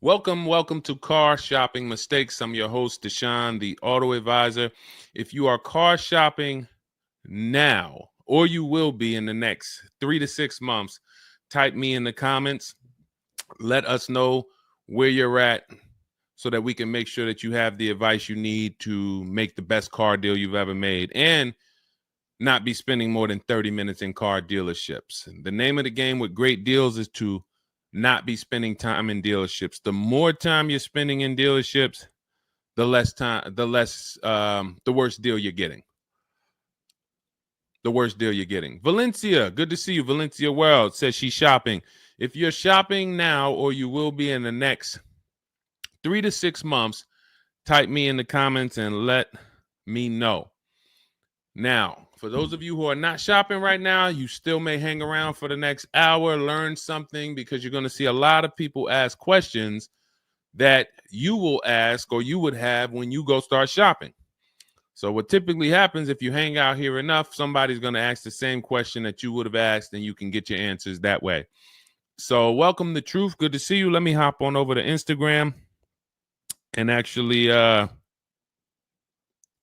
Welcome to Car Shopping Mistakes. I'm your host, Deshone the Auto Advisor. If you are car shopping now, or you will be in the next 3 to 6 months, type me in the comments. Let us know where you're at so that we can make sure that you have the advice you need to make the best car deal you've ever made and not be spending more than 30 minutes in car dealerships. The name of the game with great deals is to not be spending time in dealerships. The more time you're spending in dealerships, the worse deal you're getting. The worst deal you're getting. Valencia, good to see you. Valencia World says she's shopping. If you're shopping now or you will be in the next 3 to 6 months, type me in the comments and let me know. Now, for those of you who are not shopping right now, you still may hang around for the next hour, learn something, because you're going to see a lot of people ask questions that you will ask or you would have when you go start shopping. So what typically happens if you hang out here enough, somebody's going to ask the same question that you would have asked, and you can get your answers that way. So welcome to Truth. Good to see you. Let me hop on over to Instagram and actually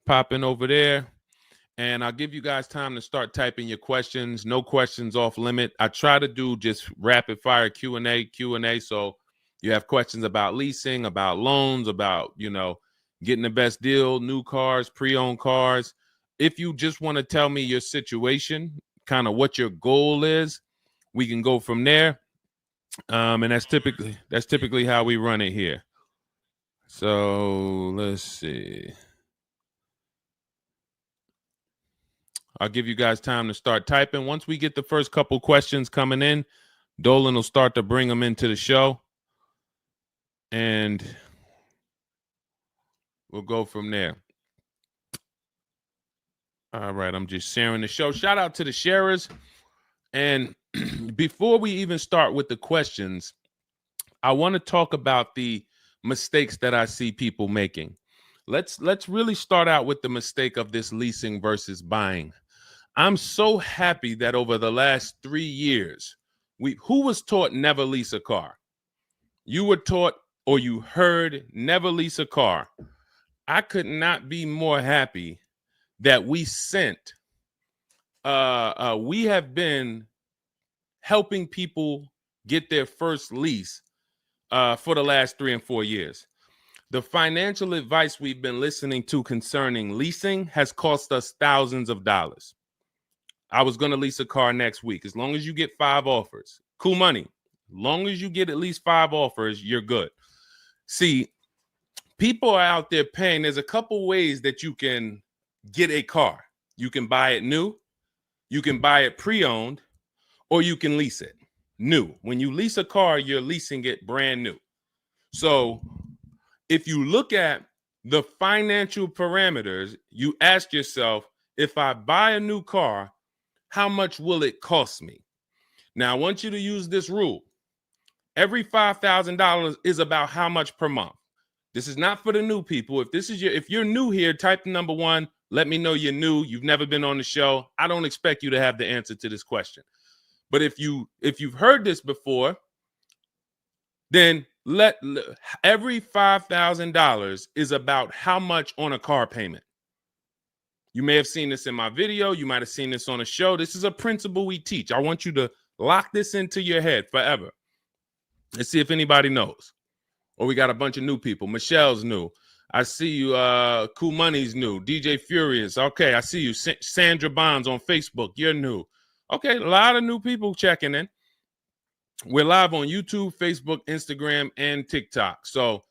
pop in over there. And I'll give you guys time to start typing your questions. No questions off limit. I try to do just rapid fire Q&A. So you have questions about leasing, about loans, about, getting the best deal, new cars, pre-owned cars. If you just want to tell me your situation, kind of what your goal is, we can go from there. And that's typically how we run it here. So let's see. I'll give you guys time to start typing. Once we get the first couple questions coming in, Dolan will start to bring them into the show. And we'll go from there. All right, I'm just sharing the show. Shout out to the sharers. And before we even start with the questions, I want to talk about the mistakes that I see people making. Let's really start out with the mistake of this leasing versus buying. I'm so happy that over the last 3 years, who was taught never lease a car? You were taught or you heard never lease a car. I could not be more happy that we have been helping people get their first lease for the last 3 and 4 years. The financial advice we've been listening to concerning leasing has cost us thousands of dollars. I was going to lease a car next week. As long as you get 5 offers, cool money. As long as you get at least 5 offers, you're good. See, people are out there paying. There's a couple ways that you can get a car. You can buy it new, you can buy it pre-owned, or you can lease it new. When you lease a car, you're leasing it brand new. So if you look at the financial parameters, you ask yourself, if I buy a new car, how much will it cost me? Now, I want you to use this rule. Every $5,000 is about how much per month. This is not for the new people. If you're new here, type the number 1. Let me know you're new. You've never been on the show. I don't expect you to have the answer to this question. But if you've heard this before, then every $5,000 is about how much on a car payment. You may have seen this in my video. You might have seen this on a show. This is a principle we teach. I want you to lock this into your head forever. Let's see if anybody knows. Or we got a bunch of new people. Michelle's new. I see you. Cool Money's new. DJ Furious. Okay, I see you. Sandra Bonds on Facebook. You're new. Okay, a lot of new people checking in. We're live on YouTube, Facebook, Instagram, and TikTok. So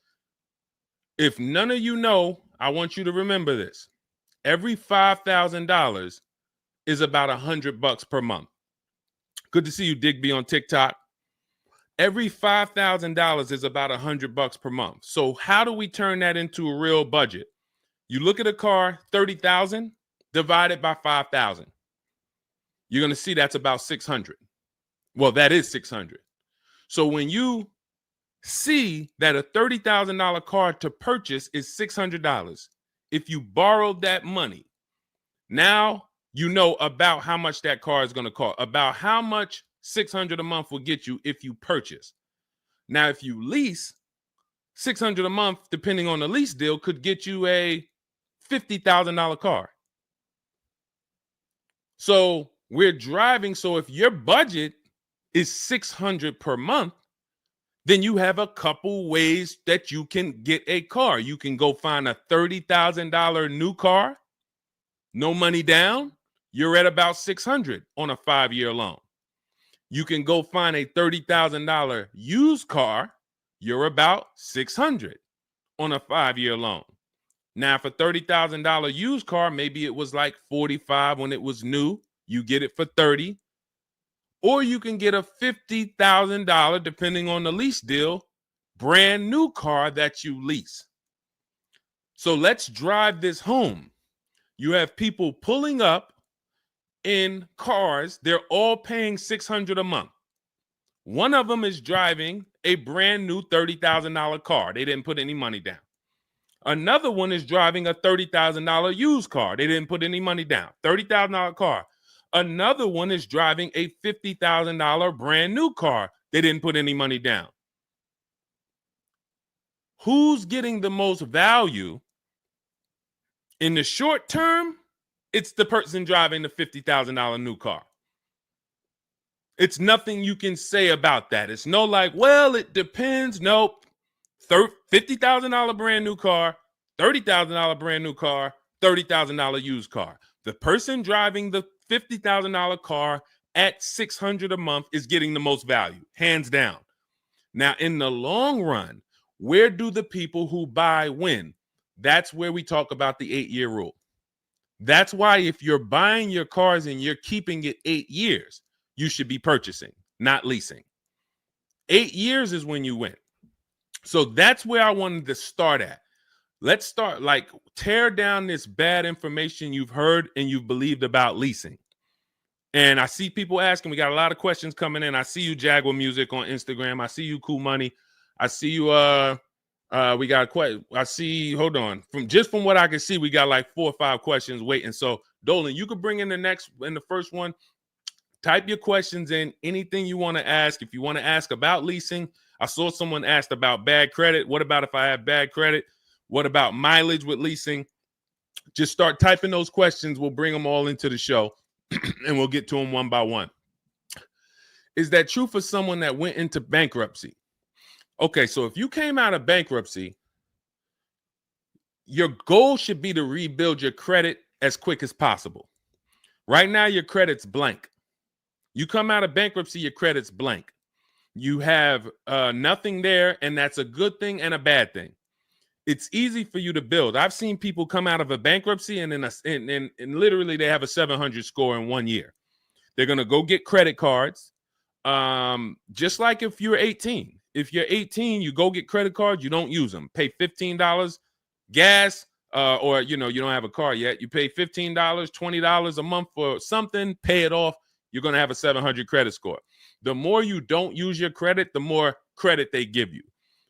if none of you know, I want you to remember this. Every $5,000 is about $100 per month. Good to see you, Digby, on TikTok. Every $5,000 is about $100 per month. So how do we turn that into a real budget? You look at a car, $30,000 divided by 5,000. You're going to see that's about 600. Well, that is 600. So when you see that a $30,000 car to purchase is $600, if you borrowed that money, now you know about how much that car is going to cost, about how much $600 a month will get you if you purchase. Now, if you lease, $600 a month, depending on the lease deal, could get you a $50,000 car. So we're driving. So if your budget is $600 per month, then you have a couple ways that you can get a car. You can go find a $30,000 new car, no money down. You're at about $600 on a 5-year loan. You can go find a $30,000 used car. You're about $600 on a 5-year loan. Now, for $30,000 used car, maybe it was like $45 when it was new. You get it for $30. Or you can get a $50,000, depending on the lease deal, brand new car that you lease. So let's drive this home. You have people pulling up in cars. They're all paying $600 a month. One of them is driving a brand new $30,000 car. They didn't put any money down. Another one is driving a $30,000 used car. They didn't put any money down. $30,000 car. Another one is driving a $50,000 brand new car. They didn't put any money down. Who's getting the most value? In the short term, it's the person driving the $50,000 new car. It's nothing you can say about that. It's no like, well, it depends. Nope. $50,000 brand new car, $30,000 brand new car, $30,000 used car. The person driving the $50,000 car at $600 a month is getting the most value, hands down. Now, in the long run, where do the people who buy win? That's where we talk about the 8-year rule. That's why if you're buying your cars and you're keeping it 8 years, you should be purchasing, not leasing. 8 years is when you win. So that's where I wanted to start at. Let's start, like, tear down this bad information you've heard and you've believed about leasing. And I see people asking, we got a lot of questions coming in. I see you, Jaguar Music, on Instagram. I see you, Cool Money. I see you, we got quite, I see, hold on. From what I can see, we got like 4 or 5 questions waiting. So Dolan, you could bring in the first one. Type your questions in, anything you want to ask. If you want to ask about leasing, I saw someone asked about bad credit. What about if I have bad credit? What about mileage with leasing? Just start typing those questions. We'll bring them all into the show and we'll get to them one by one. Is that true for someone that went into bankruptcy? Okay, so if you came out of bankruptcy, your goal should be to rebuild your credit as quick as possible. Right now, your credit's blank. You come out of bankruptcy, your credit's blank. You have nothing there, and that's a good thing and a bad thing. It's easy for you to build. I've seen people come out of a bankruptcy and literally they have a 700 score in 1 year. They're going to go get credit cards. Just like if you're 18. If you're 18, you go get credit cards, you don't use them. Pay $15 gas, or you don't have a car yet. You pay $15, $20 a month for something, pay it off. You're going to have a 700 credit score. The more you don't use your credit, the more credit they give you.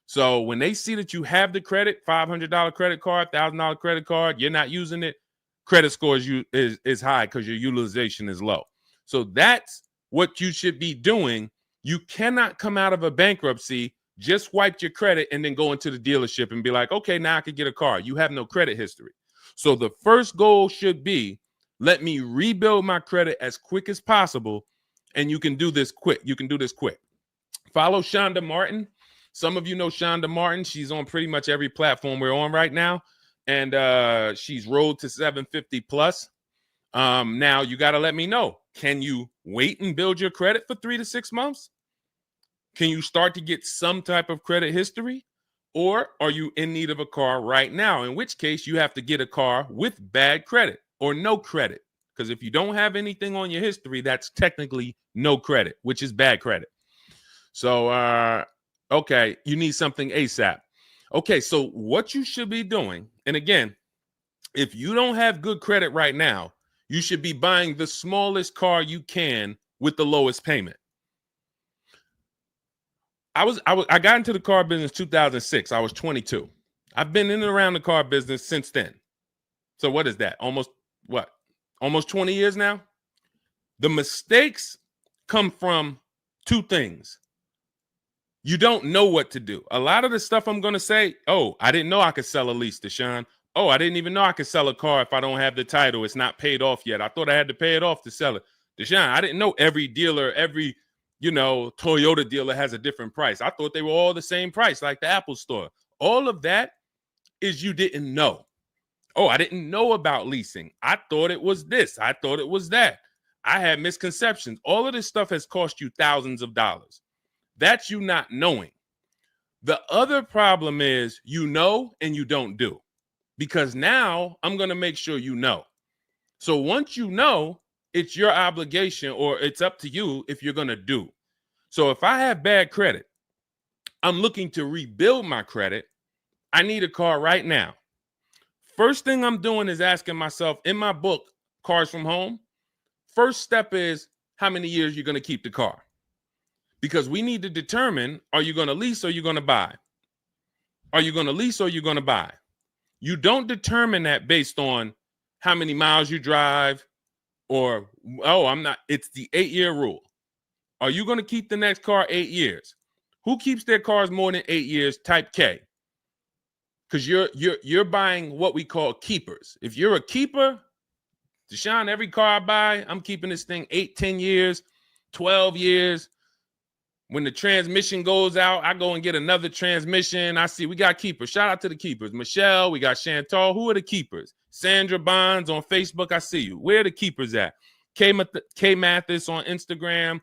So when they see that you have the credit, $500 credit card, $1,000 credit card, you're not using it, credit score is high because your utilization is low. So that's what you should be doing. You cannot come out of a bankruptcy, just wipe your credit, and then go into the dealership and be like, okay, now I can get a car. You have no credit history. So the first goal should be, let me rebuild my credit as quick as possible. And you can do this quick. Follow Shonda Martin. Some of you know Shonda Martin. She's on pretty much every platform we're on right now. And she's Road to 750 plus. Now you got to let me know. Can you wait and build your credit for 3 to 6 months? Can you start to get some type of credit history? Or are you in need of a car right now? In which case you have to get a car with bad credit or no credit. Because if you don't have anything on your history, that's technically no credit, which is bad credit. So, okay, you need something ASAP. Okay, so what you should be doing, and again, if you don't have good credit right now, you should be buying the smallest car you can with the lowest payment. I got into the car business 2006. I was 22. I've been in and around the car business since then. So what is that? Almost 20 years now? The mistakes come from 2 things. You don't know what to do. A lot of the stuff I'm going to say, oh, I didn't know I could sell a lease, Deshone. Oh, I didn't even know I could sell a car if I don't have the title. It's not paid off yet. I thought I had to pay it off to sell it. Deshone, I didn't know every dealer, every, Toyota dealer has a different price. I thought they were all the same price, like the Apple store. All of that is you didn't know. Oh, I didn't know about leasing. I thought it was this. I thought it was that. I had misconceptions. All of this stuff has cost you thousands of dollars. That's you not knowing. The other problem is you know and you don't do, because now I'm going to make sure you know. So once you know, it's your obligation, or it's up to you if you're going to do. So if I have bad credit, I'm looking to rebuild my credit. I need a car right now. First thing I'm doing is asking myself, in my book, Cars from Home, first step is how many years you're going to keep the car. Because we need to determine, are you going to lease or you're going to buy? Are you going to lease or you're going to buy? You don't determine that based on how many miles you drive or, it's the 8-year rule. Are you going to keep the next car 8 years? Who keeps their cars more than 8 years? Type K. Because you're buying what we call keepers. If you're a keeper, Deshone, every car I buy, I'm keeping this thing 8, 10 years, 12 years. When the transmission goes out, I go and get another transmission. I see we got keepers. Shout out to the keepers. Michelle, we got Chantal. Who are the keepers? Sandra Bonds on Facebook. I see you. Where are the keepers at? K Mathis on Instagram.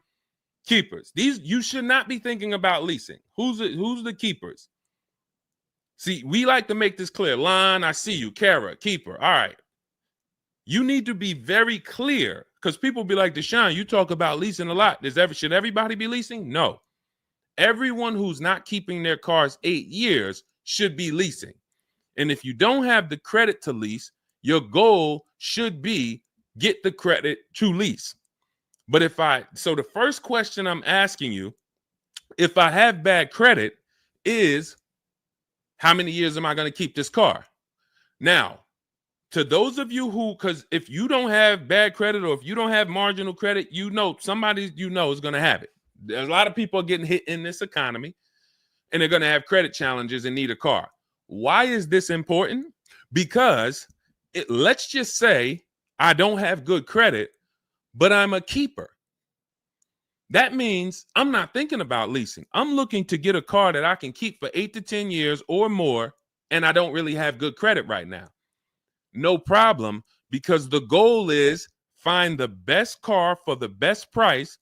Keepers. These, you should not be thinking about leasing. Who's the keepers? See, we like to make this clear. Lon, I see you. Kara, keeper. All right. You need to be very clear, because people be like, Deshone, you talk about leasing a lot. Should everybody be leasing? No. Everyone who's not keeping their cars 8 years should be leasing. And if you don't have the credit to lease, your goal should be get the credit to lease. But so the first question I'm asking you, if I have bad credit, is how many years am I going to keep this car? Now, to those of you because if you don't have bad credit, or if you don't have marginal credit, somebody is going to have it. There's a lot of people getting hit in this economy, and they're going to have credit challenges and need a car. Why is this important? Because let's just say I don't have good credit, but I'm a keeper. That means I'm not thinking about leasing. I'm looking to get a car that I can keep for 8 to 10 years or more, and I don't really have good credit right now. No problem, because the goal is find the best car for the best price,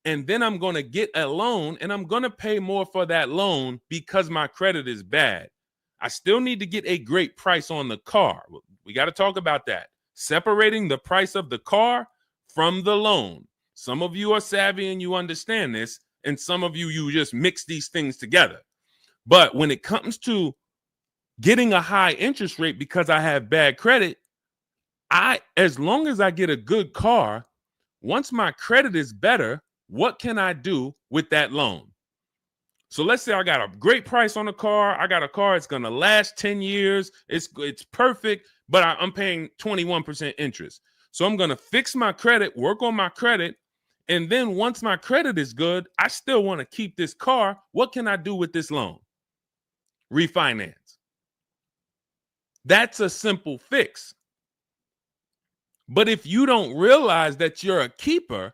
and then I'm going to get a loan, and I'm going to pay more for that loan because my credit is bad. I still need to get a great price on the car. We got to talk about that. Separating the price of the car from the loan. Some of you are savvy and you understand this, and some of you just mix these things together. But when it comes to getting a high interest rate because I have bad credit, as long as I get a good car, once my credit is better, what can I do with that loan? So let's say I got a great price on a car. I got a car, it's going to last 10 years. It's perfect, but I'm paying 21% interest. So I'm going to fix my credit, work on my credit. And then once my credit is good, I still want to keep this car. What can I do with this loan? Refinance. That's a simple fix. But if you don't realize that you're a keeper,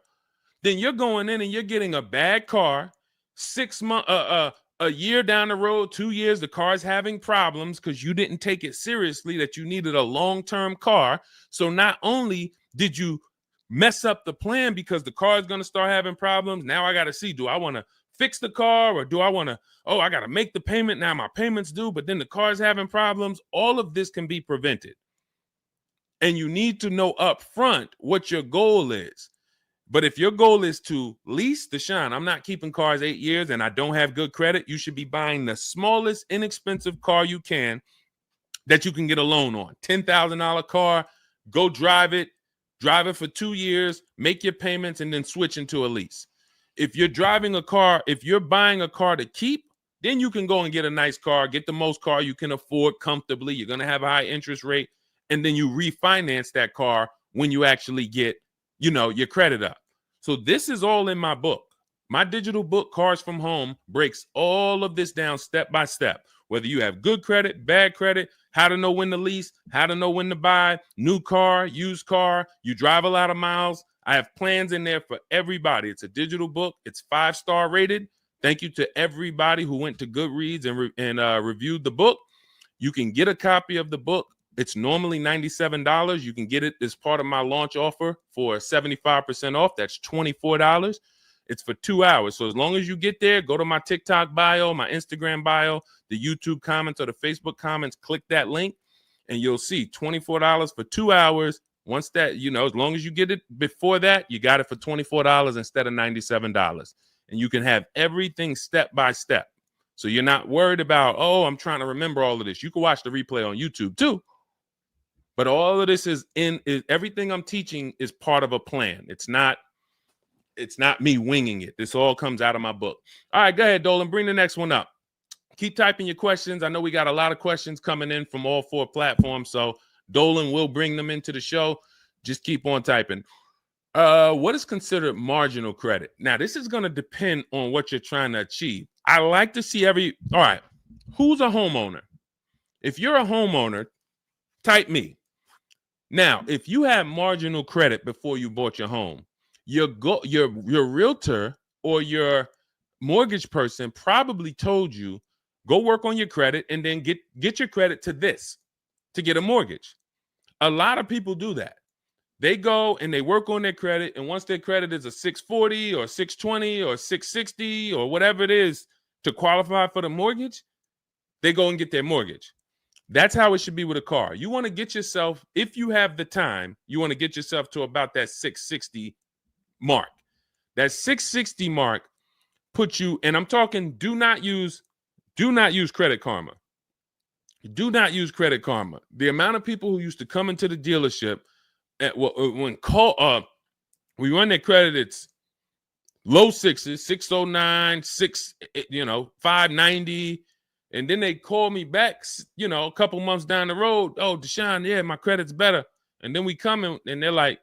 then you're going in and you're getting a bad car. 6 months, a year down the road, 2 years, the car's having problems because you didn't take it seriously that you needed a long-term car. So not only did you mess up the plan because the car is going to start having problems, now I got to see, do I want to fix the car, or do I want to, I got to make the payment, now my payment's due, but then the car's having problems. All of this can be prevented. And you need to know up front what your goal is. But if your goal is to lease, Deshone, I'm not keeping cars 8 years and I don't have good credit, you should be buying the smallest inexpensive car you can that you can get a loan on. $10,000 car, go drive it for 2 years, make your payments, and then switch into a lease. If you're driving a car, if you're buying a car to keep, then you can go and get a nice car, get the most car you can afford comfortably. You're going to have a high interest rate, and then you refinance that car when you actually get your credit up. So this is all in my book. My digital book, Cars from Home, breaks all of this down step by step. Whether you have good credit, bad credit, how to know when to lease, how to know when to buy, new car, used car, you drive a lot of miles. I have plans in there for everybody. It's a digital book. It's 5-star rated. Thank you to everybody who went to Goodreads and reviewed the book. You can get a copy of the book. It's normally $97. You can get it as part of my launch offer for 75% off. That's $24. It's for 2 hours. So as long as you get there, go to my TikTok bio, my Instagram bio, the YouTube comments or the Facebook comments, click that link, and you'll see $24 for 2 hours. Once that, as long as you get it before that, you got it for $24 instead of $97. And you can have everything step by step. So you're not worried about, I'm trying to remember all of this. You can watch the replay on YouTube too. But all of this is everything I'm teaching is part of a plan. It's not me winging it. This all comes out of my book. All right, go ahead, Dolan. Bring the next one up. Keep typing your questions. I know we got a lot of questions coming in from all 4 platforms, so Dolan will bring them into the show. Just keep on typing. What is considered marginal credit? Now, this is going to depend on what you're trying to achieve. I like to see all right, who's a homeowner? If you're a homeowner, type me. Now, if you had marginal credit before you bought your home, your realtor or your mortgage person probably told you, go work on your credit and then get your credit to this to get a mortgage. A lot of people do that. They go and they work on their credit, and once their credit is a 640 or 620 or 660 or whatever it is to qualify for the mortgage, they go and get their mortgage. That's how it should be with a car. You want to get yourself, if you have the time, you want to get yourself to about that 660 mark. That 660 mark puts you, and I'm talking, do not use Credit Karma. Do not use Credit Karma. The amount of people who used to come into the dealership we run their credit, it's low 6s, 609, 590. And then they call me back, a couple months down the road. Oh, Deshone, yeah, my credit's better. And then we come in and they're like,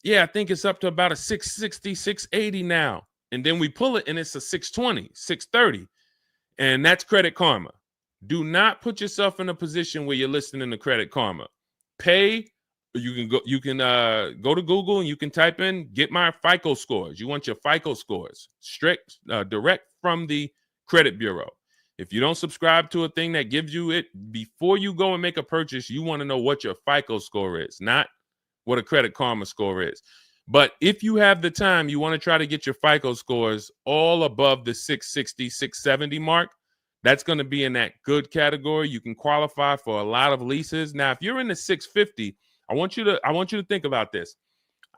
yeah, I think it's up to about a 660, 680 now. And then we pull it and it's a 620, 630. And that's Credit Karma. Do not put yourself in a position where you're listening to Credit Karma. Pay. You can go to Google and you can type in, get my FICO scores. You want your FICO scores direct from the credit bureau. If you don't subscribe to a thing that gives you it before you go and make a purchase, you want to know what your FICO score is, not what a Credit Karma score is. But if you have the time, you want to try to get your FICO scores all above the 660, 670 mark. That's going to be in that good category. You can qualify for a lot of leases. Now, if you're in the 650, I want you to think about this.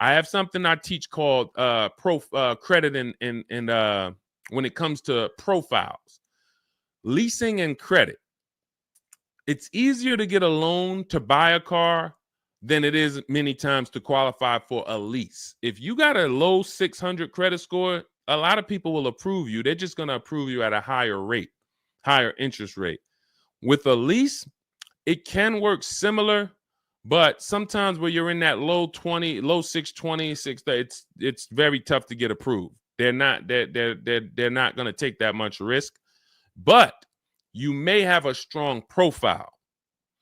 I have something I teach called credit and when it comes to profiles, leasing and credit. It's easier to get a loan to buy a car than it is many times to qualify for a lease. If you got a low 600 credit score, a lot of people will approve you. They're just going to approve you at a higher rate, higher interest rate. With a lease, it can work similar. But sometimes when you're in that low 620, 630, it's very tough to get approved. They're not going to take that much risk, but you may have a strong profile.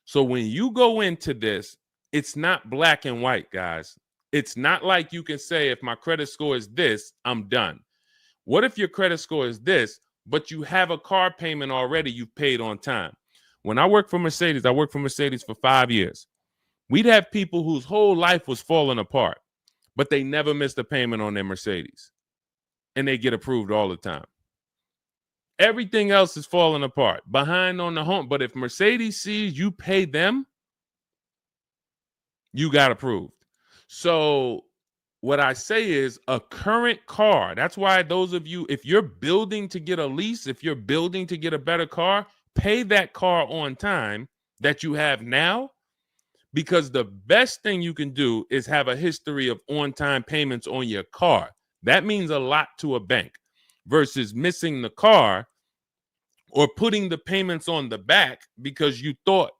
So when you go into this, it's not black and white, guys. It's not like you can say, if my credit score is this, I'm done. What if your credit score is this, but you have a car payment already you've paid on time? When I worked for Mercedes, I worked for Mercedes for 5 years. We'd have people whose whole life was falling apart, but they never missed a payment on their Mercedes, and they get approved all the time. Everything else is falling apart, behind on the home. But if Mercedes sees you pay them, you got approved. So what I say is a current car. That's why those of you, if you're building to get a lease, if you're building to get a better car, pay that car on time that you have now. Because the best thing you can do is have a history of on-time payments on your car. That means a lot to a bank versus missing the car or putting the payments on the back because you thought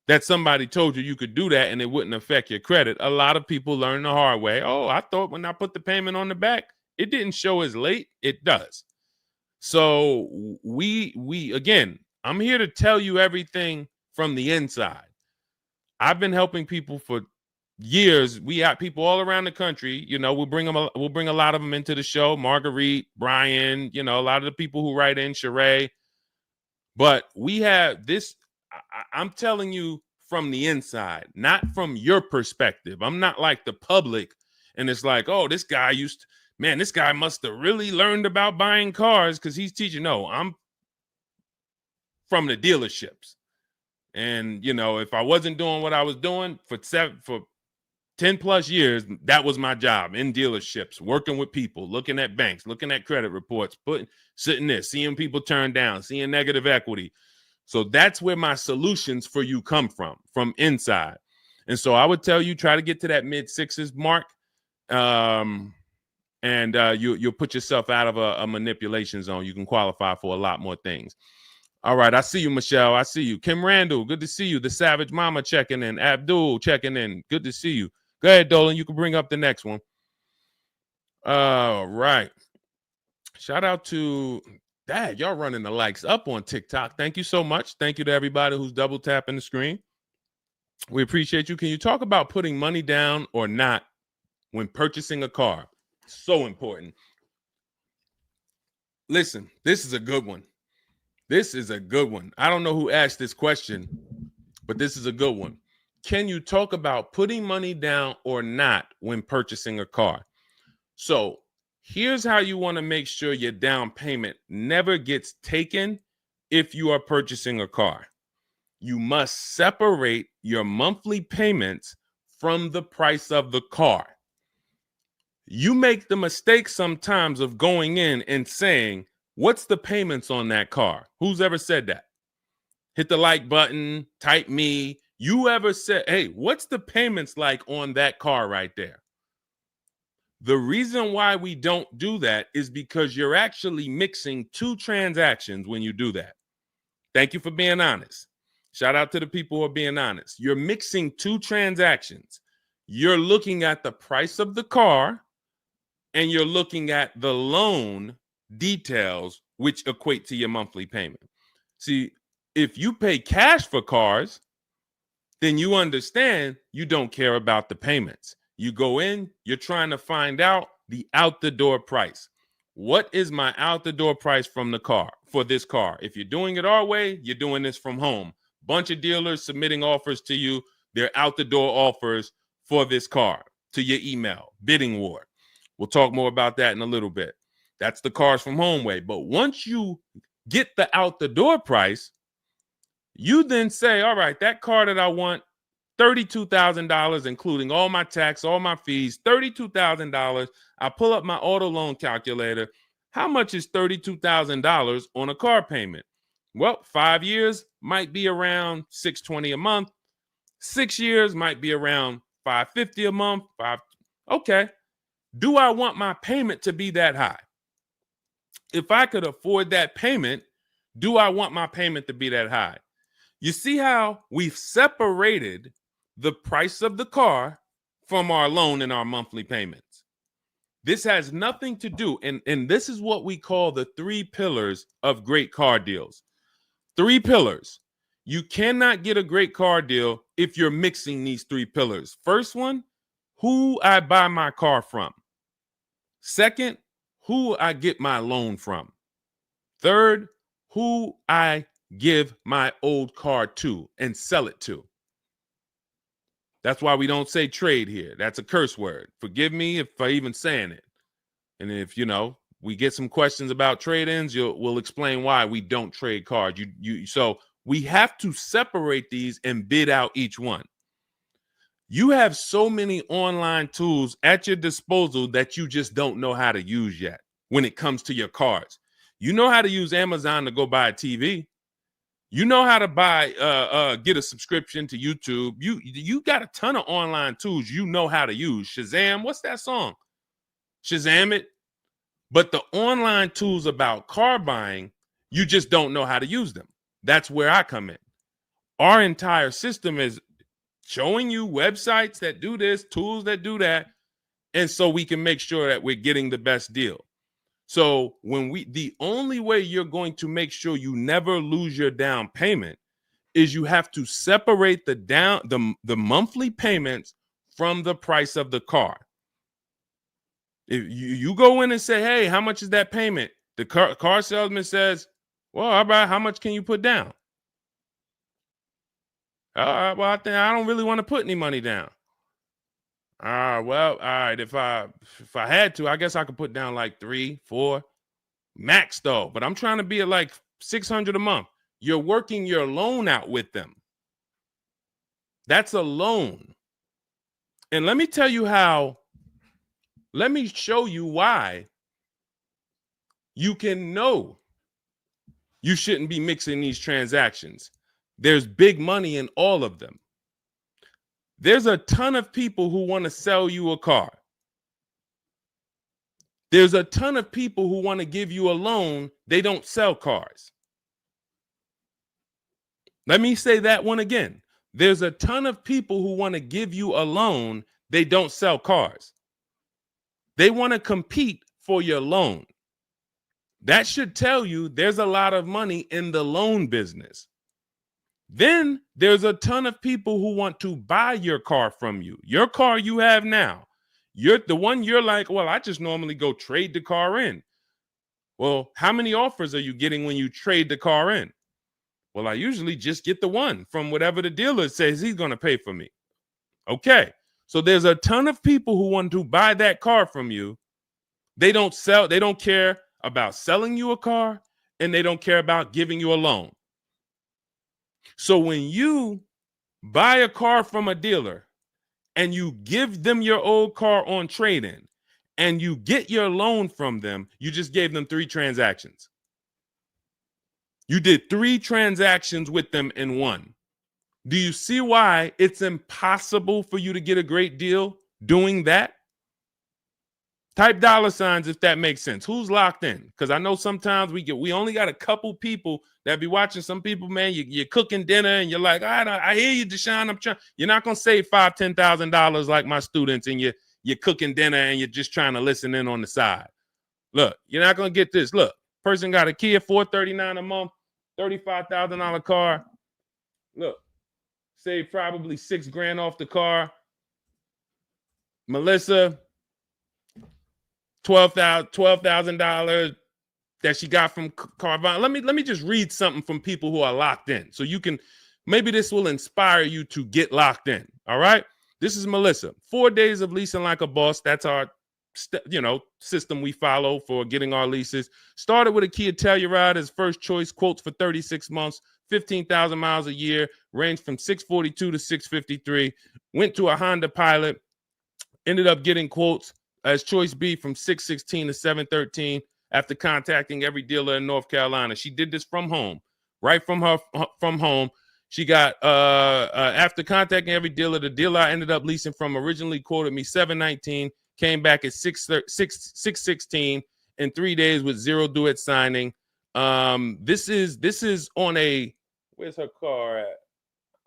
that somebody told you could do that and it wouldn't affect your credit. A lot of people learn the hard way. Oh, I thought when I put the payment on the back, it didn't show as late. It does. So we again, I'm here to tell you everything from the inside. I've been helping people for years. We have people all around the country. You know, we'll bring a lot of them into the show. Marguerite, Brian, you know, a lot of the people who write in, Sheree. But we have this. I'm telling you from the inside, not from your perspective. I'm not like the public, and it's like, oh, this guy this guy must have really learned about buying cars because he's teaching. No, I'm from the dealerships. And, you know, if I wasn't doing what I was doing for 10 plus years, that was my job in dealerships, working with people, looking at banks, looking at credit reports, sitting there, seeing people turn down, seeing negative equity. So that's where my solutions for you come from inside. And so I would tell you, try to get to that mid sixes mark. And you'll put yourself out of a manipulation zone. You can qualify for a lot more things. All right, I see you, Michelle. I see you. Kim Randall, good to see you. The Savage Mama checking in. Abdul checking in. Good to see you. Go ahead, Dolan. You can bring up the next one. All right. Shout out to Dad. Y'all running the likes up on TikTok. Thank you so much. Thank you to everybody who's double tapping the screen. We appreciate you. Can you talk about putting money down or not when purchasing a car? So important. Listen, this is a good one. This is a good one. I don't know who asked this question, but this is a good one. Can you talk about putting money down or not when purchasing a car? So here's how you want to make sure your down payment never gets taken if you are purchasing a car. You must separate your monthly payments from the price of the car. You make the mistake sometimes of going in and saying, what's the payments on that car? Who's ever said that? Hit the like button, type me. You ever said, hey, what's the payments like on that car right there? The reason why we don't do that is because you're actually mixing two transactions when you do that. Thank you for being honest. Shout out to the people who are being honest. You're mixing two transactions. You're looking at the price of the car and you're looking at the loan details, which equate to your monthly payment. See, if you pay cash for cars, then you understand you don't care about the payments. You go in, you're trying to find out the out the door price. What is my out the door price from the car for this car? If you're doing it our way, you're doing this from home. Bunch of dealers submitting offers to you. They're out the door offers for this car to your email, bidding war. We'll talk more about that in a little bit. That's the cars from home way. But once you get the out the door price, you then say, all right, that car that I want, $32,000, including all my tax, all my fees, $32,000. I pull up my auto loan calculator. How much is $32,000 on a car payment? Well, 5 years might be around $620 a month. 6 years might be around $550 a month. Okay. Do I want my payment to be that high? If I could afford that payment, do I want my payment to be that high? You see how we've separated the price of the car from our loan and our monthly payments. This has nothing to do, and this is what we call the 3 pillars of great car deals. 3 pillars. You cannot get a great car deal if you're mixing these 3 pillars. First one, who I buy my car from. Second, who I get my loan from. Third, who I give my old car to and sell it to. That's why we don't say trade here. That's a curse word. Forgive me if I even saying it. And if, we get some questions about trade-ins, we'll explain why we don't trade cars. So we have to separate these and bid out each one. You have so many online tools at your disposal that you just don't know how to use yet when it comes to your cars. You know how to use Amazon to go buy a TV. You know how to get a subscription to YouTube. You got a ton of online tools you know how to use. Shazam, what's that song? Shazam it. But the online tools about car buying, you just don't know how to use them. That's where I come in. Our entire system is showing you websites that do this, tools that do that. And so we can make sure that we're getting the best deal. So the only way you're going to make sure you never lose your down payment is you have to separate the monthly payments from the price of the car. If you go in and say, hey, how much is that payment? The car salesman says, well, how much can you put down? Well, I don't really want to put any money down. Well, all right. If I had to, I guess I could put down like 3, 4 max though. But I'm trying to be at like $600 a month. You're working your loan out with them. That's a loan. And let me tell you how. Let me show you why you can know you shouldn't be mixing these transactions. There's big money in all of them. There's a ton of people who want to sell you a car. There's a ton of people who want to give you a loan. They don't sell cars. Let me say that one again. There's a ton of people who want to give you a loan. They don't sell cars. They want to compete for your loan. That should tell you there's a lot of money in the loan business. Then there's a ton of people who want to buy your car from you. Your car you have now. You're the one you're like, well, I just normally go trade the car in. Well, how many offers are you getting when you trade the car in? Well, I usually just get the one from whatever the dealer says he's going to pay for me. Okay. So there's a ton of people who want to buy that car from you. They don't care about selling you a car, and they don't care about giving you a loan. So when you buy a car from a dealer and you give them your old car on trade-in and you get your loan from them, you just gave them 3 transactions. You did 3 transactions with them in one. Do you see why it's impossible for you to get a great deal doing that? Type $signs if that makes sense. Who's locked in? Because I know sometimes we only got a couple people that be watching. Some people, man, you're cooking dinner and you're like, I hear you, Deshone. You're not gonna save $5,000, $10,000 like my students, and you're cooking dinner and you're just trying to listen in on the side. Look, you're not gonna get this. Look, person got a Kia $439 a month, $35,000 car. Look, save probably $6,000 off the car. Melissa, $12,000 that she got from Carvana. Let me just read something from people who are locked in, so you can, maybe this will inspire you to get locked in. All right, this is Melissa. 4 days of leasing like a boss. That's our system we follow for getting our leases. Started with a Kia Telluride as first choice. Quotes for 36 months, 15,000 miles a year. Ranged from 642 to 653. Went to a Honda Pilot. Ended up getting quotes as choice B from 616 to 713 after contacting every dealer in North Carolina. She did this from home, right from home. She got after contacting every dealer, the dealer I ended up leasing from originally quoted me 719, came back at 616 in 3 days with 0 due at signing. This is on a, where's her car at?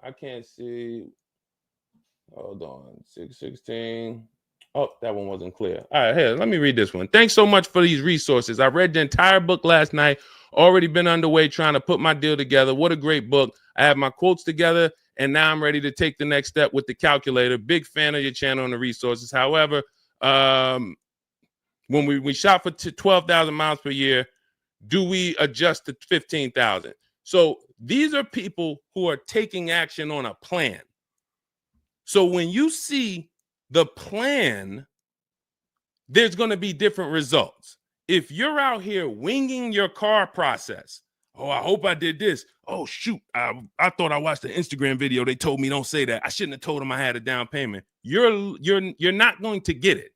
I can't see. Hold on, 616. Oh, that one wasn't clear. All right, here, let me read this one. Thanks so much for these resources. I read the entire book last night. Already been underway trying to put my deal together. What a great book. I have my quotes together, and now I'm ready to take the next step with the calculator. Big fan of your channel and the resources. However, when we shop for 12,000 miles per year, do we adjust to 15,000? So these are people who are taking action on a plan. So when you see the plan, there's going to be different results. If you're out here winging your car process, oh, I hope I did this. Oh, shoot, I thought I watched the Instagram video. They told me don't say that. I shouldn't have told them I had a down payment. You're not going to get it.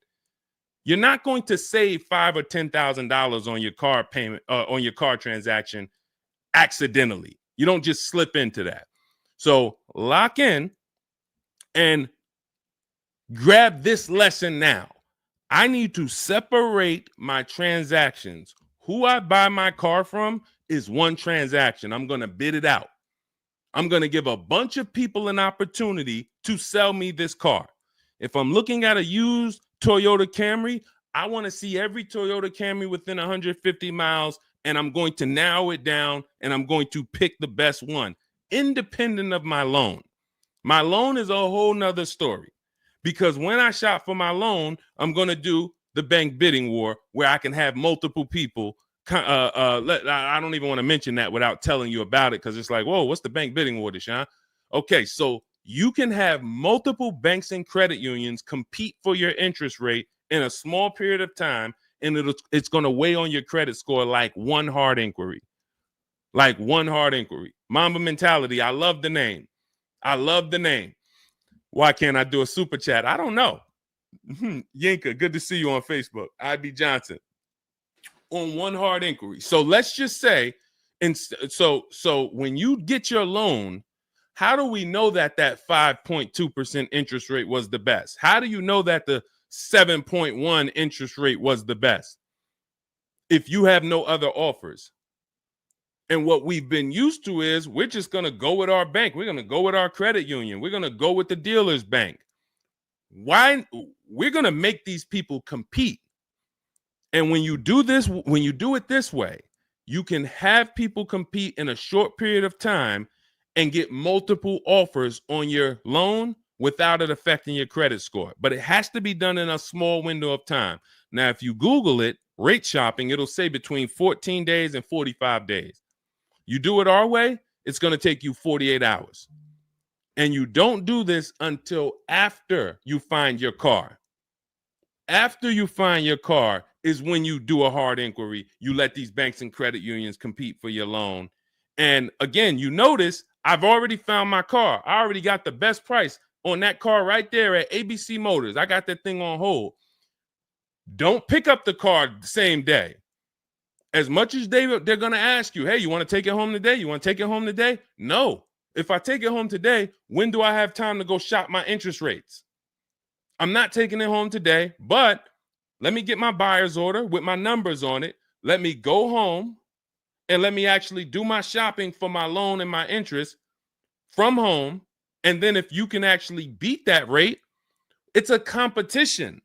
You're not going to save $5,000 or $10,000 on your car payment, on your car transaction accidentally. You don't just slip into that. So lock in and grab this lesson now. I need to separate my transactions. Who I buy my car from is one transaction. I'm going to bid it out. I'm going to give a bunch of people an opportunity to sell me this car. If I'm looking at a used Toyota Camry, I want to see every Toyota Camry within 150 miles, and I'm going to narrow it down, and I'm going to pick the best one, independent of my loan. My loan is a whole nother story, because when I shop for my loan, I'm going to do the bank bidding war where I can have multiple people. I don't even want to mention that without telling you about it, because it's like, whoa, what's the bank bidding war, Deshone? Okay, so you can have multiple banks and credit unions compete for your interest rate in a small period of time, and it's going to weigh on your credit score like one hard inquiry. Like one hard inquiry. Mamba Mentality, I love the name. I love the name. Why can't I do a super chat? I don't know. Yinka, good to see you on Facebook. IB Johnson. On one hard inquiry. So let's just say, and so when you get your loan, how do we know that 5.2% interest rate was the best? How do you know that the 7.1 interest rate was the best if you have no other offers? And what we've been used to is we're just going to go with our bank. We're going to go with our credit union. We're going to go with the dealer's bank. Why? We're going to make these people compete. And when you do this, when you do it this way, you can have people compete in a short period of time and get multiple offers on your loan without it affecting your credit score. But it has to be done in a small window of time. Now, if you Google it, rate shopping, it'll say between 14 days and 45 days. You do it our way, it's going to take you 48 hours. And you don't do this until after you find your car. After you find your car is when you do a hard inquiry. You let these banks and credit unions compete for your loan. And again, you notice I've already found my car. I already got the best price on that car right there at ABC Motors. I got that thing on hold. Don't pick up the car the same day. As much as they're going to ask you, hey, you want to take it home today? You want to take it home today? No. If I take it home today, when do I have time to go shop my interest rates? I'm not taking it home today, but let me get my buyer's order with my numbers on it. Let me go home and let me actually do my shopping for my loan and my interest from home. And then if you can actually beat that rate, it's a competition.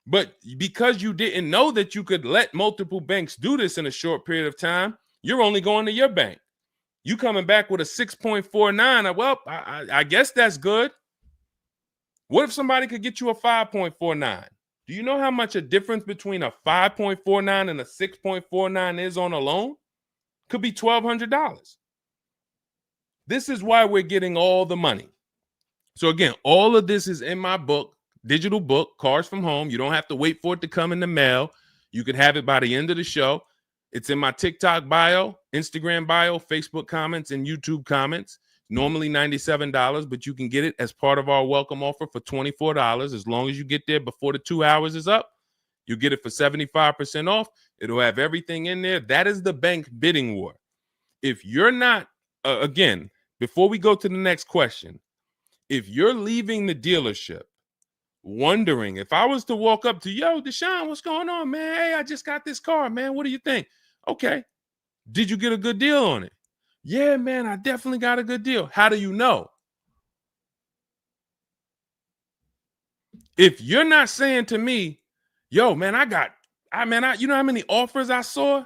But because you didn't know that you could let multiple banks do this in a short period of time, you're only going to your bank. You coming back with a 6.49. Well, I guess that's good. What if somebody could get you a 5.49? Do you know how much a difference between a 5.49 and a 6.49 is on a loan? Could be $1,200. This is why we're getting all the money. So again, all of this is in my book, digital book, Cars from Home. You don't have to wait for it to come in the mail. You can have it by the end of the show. It's in my TikTok bio, Instagram bio, Facebook comments, and YouTube comments. Normally $97, but you can get it as part of our welcome offer for $24. As long as you get there before the 2 hours is up, you get it for 75% off. It'll have everything in there. That is the bank bidding war. If you're not, again, before we go to the next question, if you're leaving the dealership wondering, if I was to walk up to, yo, Deshone, what's going on, man? Hey, I just got this car, man. What do you think? Okay. Did you get a good deal on it? Yeah, man, I definitely got a good deal. How do you know? If you're not saying to me, yo, man, you know how many offers I saw?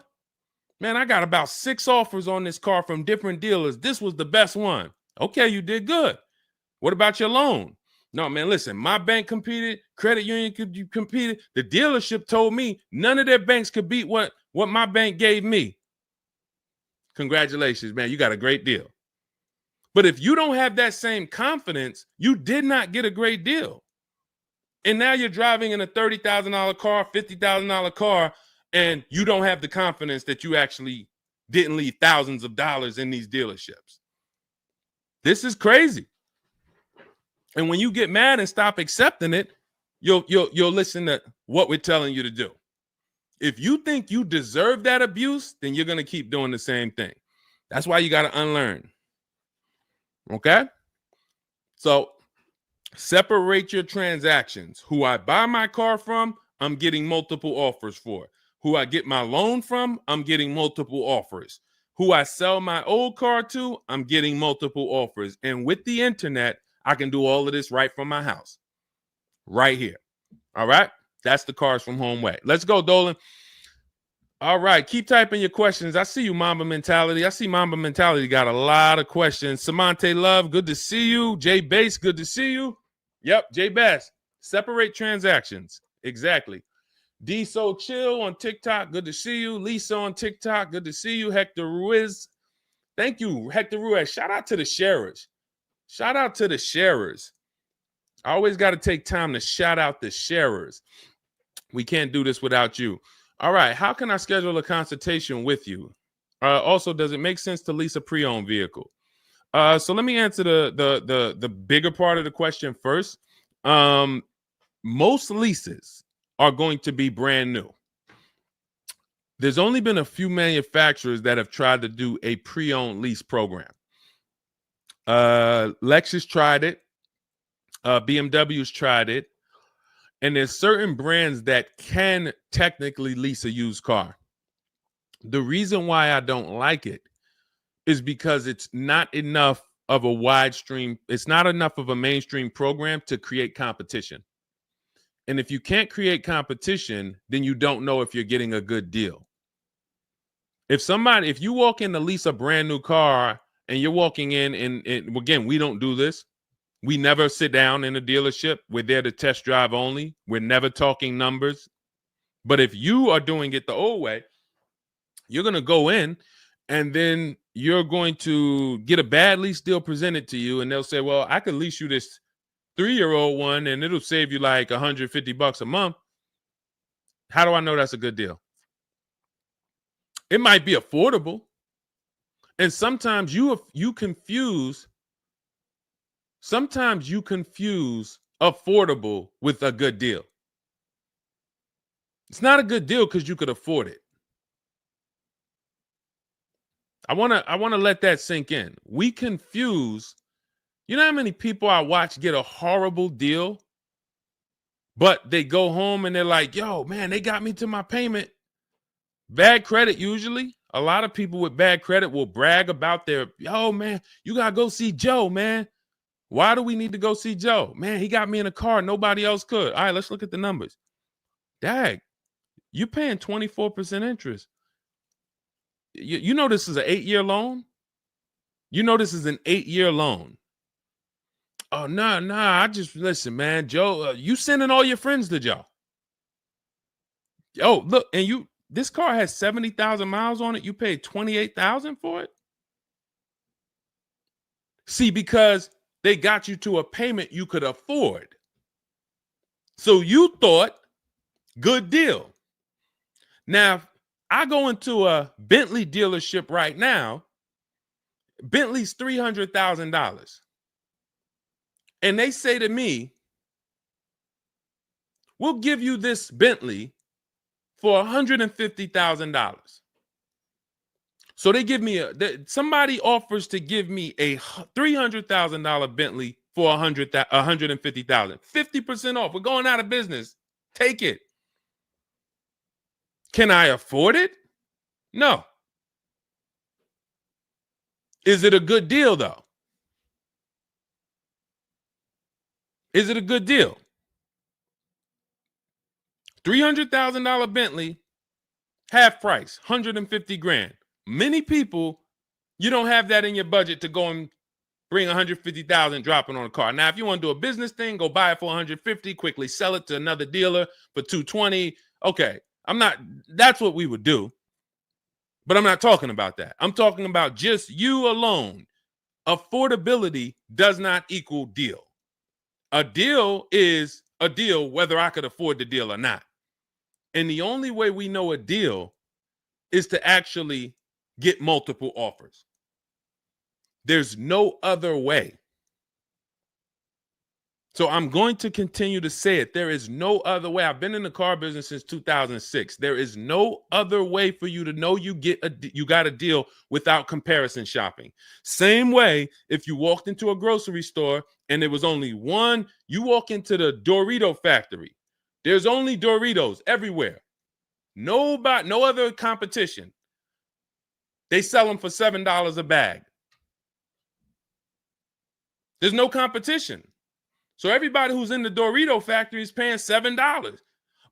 Man, I got about 6 offers on this car from different dealers. This was the best one. Okay, you did good. What about your loan? No, man, listen, my bank competed, credit union competed. The dealership told me none of their banks could beat what my bank gave me. Congratulations, man. You got a great deal. But if you don't have that same confidence, you did not get a great deal. And now you're driving in a $30,000 car, $50,000 car, and you don't have the confidence that you actually didn't leave thousands of dollars in these dealerships. This is crazy. And when you get mad and stop accepting it, you'll listen to what we're telling you to do. If you think you deserve that abuse, then you're going to keep doing the same thing. That's why you got to unlearn. Okay? So separate your transactions. Who I buy my car from, I'm getting multiple offers for. Who I get my loan from, I'm getting multiple offers. Who I sell my old car to, I'm getting multiple offers. And with the internet, I can do all of this right from my house. Right here. All right. That's the Cars from Home way. Let's go, Dolan. All right. Keep typing your questions. I see you, Mamba Mentality. I see Mamba Mentality got a lot of questions. Samante Love, good to see you. Jay Bass, good to see you. Yep, Jay Bass. Separate transactions. Exactly. D So Chill on TikTok, good to see you. Lisa on TikTok, good to see you. Hector Ruiz, thank you, Hector Ruiz. Shout out to the sharers. Shout out to the sharers. I always got to take time to shout out the sharers. We can't do this without you. All right, how can I schedule a consultation with you? Also, does it make sense to lease a pre-owned vehicle? So let me answer the bigger part of the question first. Most leases are going to be brand new. There's only been a few manufacturers that have tried to do a pre-owned lease program. Lexus tried it. BMW's tried it. And there's certain brands that can technically lease a used car. The reason why I don't like it is because it's not enough of a wide stream. It's not enough of a mainstream program to create competition. And if you can't create competition, then you don't know if you're getting a good deal. If you walk in to lease a brand new car and you're walking in and again, we don't do this. We never sit down in a dealership. We're there to test drive only. We're never talking numbers. But if you are doing it the old way, you're going to go in and then you're going to get a bad lease deal presented to you. And they'll say, well, I could lease you this 3-year-old one and it'll save you like $150 a month. How do I know that's a good deal? It might be affordable. And sometimes you confuse affordable with a good deal. It's not a good deal because you could afford it. I want to let that sink in. We confuse, you know how many people I watch get a horrible deal, but they go home and they're like, yo, man, they got me to my payment. Bad credit usually. A lot of people with bad credit will brag about yo, man, you got to go see Joe, man. Why do we need to go see Joe? Man, he got me in a car. Nobody else could. All right, let's look at the numbers. Dag, you're paying 24% interest. You know this is an 8-year loan? You know this is an 8-year loan. Oh, nah, I just, listen, man, Joe, you sending all your friends to Joe. Oh, look, and this car has 70,000 miles on it. You paid 28,000 for it? See, because they got you to a payment you could afford. So you thought, good deal. Now, I go into a Bentley dealership right now. Bentley's $300,000. And they say to me, we'll give you this Bentley for $150,000. So they give me somebody offers to give me a $300,000 Bentley for $150,000. 50% off. We're going out of business. Take it. Can I afford it? No. Is it a good deal, though? Is it a good deal? $300,000 Bentley, half price, 150 grand. Many people, you don't have that in your budget to go and bring 150,000 dropping on a car. Now, if you want to do a business thing, go buy it for 150, quickly sell it to another dealer for 220. Okay, that's what we would do. But I'm not talking about that. I'm talking about just you alone. Affordability does not equal deal. A deal is a deal whether I could afford the deal or not. And the only way we know a deal is to actually get multiple offers. There's no other way. So I'm going to continue to say it. There is no other way. I've been in the car business since 2006. There is no other way for you to know you got a deal without comparison shopping. Same way if you walked into a grocery store and there was only one, you walk into the Dorito factory. There's only Doritos everywhere. No other competition. They sell them for $7 a bag. There's no competition. So everybody who's in the Dorito factory is paying $7.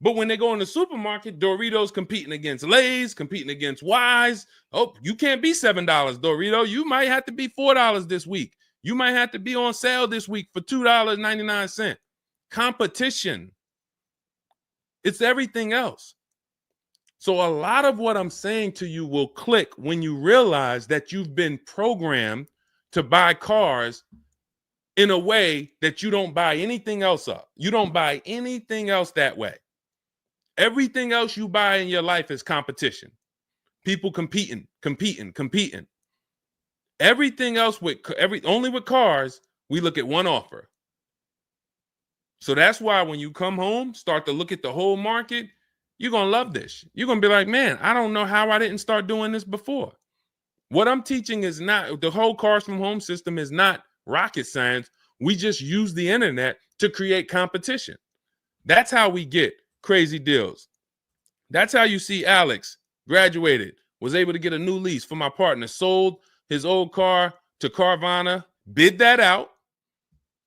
But when they go in the supermarket, Doritos competing against Lay's, competing against Wise. Oh, you can't be $7, Dorito. You might have to be $4 this week. You might have to be on sale this week for $2.99. Competition. It's everything else. So a lot of what I'm saying to you will click when you realize that you've been programmed to buy cars in a way that you don't buy anything else up. You don't buy anything else that way. Everything else you buy in your life is competition. People competing. Everything else only with cars, we look at one offer. So that's why when you come home, start to look at the whole market, you're going to love this. You're going to be like, man, I don't know how I didn't start doing this before. What I'm teaching is not, the whole Cars from Home system is not rocket science. We just use the internet to create competition. That's how we get crazy deals. That's how you see Alex graduated, was able to get a new lease for my partner, sold his old car to Carvana, bid that out.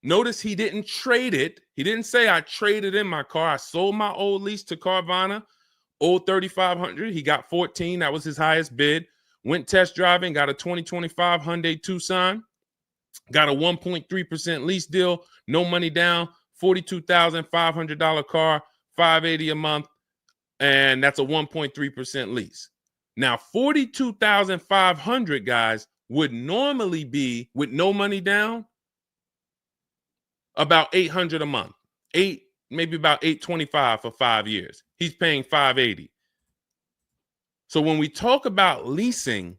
Notice he didn't trade it. He didn't say I traded in my car. I sold my old lease to Carvana, old 3,500. He got 14. That was his highest bid. Went test driving, got a 2025 Hyundai Tucson, got a 1.3% lease deal, no money down, $42,500 car, $580 a month, and that's a 1.3% lease. Now, $42,500, guys, would normally be, with no money down, about $800 a month. Maybe about $825 for 5 years. He's paying $580. So when we talk about leasing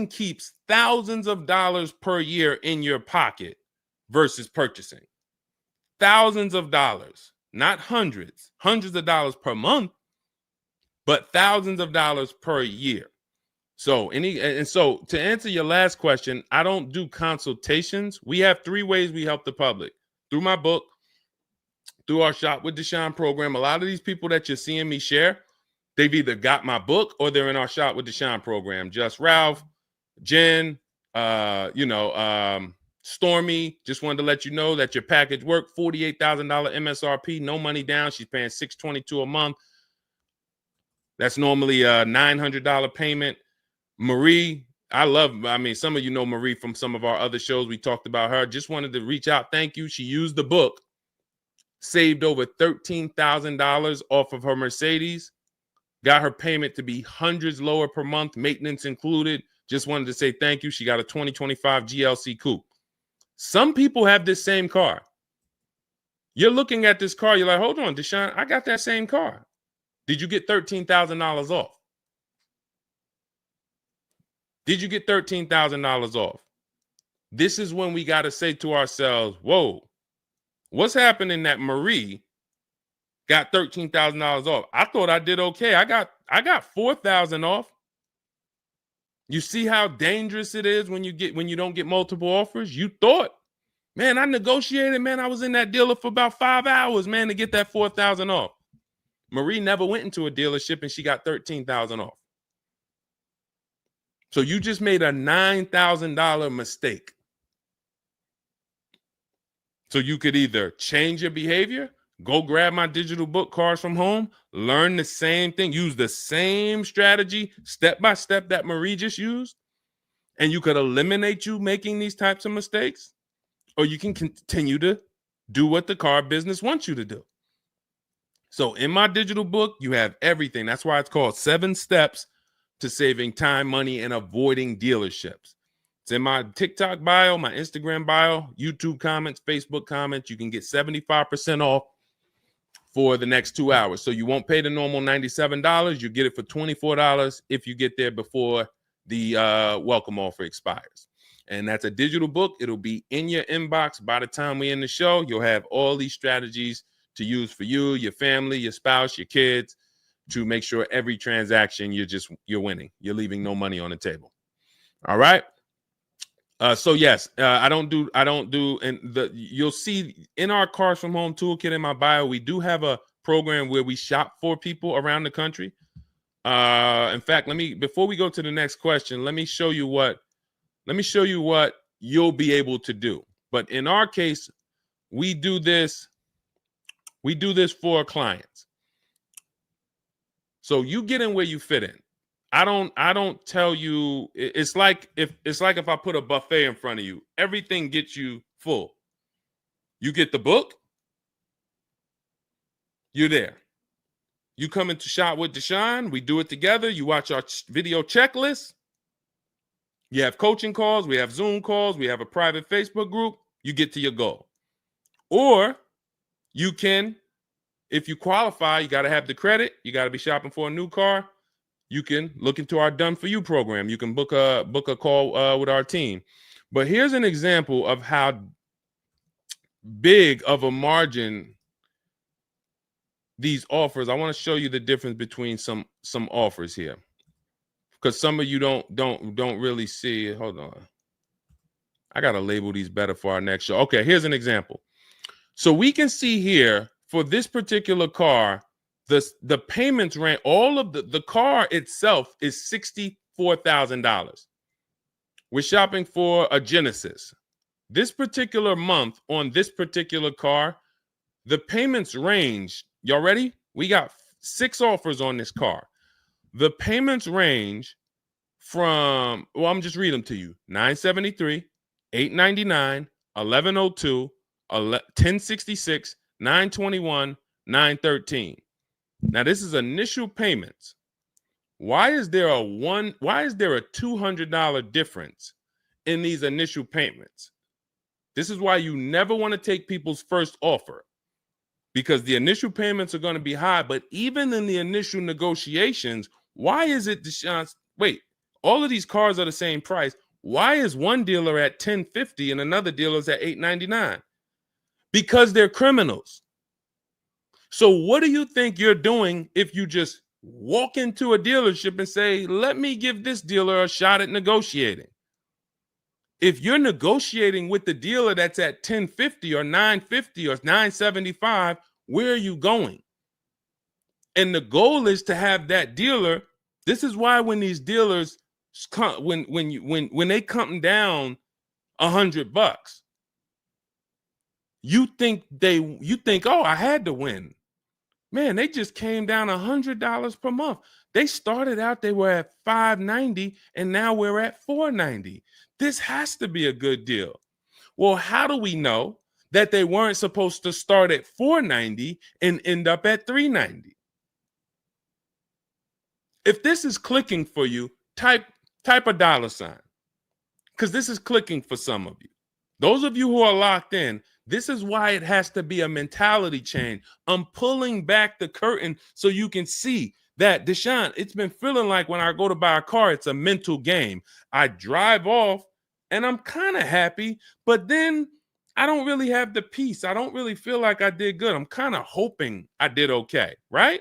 keeps thousands of dollars per year in your pocket versus purchasing. Thousands of dollars, not hundreds of dollars per month, but thousands of dollars per year. So to answer your last question, I don't do consultations. We have 3 ways we help the public: through my book, through our Shop with Deshone program. A lot of these people that you're seeing me share, they've either got my book or they're in our Shop with Deshone program. Just Ralph, Jen, Stormy. Just wanted to let you know that your package worked. $48,000 MSRP, no money down. She's paying $622 a month. That's normally a $900 payment. Marie, some of you know Marie from some of our other shows. We talked about her. Just wanted to reach out. Thank you. She used the book, saved over $13,000 off of her Mercedes, got her payment to be hundreds lower per month, maintenance included. Just wanted to say thank you. She got a 2025 GLC Coupe. Some people have this same car. You're looking at this car. You're like, hold on, Deshone, I got that same car. Did you get $13,000 off? Did you get $13,000 off? This is when we got to say to ourselves, whoa, what's happening that Marie got $13,000 off? I thought I did okay. I got $4,000 off. You see how dangerous it is when you don't get multiple offers? You thought, man, I negotiated, man. I was in that dealer for about 5 hours, man, to get that $4,000 off. Marie never went into a dealership and she got $13,000 off. So you just made a $9,000 mistake. So you could either change your behavior, go grab my digital book, Cars from Home, learn the same thing, use the same strategy step by step that Marie just used, and you could eliminate you making these types of mistakes, or you can continue to do what the car business wants you to do. So in my digital book, you have everything. That's why it's called 7 Steps to Saving Time, Money, and Avoiding Dealerships. It's in my TikTok bio, my Instagram bio, YouTube comments, Facebook comments. You can get 75% off for the next 2 hours. So you won't pay the normal $97. You get it for $24 if you get there before the welcome offer expires. And that's a digital book. It'll be in your inbox by the time we end the show. You'll have all these strategies to use for you, your family, your spouse, your kids, to make sure every transaction you're winning. You're leaving no money on the table. All right. So yes, I don't do, and you'll see in our Cars from Home toolkit in my bio, we do have a program where we shop for people around the country. In fact, before we go to the next question, let me show you what you'll be able to do. But in our case, we do this for clients. So you get in where you fit in. I don't tell you, it's like if I put a buffet in front of you, everything gets you full. You get the book, you're there. You come into Shop with Deshone, we do it together. You watch our video checklist. You have coaching calls, we have Zoom calls, we have a private Facebook group. You get to your goal. Or you can, if you qualify, you got to have the credit. You got to be shopping for a new car. You can look into our Done For You program. You can book a call with our team. But here's an example of how big of a margin these offers. I want to show you the difference between some offers here, because some of you don't really see it. Hold on. I got to label these better for our next show. Okay, here's an example. So we can see here for this particular car, the payments ran, all of the car itself is $64,000. We're shopping for a Genesis. This particular month on this particular car, the payments range. Y'all ready? We got 6 offers on this car. The payments range from, well, I'm just reading them to you. $973, $899, $1,102, $1,066, $921, $913. Now this is initial payments. Why is there a $200 difference in these initial payments? This is why you never want to take people's first offer, because the initial payments are going to be high. But even in the initial negotiations, why is it, Deshone? Wait, all of these cars are the same price. Why is one dealer at $1,050 and another dealer is at $899? Because they're criminals. So what do you think you're doing if you just walk into a dealership and say, let me give this dealer a shot at negotiating? If you're negotiating with the dealer that's at $1,050 or $950 or $975, where are you going? And the goal is to have that dealer. This is why when these dealers come, when they come down $100, you think, oh, I had to win. Man, they just came down $100 per month. They started out, they were at $590, and now we're at $490. This has to be a good deal. Well, how do we know that they weren't supposed to start at $490 and end up at $390? If this is clicking for you, type a $, because this is clicking for some of you. Those of you who are locked in, this is why it has to be a mentality change. I'm pulling back the curtain so you can see that, Deshone, it's been feeling like when I go to buy a car, it's a mental game. I drive off and I'm kind of happy, but then I don't really have the peace. I don't really feel like I did good. I'm kind of hoping I did okay, right?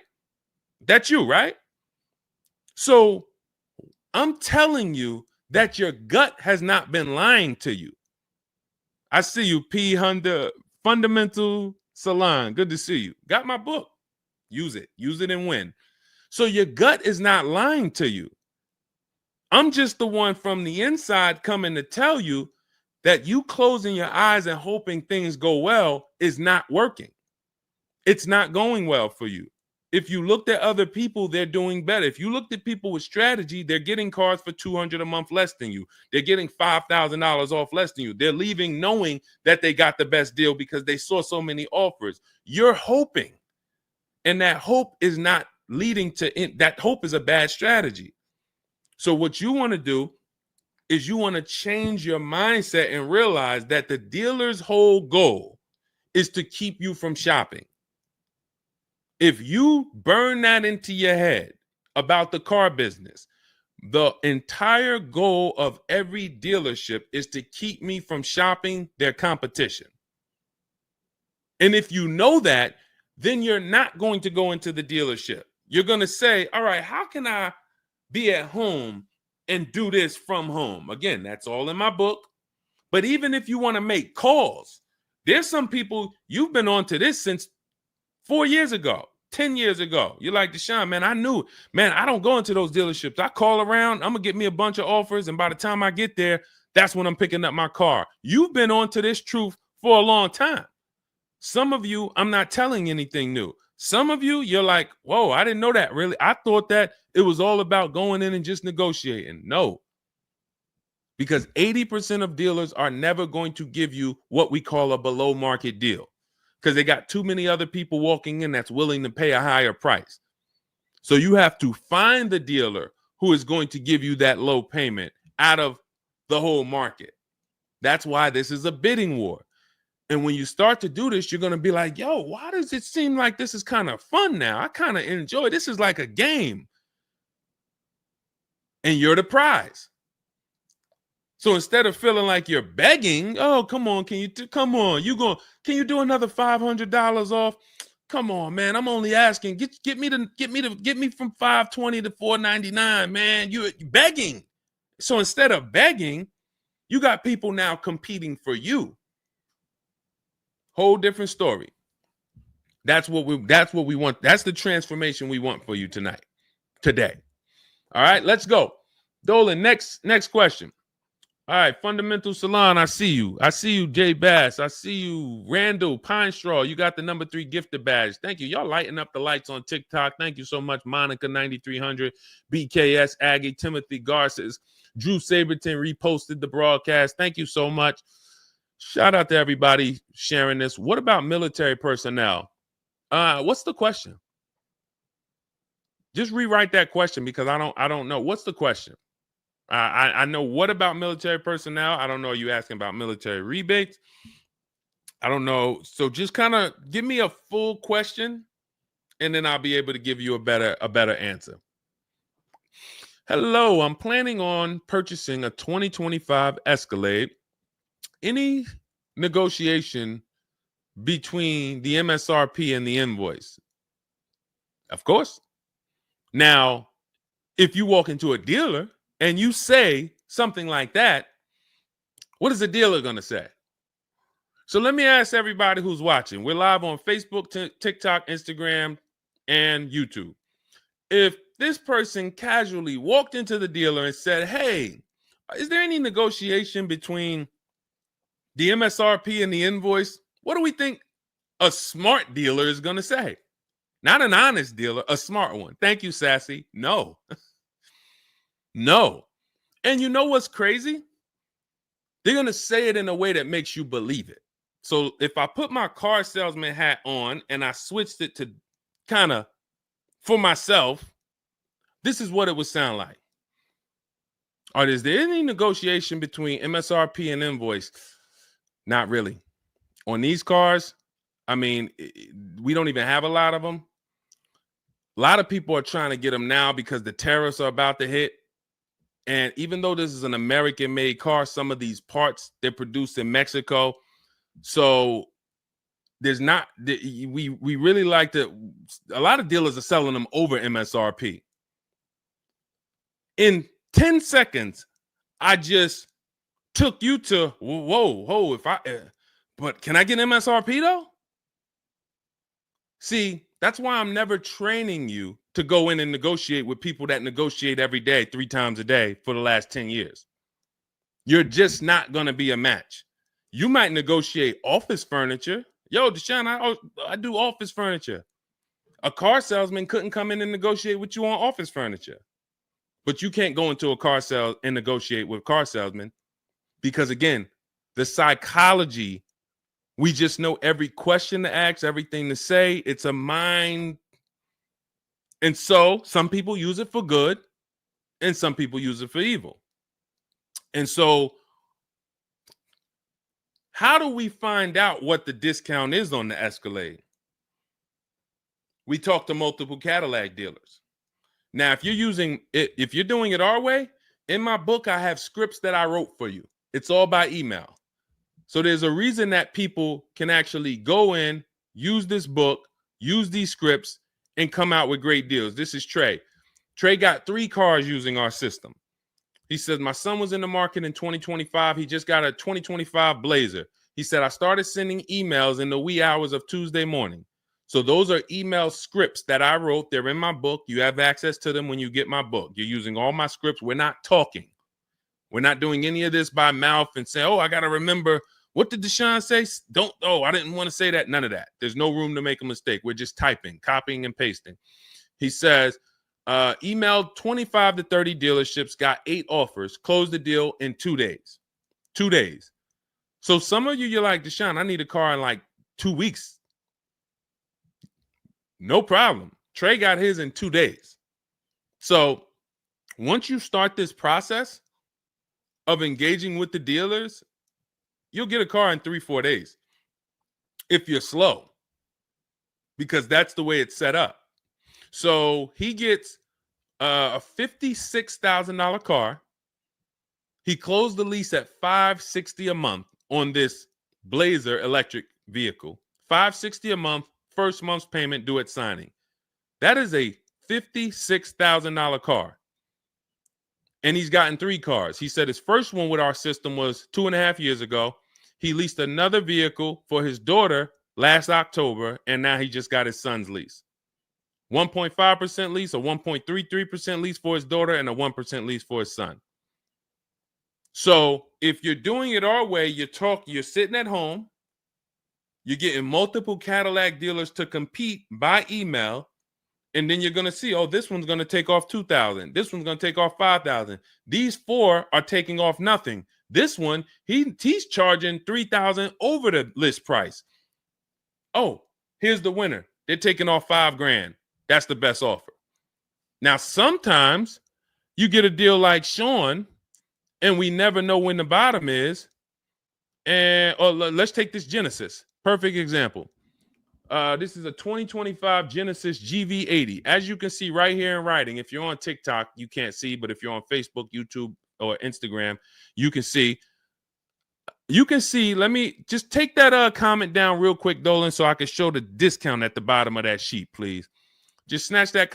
That's you, right? So I'm telling you that your gut has not been lying to you. I see you, P. Honda Fundamental Salon. Good to see you. Got my book. Use it. Use it and win. So your gut is not lying to you. I'm just the one from the inside coming to tell you that you closing your eyes and hoping things go well is not working. It's not going well for you. If you looked at other people, they're doing better. If you looked at people with strategy, they're getting cars for $200 a month less than you. They're getting $5,000 off less than you. They're leaving knowing that they got the best deal because they saw so many offers. You're hoping, and that hope is not leading to that. Hope is a bad strategy. So what you want to do is you want to change your mindset and realize that the dealer's whole goal is to keep you from shopping. If you burn that into your head about the car business, the entire goal of every dealership is to keep me from shopping their competition. And if you know that, then you're not going to go into the dealership. You're going to say, all right, how can I be at home and do this from home? Again, that's all in my book. But even if you want to make calls, there's some people, you've been on to this since 4 years ago, 10 years ago. You're like, Deshone, man, I knew, man, I don't go into those dealerships. I call around, I'm going to get me a bunch of offers. And by the time I get there, that's when I'm picking up my car. You've been on to this truth for a long time. Some of you, I'm not telling anything new. Some of you, you're like, whoa, I didn't know that really. I thought that it was all about going in and just negotiating. No, because 80% of dealers are never going to give you what we call a below market deal because they got too many other people walking in that's willing to pay a higher price. So you have to find the dealer who is going to give you that low payment out of the whole market. That's why this is a bidding war. And when you start to do this, you're going to be like, yo, why does it seem like this is kind of fun now? I kind of enjoy this. Is like a game. And you're the prize. So instead of feeling like you're begging, oh, come on, can you do another $500 off? Come on, man. I'm only asking. Get me from 520 to 499, man. You're begging. So instead of begging, you got people now competing for you. Whole different story. That's what we want. That's the transformation we want for you today. All right, let's go. Dolan, next question. All right, Fundamental Salon, I see you. I see you, Jay Bass. I see you, Randall Pine Straw. You got the number 3 gifted badge. Thank you. Y'all lighting up the lights on TikTok. Thank you so much. Monica 9300, BKS Aggie, Timothy Garces, Drew Saberton reposted the broadcast. Thank you so much. Shout out to everybody sharing this. What about military personnel? What's the question? Just rewrite that question because I don't know. What's the question? I know what about military personnel. I don't know. Are you asking about military rebates? I don't know. So just kind of give me a full question, and then I'll be able to give you a better answer. Hello, I'm planning on purchasing a 2025 Escalade. Any negotiation between the MSRP and the invoice? Of course. Now, if you walk into a dealer and you say something like that, what is the dealer going to say? So let me ask everybody who's watching. We're live on Facebook, TikTok, Instagram, and YouTube. If this person casually walked into the dealer and said, hey, is there any negotiation between the MSRP and the invoice? What do we think a smart dealer is going to say? Not an honest dealer, a smart one. Thank you, Sassy. No. No. And you know what's crazy? They're going to say it in a way that makes you believe it. So if I put my car salesman hat on and I switched it to kind of for myself, this is what it would sound like. Or is there any negotiation between MSRP and invoice? Not really. On these cars, I mean, we don't even have a lot of them. A lot of people are trying to get them now because the tariffs are about to hit. And even though this is an American-made car, some of these parts, they're produced in Mexico. So there's not, we really like to, a lot of dealers are selling them over MSRP. In 10 seconds, I just took you to, whoa, but can I get MSRP though? See, that's why I'm never training you to go in and negotiate with people that negotiate every day, 3 times a day for the last 10 years. You're just not going to be a match. You might negotiate office furniture. Yo, Deshone, I do office furniture. A car salesman couldn't come in and negotiate with you on office furniture. But you can't go into a car sale and negotiate with car salesmen because, again, the psychology, we just know every question to ask, everything to say. It's a mind. And so some people use it for good and some people use it for evil. And so how do we find out what the discount is on the Escalade? We talk to multiple Cadillac dealers. Now, if you're doing it our way, in my book, I have scripts that I wrote for you. It's all by email. So there's a reason that people can actually go in, use this book, use these scripts, and come out with great deals. This is Trey. Trey got 3 cars using our system. He says, my son was in the market in 2025. He just got a 2025 Blazer. He said, I started sending emails in the wee hours of Tuesday morning. So those are email scripts that I wrote. They're in my book. You have access to them when you get my book. You're using all my scripts. We're not talking. We're not doing any of this by mouth and saying, oh, I got to remember What did Deshone say? Don't, oh, I didn't want to say that. None of that. There's no room to make a mistake. We're just typing, copying, and pasting. He says, emailed 25 to 30 dealerships, got 8 offers, closed the deal in 2 days. 2 days. So some of you, you're like, Deshone, I need a car in like 2 weeks. No problem. Trey got his in 2 days. So once you start this process of engaging with the dealers, you'll get a car in 3-4 days if you're slow, because that's the way it's set up. So he gets a $56,000 car. He closed the lease at $560 a month on this Blazer electric vehicle. $560 a month, first month's payment due at signing. That is a $56,000 car. And he's gotten 3 cars. He said his first one with our system was 2.5 years ago. He leased another vehicle for his daughter last October, and now he just got his son's lease. 1.5% lease, a 1.33% lease for his daughter, and a 1% lease for his son. So if you're doing it our way, you're sitting at home, you're getting multiple Cadillac dealers to compete by email, and then you're going to see, oh, this one's going to take off $2,000. This one's going to take off $5,000. These 4 are taking off nothing. This one, he's charging $3,000 over the list price. Oh, here's the winner. They're taking off $5,000. That's the best offer. Now, sometimes you get a deal like Sean, and we never know when the bottom is. And let's take this Genesis. Perfect example. This is a 2025 Genesis GV80. As you can see right here in writing, if you're on TikTok, you can't see, but if you're on Facebook, YouTube, or Instagram, you can see. You can see, let me just take that comment down real quick, Dolan, so I can show the discount at the bottom of that sheet, please. Just snatch that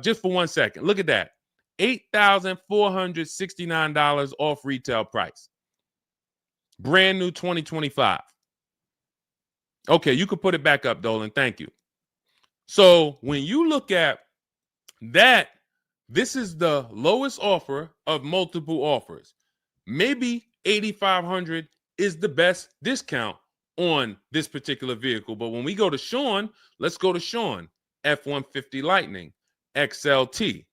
just for 1 second. Look at that. $8,469 off retail price. Brand new 2025. Okay, you can put it back up, Dolan. Thank you. So when you look at that, this is the lowest offer of multiple offers. Maybe $8,500 is the best discount on this particular vehicle. But when we go to Sean, let's go to Sean. F-150 Lightning XLT,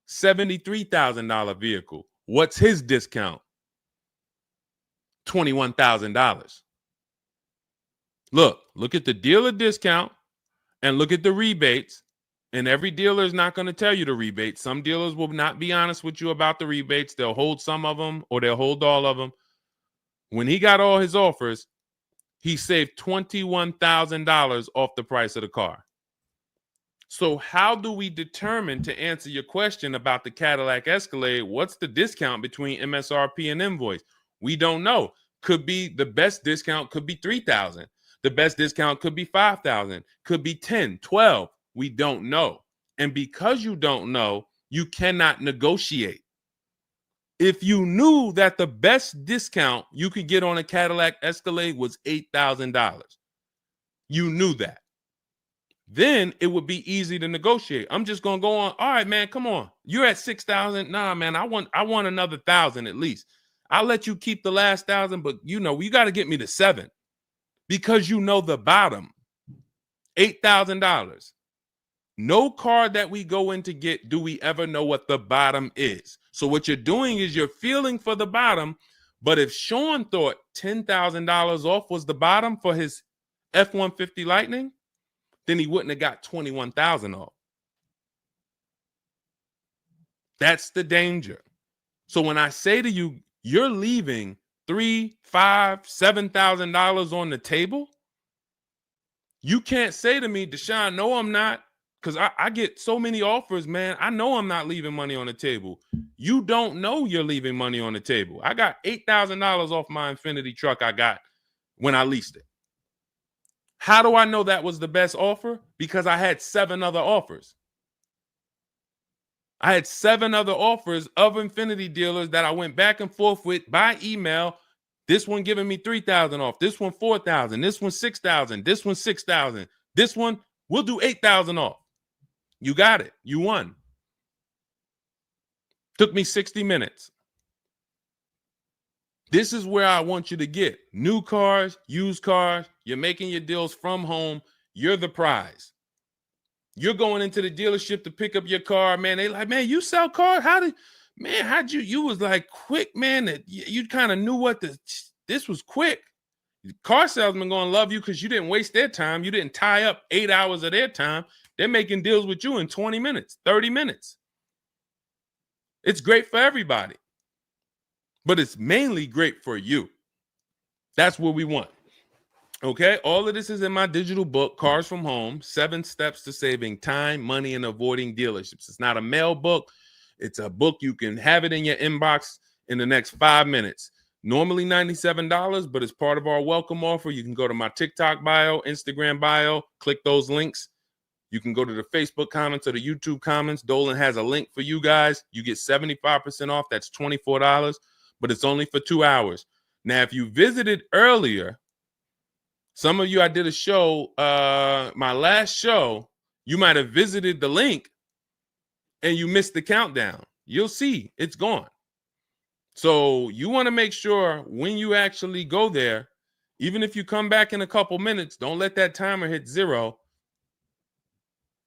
$73,000 vehicle. What's his discount? $21,000. Look at the dealer discount and look at the rebates. And every dealer is not going to tell you the rebates. Some dealers will not be honest with you about the rebates. They'll hold some of them or they'll hold all of them. When he got all his offers, he saved $21,000 off the price of the car. So how do we determine, to answer your question about the Cadillac Escalade, what's the discount between MSRP and invoice? We don't know. Could be the best discount could be $3,000. The best discount could be $5,000, could be $10,000, $12,000. We don't know. And because you don't know, you cannot negotiate. If you knew that the best discount you could get on a Cadillac Escalade was $8,000, you knew that, then it would be easy to negotiate. I'm just going to go on. All right, man, come on. You're at $6,000. Nah, man, I want another $1,000 at least. I'll let you keep the last $1,000, but you got to get me to $7,000 because you know the bottom, $8,000. No car that we go in to get do we ever know what the bottom is. So what you're doing is you're feeling for the bottom. But if Sean thought $10,000 off was the bottom for his F-150 Lightning, then he wouldn't have got $21,000 off. That's the danger. So when I say to you, you're leaving $3,000, $5,000, $7,000 on the table, you can't say to me, Deshone, no, I'm not. Because I get so many offers, man. I know I'm not leaving money on the table. You don't know you're leaving money on the table. I got $8,000 off my Infinity truck I got when I leased it. How do I know that was the best offer? Because I had 7 other offers. I had 7 other offers of Infinity dealers that I went back and forth with by email. This one giving me $3,000 off. This one $4,000. This one $6,000. This one $6,000. This one, we'll do $8,000 off. You got it. You won. Took me 60 minutes. This is where I want you to get new cars, used cars. You're making your deals from home. You're the prize. You're going into the dealership to pick up your car, man. They like, man, you sell cars? How'd you was like quick, man, that you kind of knew what this was quick. Car salesmen going to love you because you didn't waste their time. You didn't tie up 8 hours of their time. They're making deals with you in 20 minutes, 30 minutes. It's great for everybody, but it's mainly great for you. That's what we want. Okay, all of this is in my digital book, Cars from Home, 7 Steps to Saving Time, Money, and Avoiding Dealerships. It's not a mail book. It's a book. You can have it in your inbox in the next 5 minutes. Normally $97, but as part of our welcome offer, you can go to my TikTok bio, Instagram bio, click those links. You can go to the Facebook comments or the YouTube comments. Dolan has a link for you guys. You get 75% off. That's $24, but it's only for 2 hours. Now, if you visited earlier, some of you, I did a show, my last show, you might have visited the link and you missed the countdown. You'll see it's gone. So you want to make sure when you actually go there, even if you come back in a couple minutes, don't let that timer hit 0.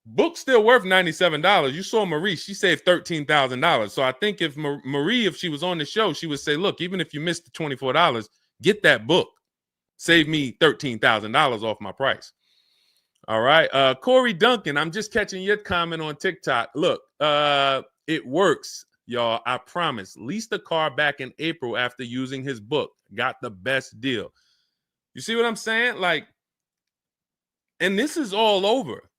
Book's still worth $97. You saw Marie, she saved $13,000. So I think if Marie, if she was on the show, she would say, look, even if you missed the $24, get that book. Save me $13,000 off my price. All right. Corey Duncan, I'm just catching your comment on TikTok. Look, it works, y'all. I promise. Leased a car back in April after using his book. Got the best deal. You see what I'm saying? Like, and this is all over.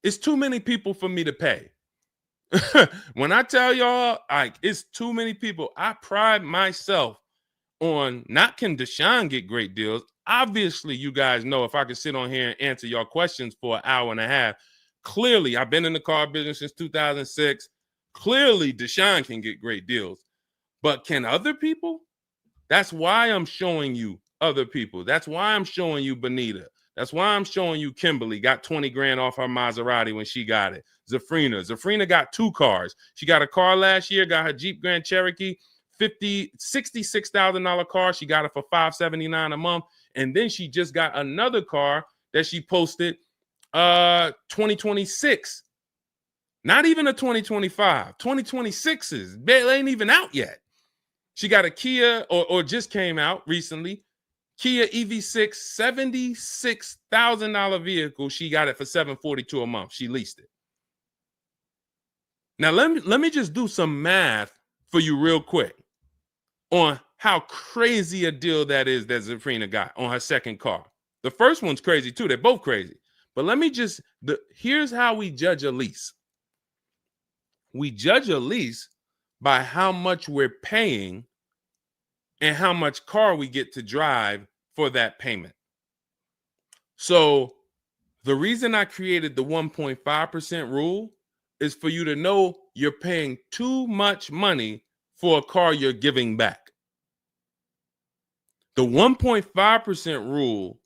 It's too many people for me to pay. When I tell y'all, like, it's too many people. I pride myself on not can Deshone get great deals. Obviously, you guys know if I could sit on here and answer your questions for an hour and a half. Clearly, I've been in the car business since 2006. Clearly, Deshone can get great deals. But can other people? That's why I'm showing you other people. That's why I'm showing you Benita. That's why I'm showing you Kimberly got 20 grand off her Maserati when she got it. Zafrina got 2 cars. She got a car last year, got her Jeep Grand Cherokee, $66,000 car. She got it for $579 a month. And then she just got another car that she posted 2026. Not even a 2025. 2026s. They ain't even out yet. She got a Kia or just came out recently. Kia EV6, $76,000 vehicle. She got it for $742 a month. She leased it. Now let me just do some math for you real quick on how crazy a deal that is that Zafrina got on her second car. The first one's crazy too. They're both crazy. But let me just, here's how we judge a lease. We judge a lease by how much we're paying and how much car we get to drive for that payment. So the reason I created the 1.5% rule is for you to know you're paying too much money for a car you're giving back. The 1.5% rule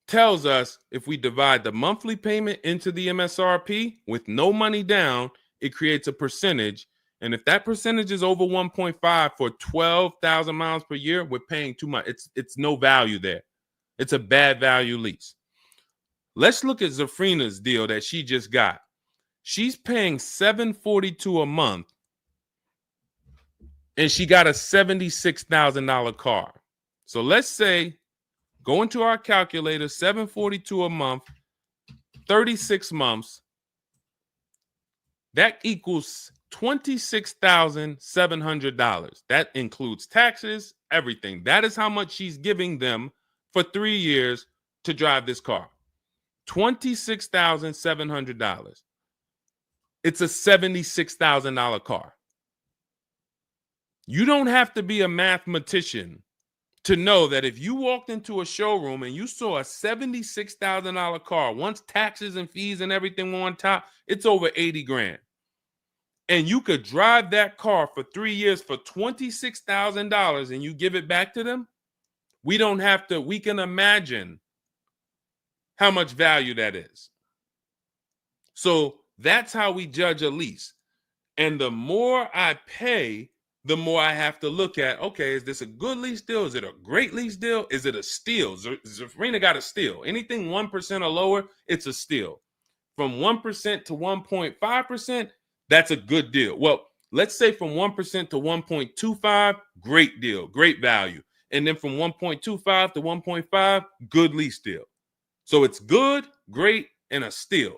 tells us if we divide the monthly payment into the MSRP with no money down, it creates a percentage. And if that percentage is over 1.5 for 12,000 miles per year, we're paying too much. It's no value there. It's a bad value lease. Let's look at Zafrina's deal that she just got. She's paying $742 a month, and she got a $76,000 car. So let's say, go into our calculator, $742 a month, 36 months. That equals $26,700. That includes taxes, everything. That is how much she's giving them for 3 years to drive this car. $26,700. It's a $76,000 car. You don't have to be a mathematician to know that if you walked into a showroom and you saw a $76,000 car, once taxes and fees and everything were on top, it's over 80 grand. And you could drive that car for 3 years for $26,000 and you give it back to them, we don't have to, we can imagine how much value that is. So that's how we judge a lease. And the more I pay, the more I have to look at, okay, is this a good lease deal? Is it a great lease deal? Is it a steal? Zafrina got a steal. Anything 1% or lower, it's a steal. From 1% to 1.5%, that's a good deal. Well, let's say from 1% to 1.25, great deal, great value. And then from 1.25 to 1.5, good lease deal. So it's good, great, and a steal.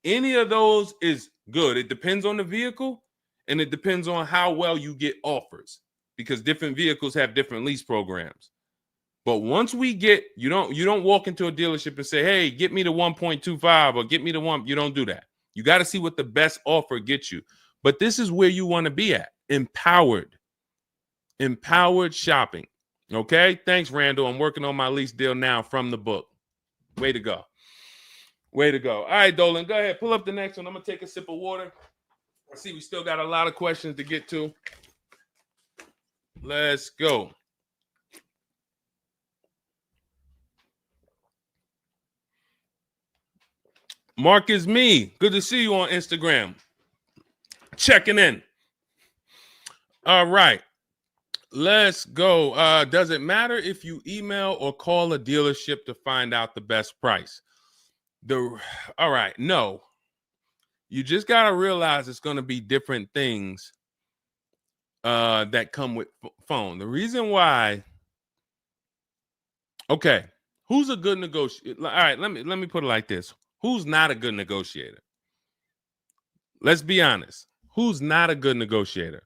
Any of those is good. It depends on the vehicle and it depends on how well you get offers because different vehicles have different lease programs. But once we get, you don't walk into a dealership and say, hey, get me to 1.25 or get me to 1. You don't do that. You got to see what the best offer gets you. But this is where you want to be at. Empowered shopping. Okay. Thanks, Randall. I'm working on my lease deal now from the book. Way to go. Way to go. All right, Dolan, go ahead. Pull up the next one. I'm going to take a sip of water. I see we still got a lot of questions to get to. Let's go. Mark is me. Good to see you on Instagram. Checking in. All right. Let's go. Does it matter if you email or call a dealership to find out the best price? All right. No. You just got to realize it's going to be different things that come with phone. The reason why. Okay. Who's a good negotiator? All right. Let me put it like this. Who's not a good negotiator? Let's be honest. Who's not a good negotiator?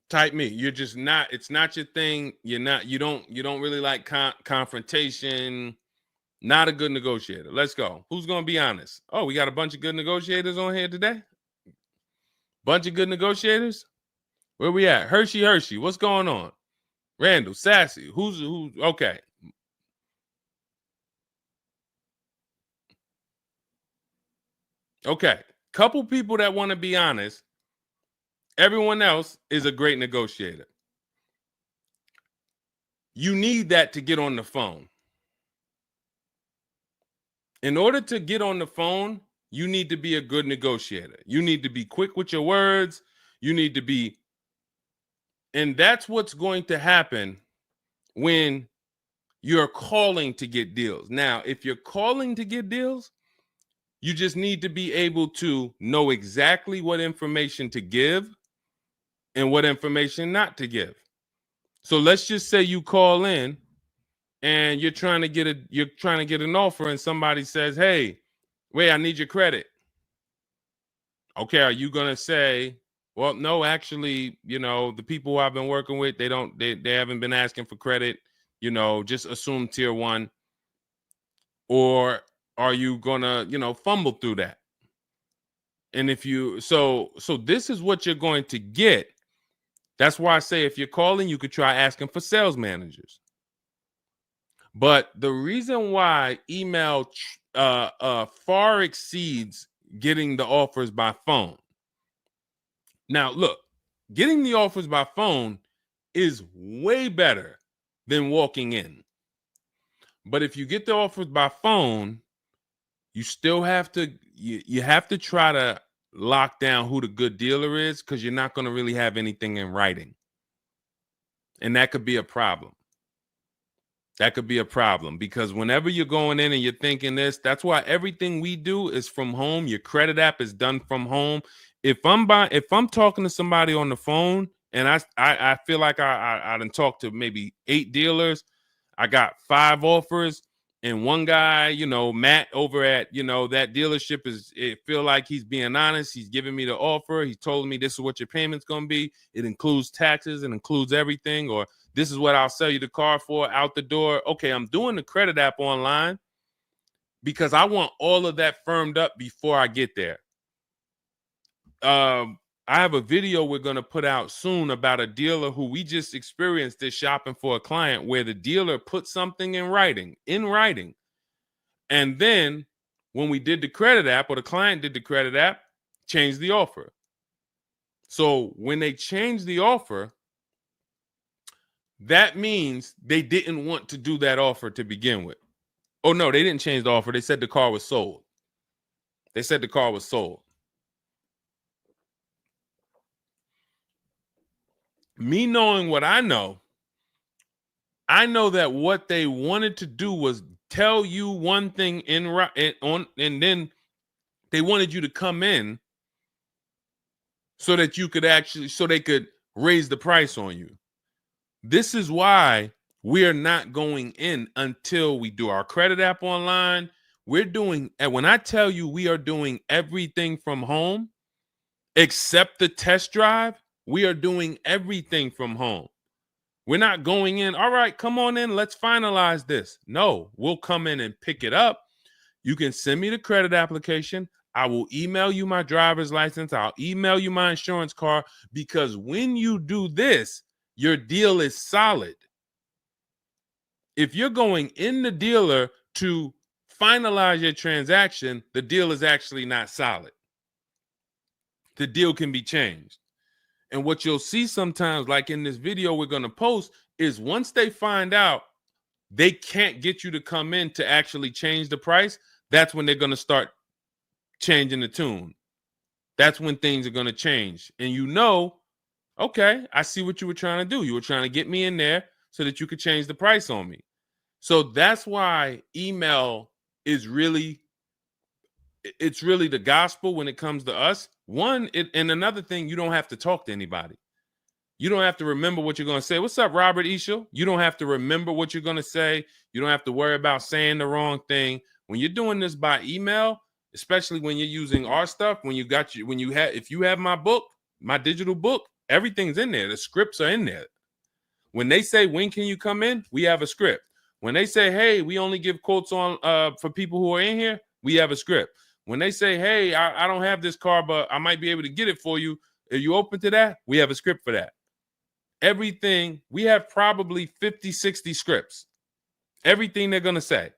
Type me. You're just not. It's not your thing. You don't really like confrontation. Not a good negotiator. Let's go. Who's going to be honest? Oh, we got a bunch of good negotiators on here today. Bunch of good negotiators. Where we at? Hershey. What's going on? Randall, Sassy. Who's okay. Okay. Couple people that want to be honest. Everyone else is a great negotiator. You need that to get on the phone. In order to get on the phone, you need to be a good negotiator. You need to be quick with your words. You need to be, and that's what's going to happen when you're calling to get deals. Now, if you're calling to get deals, you just need to be able to know exactly what information to give and what information not to give. So let's just say you call in and you're trying to get an offer and somebody says, "Hey, wait, I need your credit." Okay, are you going to say, "Well, no, actually, the people I've been working with, they haven't been asking for credit, just assume tier 1." Or are you going to, fumble through that? And if you so this is what you're going to get. That's why I say if you're calling, you could try asking for sales managers. But the reason why email far exceeds getting the offers by phone. Now, look, getting the offers by phone is way better than walking in. But if you get the offers by phone, you still have to you have to try to lock down who the good dealer is because you're not going to really have anything in writing. And that could be a problem. That could be a problem because whenever you're going in and you're thinking this, that's why everything we do is from home. Your credit app is done from home. If I'm talking to somebody on the phone and I feel like I done talked to maybe 8 dealers, I got 5 offers, and one guy, Matt over at that dealership it feel like he's being honest. He's giving me the offer. He told me this is what your payment's gonna be. It includes taxes, it includes everything, or this is what I'll sell you the car for out the door. Okay, I'm doing the credit app online because I want all of that firmed up before I get there. I have a video we're going to put out soon about a dealer who we just experienced this shopping for a client where the dealer put something in writing. And then when we did the credit app or the client did the credit app, changed the offer. So when they changed the offer, that means they didn't want to do that offer to begin with. Oh, no, they didn't change the offer. They said the car was sold. Me knowing what I know that what they wanted to do was tell you one thing and then they wanted you to come in so that you could so they could raise the price on you. This is why we are not going in until we do our credit app online. And when I tell you we are doing everything from home, except the test drive, we are doing everything from home. We're not going in, all right, come on in, let's finalize this. No, we'll come in and pick it up. You can send me the credit application. I will email you my driver's license. I'll email you my insurance card, because when you do this, your deal is solid. If you're going in the dealer to finalize your transaction, the deal is actually not solid. The deal can be changed. And what you'll see sometimes, like in this video we're going to post, is once they find out they can't get you to come in to actually change the price, that's when they're going to start changing the tune. That's when things are going to change. And okay, I see what you were trying to do. You were trying to get me in there so that you could change the price on me. So that's why email is really the gospel when it comes to us. And another thing, you don't have to talk to anybody. You don't have to remember what you're going to say. What's up, Robert Ishel? You don't have to remember what you're going to say. You don't have to worry about saying the wrong thing. When you're doing this by email, especially when you're using our stuff, if you have my book, my digital book, everything's in there. The scripts are in there. When they say, when can you come in? We have a script. When they say, hey, we only give quotes on for people who are in here, we have a script. When they say, hey, I don't have this car, but I might be able to get it for you. Are you open to that? We have a script for that. Everything, we have probably 50, 60 scripts. Everything they're going to say.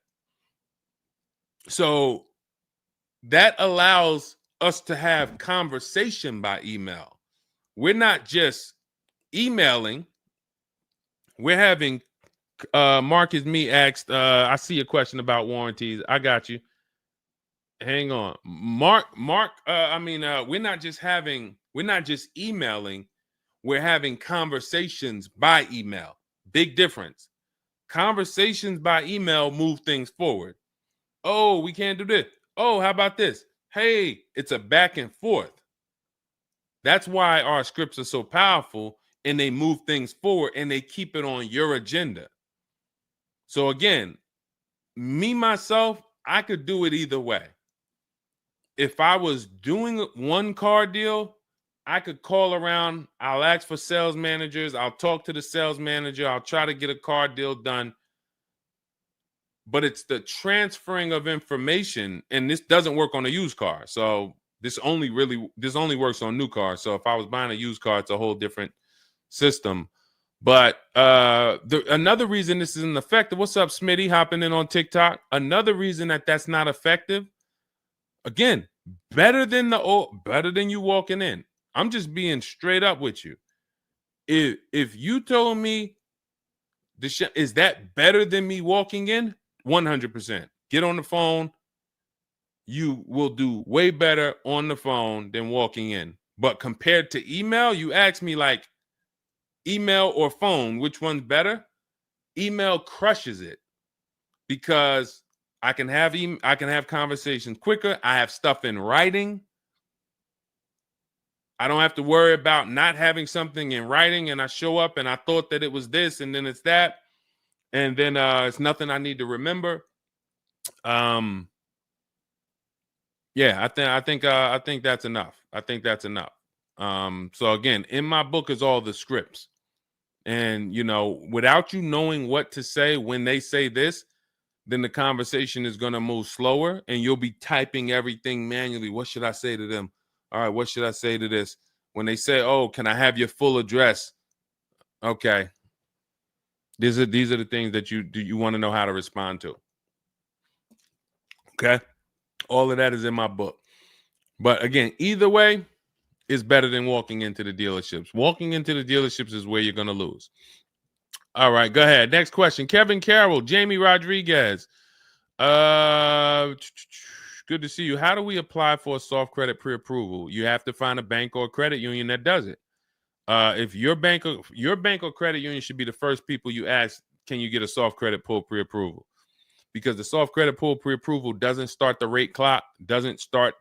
So that allows us to have conversation by email. We're not just emailing. We're having, Marcus Me asked, I see a question about warranties. I got you. Hang on. Mark, we're not just emailing. We're having conversations by email. Big difference. Conversations by email move things forward. Oh, we can't do this. Oh, how about this? Hey, it's a back and forth. That's why our scripts are so powerful, and they move things forward, and they keep it on your agenda. So again, myself, I could do it either way. If I was doing one car deal, I could call around. I'll ask for sales managers. I'll talk to the sales manager. I'll try to get a car deal done. But it's the transferring of information, and this doesn't work on a used car. So this only works on new cars. So if I was buying a used car, it's a whole different system. But another reason this isn't effective. What's up, Smitty? Hopping in on TikTok. Another reason that's not effective. Again, better than you walking in. I'm just being straight up with you. If you told me is that better than me walking in? 100%. Get on the phone. You will do way better on the phone than walking in. But compared to email, you ask me like email or phone, which one's better? Email crushes it because I can have conversations quicker. I have stuff in writing. I don't have to worry about not having something in writing, and I show up and I thought that it was this and then it's that, and then it's nothing I need to remember. Yeah, I think that's enough. I think that's enough. So again, in my book is all the scripts. And without you knowing what to say when they say this, then the conversation is going to move slower and you'll be typing everything manually. What should I say to them? All right, what should I say to this? When they say, "Oh, can I have your full address?" Okay. These are the things that you want to know how to respond to. Okay? All of that is in my book. But again, either way is better than walking into the dealerships. Walking into the dealerships is where you're going to lose. All right, go ahead. Next question. Kevin Carroll, Jamie Rodriguez. Good to see you. How do we apply for a soft credit pre-approval? You have to find a bank or a credit union that does it. If your bank or credit union should be the first people you ask, can you get a soft credit pull pre-approval? Because the soft credit pull pre-approval doesn't start the rate clock, doesn't start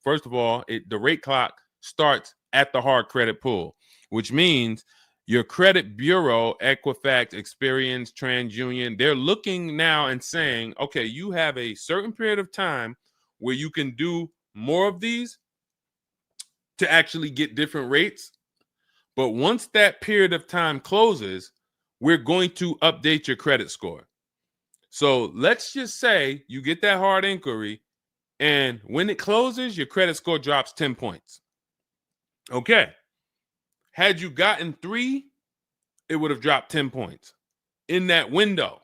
first of all, the rate clock starts at the hard credit pull, which means your credit bureau, Equifax, Experian, TransUnion, they're looking now and saying, okay, you have a certain period of time where you can do more of these to actually get different rates. But once that period of time closes, we're going to update your credit score. So let's just say you get that hard inquiry, and when it closes, your credit score drops 10 points. Okay. Had you gotten 3, it would have dropped 10 points. In that window,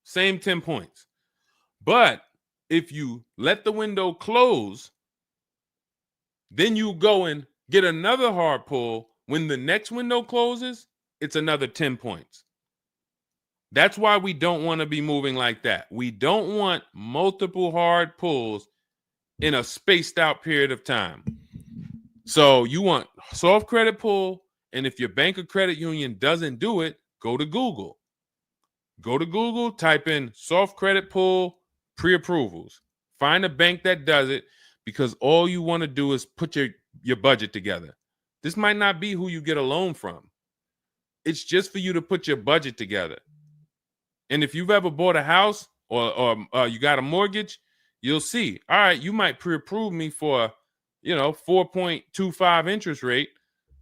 same 10 points. But if you let the window close, then you go and get another hard pull. When the next window closes, it's another 10 points. That's why we don't want to be moving like that. We don't want multiple hard pulls in a spaced out period of time. So you want soft credit pull, and if your bank or credit union doesn't do it, go to Google. Go to Google, type in soft credit pull pre-approvals. Find a bank that does it, because all you want to do is put your budget together. This might not be who you get a loan from. It's just for you to put your budget together. And if you've ever bought a house or you got a mortgage, you'll see, all right, you might pre-approve me for, 4.25 interest rate.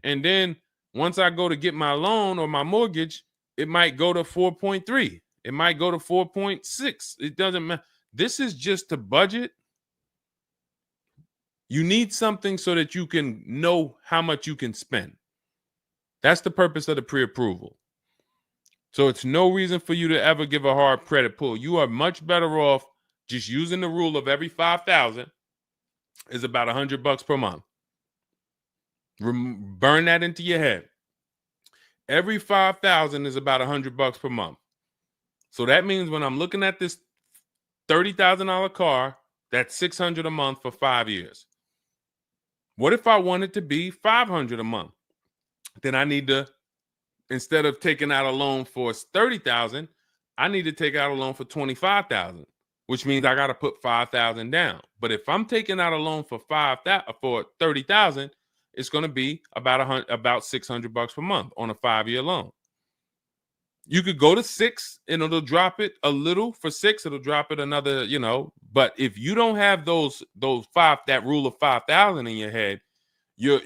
And then once I go to get my loan or my mortgage, it might go to 4.3. It might go to 4.6. It doesn't matter. This is just to budget. You need something so that you can know how much you can spend. That's the purpose of the pre-approval. So it's no reason for you to ever give a hard credit pull. You are much better off just using the rule of every 5,000 is about $100 per month. Burn that into your head. Every 5,000 is about $100 per month. So that means when I'm looking at this $30,000 car, that's $600 a month for 5 years. What if I want it to be $500 a month? Then I need to, instead of taking out a loan for $30,000, I need to take out a loan for $25,000, which means I got to put $5,000 down. But if I'm taking out a loan for $30,000, it's going to be about $600 per month on a 5-year loan. You could go to 6 and it'll drop it a little. For 6, it'll drop it another, But if you don't have that rule of 5,000 in your head, you're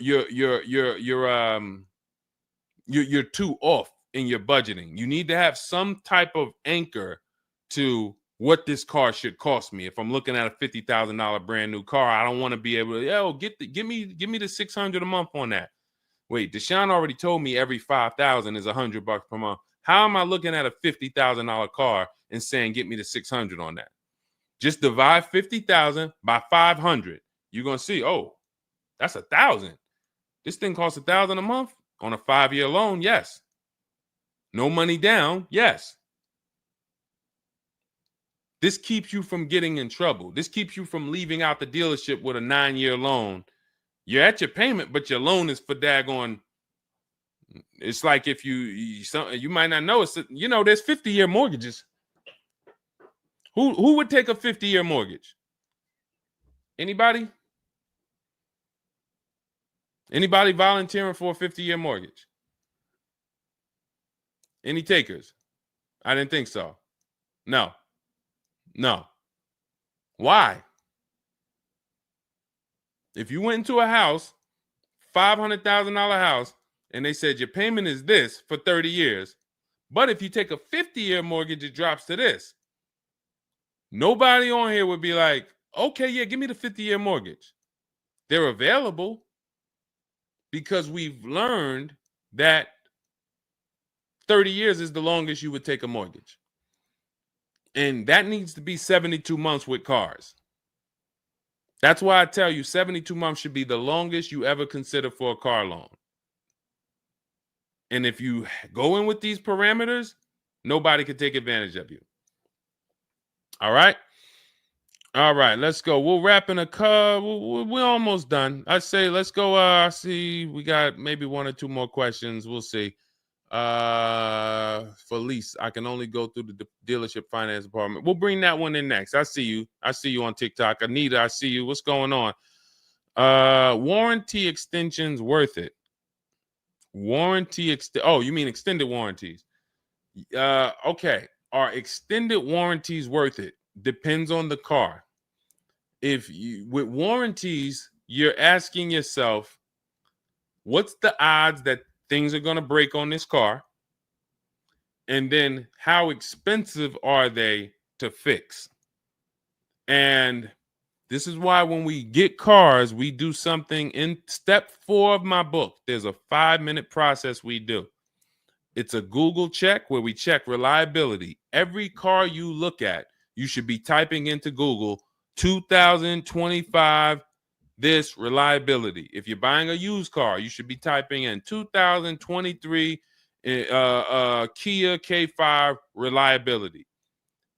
too off in your budgeting. You need to have some type of anchor to what this car should cost me. If I'm looking at a $50,000 brand new car, I don't want to be able to, give me the $600 a month on that. Wait, Deshone already told me every 5,000 is $100 per month. How am I looking at a $50,000 car and saying get me the 600 on that? Just divide 50,000 by 500. You're gonna see, oh, that's 1,000. This thing costs 1,000 a month on a 5-year loan. Yes. No money down. Yes. This keeps you from getting in trouble. This keeps you from leaving out the dealership with a 9-year loan. You're at your payment, but your loan is for daggone. It's like if you might not know, there's 50-year mortgages. Who would take a 50-year mortgage? Anybody? Anybody volunteering for a 50-year mortgage? Any takers? I didn't think so. No. Why? If you went into a house, $500,000 house, and they said your payment is this for 30 years, but if you take a 50-year mortgage, it drops to this. Nobody on here would be like, okay, yeah, give me the 50-year mortgage. They're available because we've learned that 30 years is the longest you would take a mortgage. And that needs to be 72 months with cars. That's why I tell you 72 months should be the longest you ever consider for a car loan. And if you go in with these parameters, nobody can take advantage of you. All right. All right, let's go. We'll wrap in a car. We're almost done. I say let's go. I see we got maybe one or two more questions. We'll see. For lease, I can only go through the dealership finance department. We'll bring that one in next. I see you. I see you on TikTok. Anita, I see you. What's going on? Warranty extensions worth it? Oh, you mean extended warranties? Okay. Are extended warranties worth it? Depends on the car. If you with warranties, you're asking yourself, what's the odds that things are going to break on this car? And then how expensive are they to fix? And this is why when we get cars, we do something in step 4 of my book. There's a 5-minute process we do. It's a Google check where we check reliability. Every car you look at, you should be typing into Google 2025 this reliability. If you're buying a used car, you should be typing in 2023 Kia K5 reliability.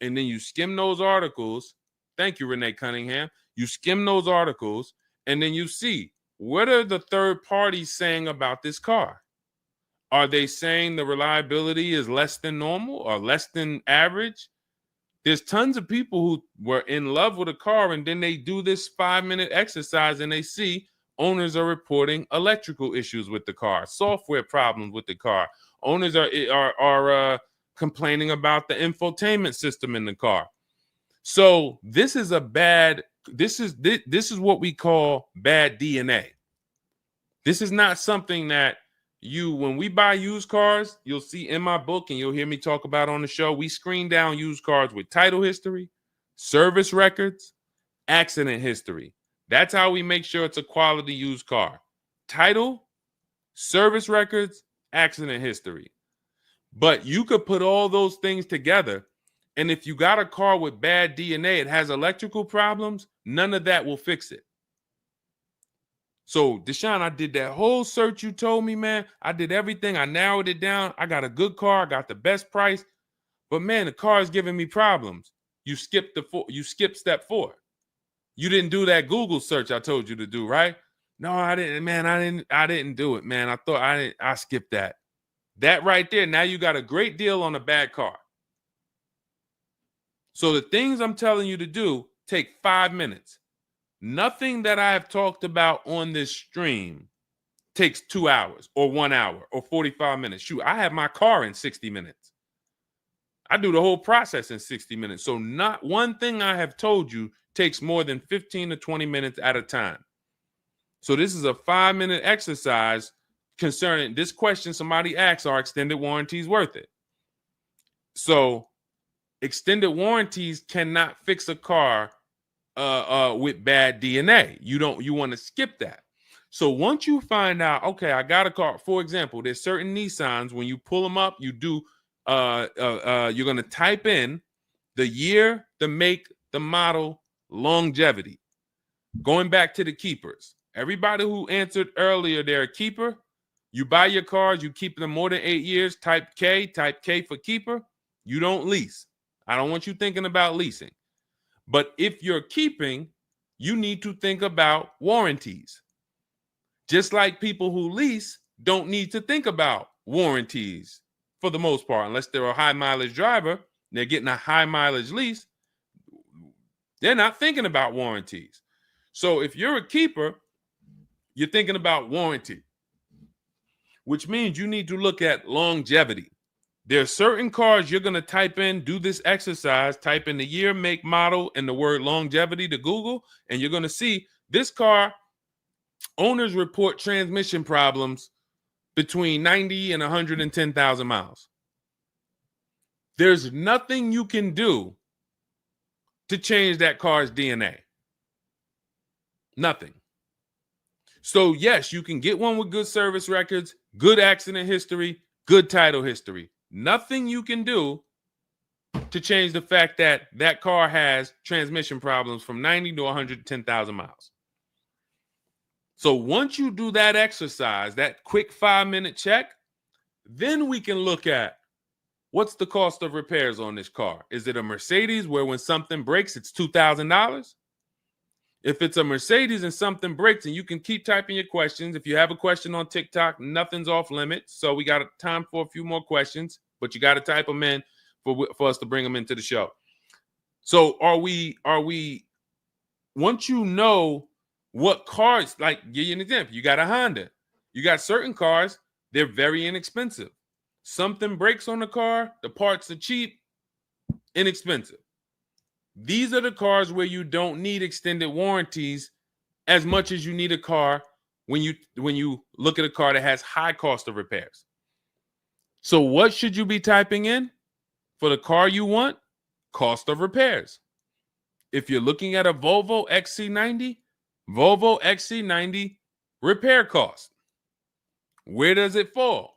And then you skim those articles. Thank you, Renee Cunningham. You skim those articles, and then you see, what are the third parties saying about this car? Are they saying the reliability is less than normal or less than average? There's tons of people who were in love with a car, and then they do this 5-minute exercise and they see owners are reporting electrical issues with the car, software problems with the car. Owners are complaining about the infotainment system in the car. So this is what we call bad DNA. This is not something that when we buy used cars, you'll see in my book and you'll hear me talk about on the show. We screen down used cars with title history, service records, accident history. That's how we make sure it's a quality used car. Title, service records, accident history. But you could put all those things together, and if you got a car with bad DNA, it has electrical problems, none of that will fix it. So, Deshone, I did that whole search you told me, man. I did everything. I narrowed it down. I got a good car. I got the best price. But, man, the car is giving me problems. You skipped step 4. You didn't do that Google search I told you to do, right? No, I didn't, man. I didn't do it, man. I skipped that. That right there, now you got a great deal on a bad car. So the things I'm telling you to do take 5 minutes. Nothing that I have talked about on this stream takes 2 hours or 1 hour or 45 minutes. Shoot, I have my car in 60 minutes. I do the whole process in 60 minutes. So not one thing I have told you takes more than 15 to 20 minutes at a time. So this is a 5-minute exercise concerning this question somebody asks, are extended warranties worth it? So extended warranties cannot fix a car with bad DNA. You want to skip that. So once you find out, okay, I got a car. For example, there's certain Nissans, when you pull them up, you do you're going to type in the year, the make, the model, longevity. Going back to the keepers. Everybody who answered earlier, they're a keeper. You buy your cars, you keep them more than 8 years, type K for keeper. You don't lease. I don't want you thinking about leasing. But if you're keeping, you need to think about warranties. Just like people who lease don't need to think about warranties for the most part, unless they're a high mileage driver, they're getting a high mileage lease, they're not thinking about warranties. So if you're a keeper, you're thinking about warranty, which means you need to look at longevity. There are certain cars you're going to type in, do this exercise, type in the year, make, model, and the word longevity to Google, and you're going to see this car, owners report transmission problems between 90 and 110,000 miles. There's nothing you can do to change that car's DNA. Nothing. So yes, you can get one with good service records, good accident history, good title history. Nothing you can do to change the fact that that car has transmission problems from 90 to 110,000 miles. So once you do that exercise, that quick 5-minute check, then we can look at what's the cost of repairs on this car? Is it a Mercedes where when something breaks, it's $2,000? If it's a Mercedes and something breaks, and you can keep typing your questions. If you have a question on TikTok, nothing's off limits. So we got time for a few more questions, but you got to type them in for us to bring them into the show. So are we, once you know what cars, like give you an example, you got a Honda, you got certain cars, they're very inexpensive. Something breaks on the car, the parts are cheap, inexpensive. These are the cars where you don't need extended warranties as much as you need a car when you look at a car that has high cost of repairs. So what should you be typing in for the car you want? Cost of repairs. If you're looking at a Volvo XC90, Volvo XC90 repair cost. Where does it fall?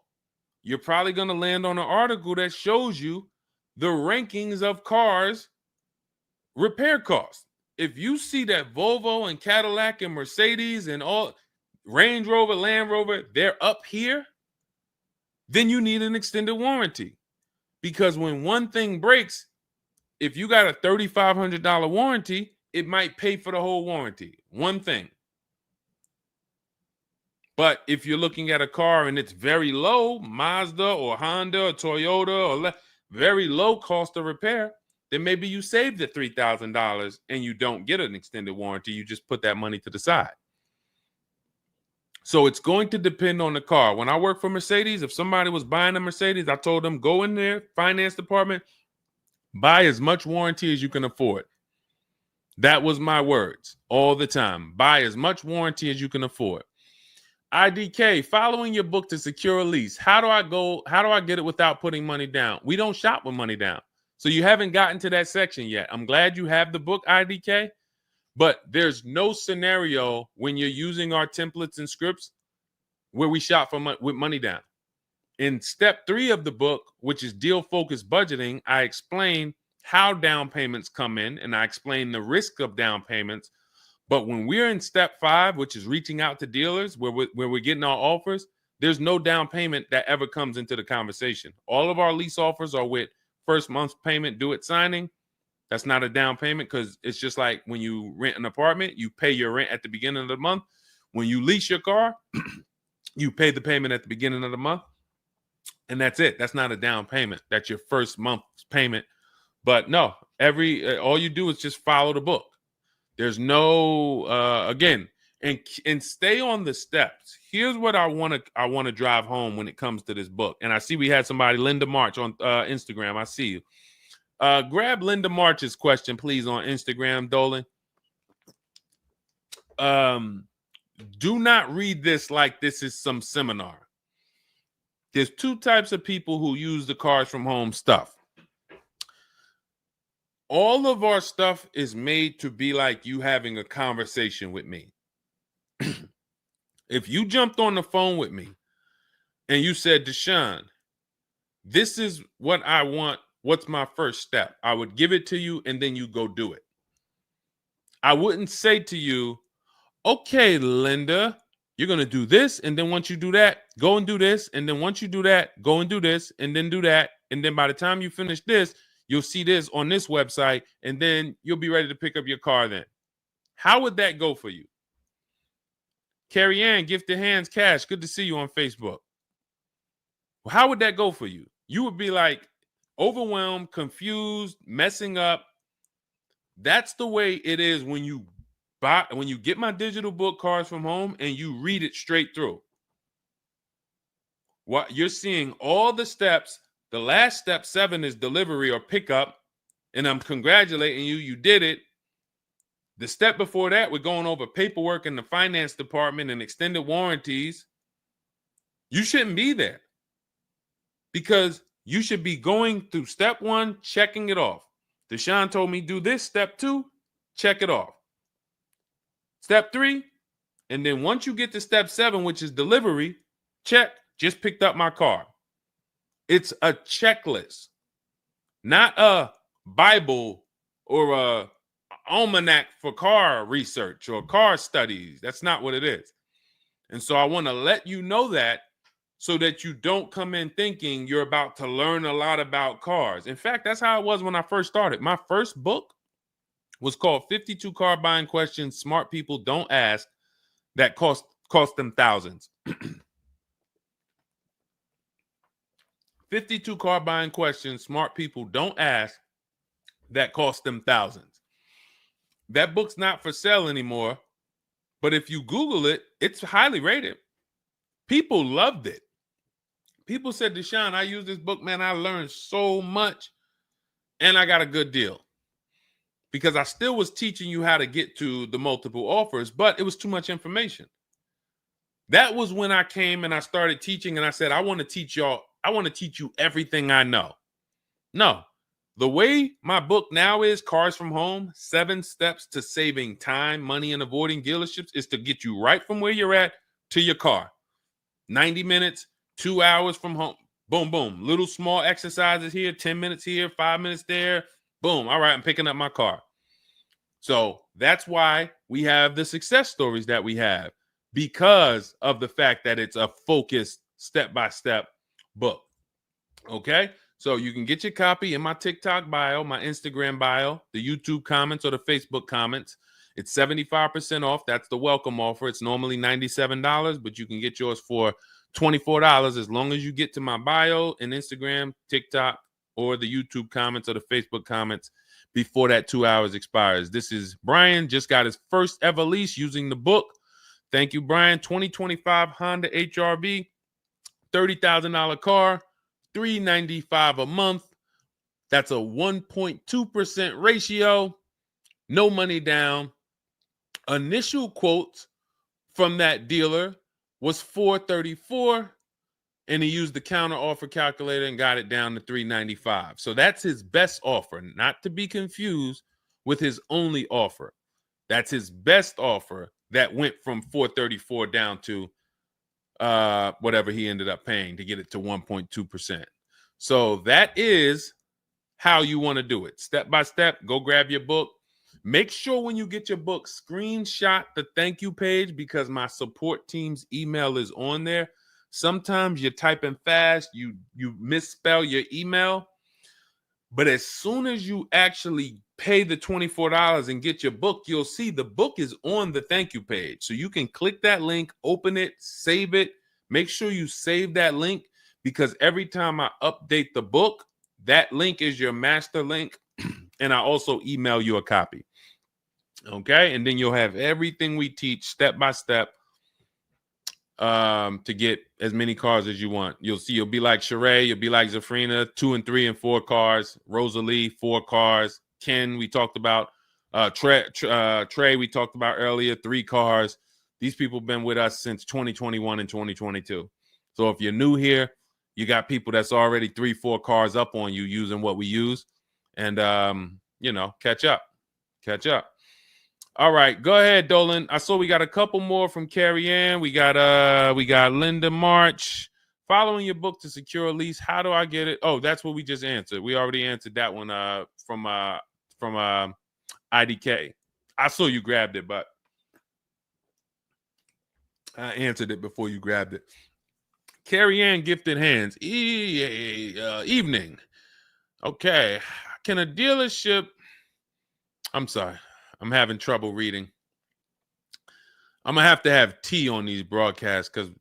You're probably going to land on an article that shows you the rankings of cars repair costs. If you see that Volvo and Cadillac and Mercedes and all Range Rover, Land Rover, they're up here, then you need an extended warranty. Because when one thing breaks, if you got a $3,500 warranty, it might pay for the whole warranty. One thing. But if you're looking at a car and it's very low, Mazda or Honda or Toyota or very low cost of repair, then maybe you save the $3,000 and you don't get an extended warranty. You just put that money to the side. So it's going to depend on the car. When I worked for Mercedes, if somebody was buying a Mercedes, I told them, go in there, finance department, buy as much warranty as you can afford. That was my words all the time. Buy as much warranty as you can afford. IDK, following your book to secure a lease. How do I get it without putting money down? We don't shop with money down. So you haven't gotten to that section yet. I'm glad you have the book, IDK, but there's no scenario when you're using our templates and scripts where we shop with money down. In step 3 of the book, which is deal focused budgeting, I explain how down payments come in and I explain the risk of down payments. But when we're in step 5, which is reaching out to dealers where we're getting our offers, there's no down payment that ever comes into the conversation. All of our lease offers are with first month's payment due at signing. That's not a down payment because it's just like when you rent an apartment, you pay your rent at the beginning of the month. When you lease your car, you pay the payment at the beginning of the month. And that's it. That's not a down payment. That's your first month's payment. But no, all you do is just follow the book. There's no again, and stay on the steps. Here's what I want to drive home when it comes to this book. And I see we had somebody, Linda March, on Instagram. I see you. Grab Linda March's question, please, on Instagram, Dolan. Do not read this like this is some seminar. There's 2 types of people who use the Cars from Home stuff. All of our stuff is made to be like you having a conversation with me. If you jumped on the phone with me and you said, Deshone, this is what I want. What's my first step? I would give it to you and then you go do it. I wouldn't say to you, okay, Linda, you're going to do this. And then once you do that, go and do this. And then once you do that, go and do this and then do that. And then by the time you finish this, you'll see this on this website, and then you'll be ready to pick up your car then. How would that go for you? Carrie Ann, Gifted Hands Cash, good to see you on Facebook. Well, how would that go for you? You would be like overwhelmed, confused, messing up. That's the way it is when you get my digital book, Cars from Home, and you read it straight through. What you're seeing all the steps. The last step 7 is delivery or pickup, and I'm congratulating you. You did it. The step before that, we're going over paperwork in the finance department and extended warranties. You shouldn't be there because you should be going through step 1, checking it off. Deshone told me do this. Step 2, check it off. Step 3, and then once you get to step 7, which is delivery, check, just picked up my car. It's a checklist, not a Bible or a almanac for car research or car studies. That's not what it is. And so I want to let you know that so that you don't come in thinking you're about to learn a lot about cars. In fact, that's how it was when I first started. My first book was called 52 Car Buying Questions Smart People Don't Ask that cost them thousands. 52 car buying questions smart people don't ask that cost them thousands. That book's not for sale anymore, but if you Google it, it's highly rated. People loved it. People said, Deshone, I use this book, man. I learned so much and I got a good deal. Because I still was teaching you how to get to the multiple offers, but it was too much information. That was when I came and I started teaching and I said, I want to teach you everything I know. No, the way my book now is, Cars from Home, 7 Steps to Saving Time, Money, and Avoiding Dealerships, is to get you right from where you're at to your car. 90 minutes, 2 hours from home. Boom, boom. Little small exercises here, 10 minutes here, 5 minutes there. Boom. All right, I'm picking up my car. So that's why we have the success stories that we have, because of the fact that it's a focused step-by-step book. Okay? So you can get your copy in my TikTok bio, my Instagram bio, the YouTube comments, or the Facebook comments. It's 75% off. That's the welcome offer. It's normally $97, but you can get yours for $24 as long as you get to my bio and Instagram, TikTok, or the YouTube comments or the Facebook comments before that 2 hours expires. This is Brian, just got his first ever lease using the book. Thank you, Brian. 2025 Honda HRV, $30,000 car, $395 a month. That's a 1.2% ratio. No money down. Initial quotes from that dealer was $434, and he used the counter offer calculator and got it down to $395. So that's his best offer, not to be confused with his only offer. That's his best offer that went from $434 down to whatever he ended up paying to get it to 1.2%. So that is how you want to do it. Step by step, go grab your book. Make sure when you get your book, screenshot the thank you page, because my support team's email is on there. Sometimes you're typing fast, you misspell your email, but as soon as you actually pay the $24 and get your book, you'll see the book is on the thank you page. So you can click that link, open it, save it. Make sure you save that link, because every time I update the book, that link is your master link, and I also email you a copy. Okay, and then you'll have everything we teach step by step to get as many cars as you want. You'll see, you'll be like Sheree, you'll be like Zafrina, 2 and 3 and 4 cars. Rosalie, 4 cars. Ken, we talked about. Trey, we talked about earlier, 3 cars. These people have been with us since 2021 and 2022. So if you're new here, you got people that's already 3, 4 cars up on you using what we use. And, catch up. All right, go ahead, Dolan. I saw we got a couple more from Carrie Ann. We got Linda March. Following your book to secure a lease, how do I get it? Oh, that's what we just answered. We already answered that one from IDK. I saw you grabbed it, but I answered it before you grabbed it. Carrie Ann Gifted Hands. Evening. Okay. Can a dealership... I'm sorry. I'm having trouble reading. I'm going to have tea on these broadcasts, because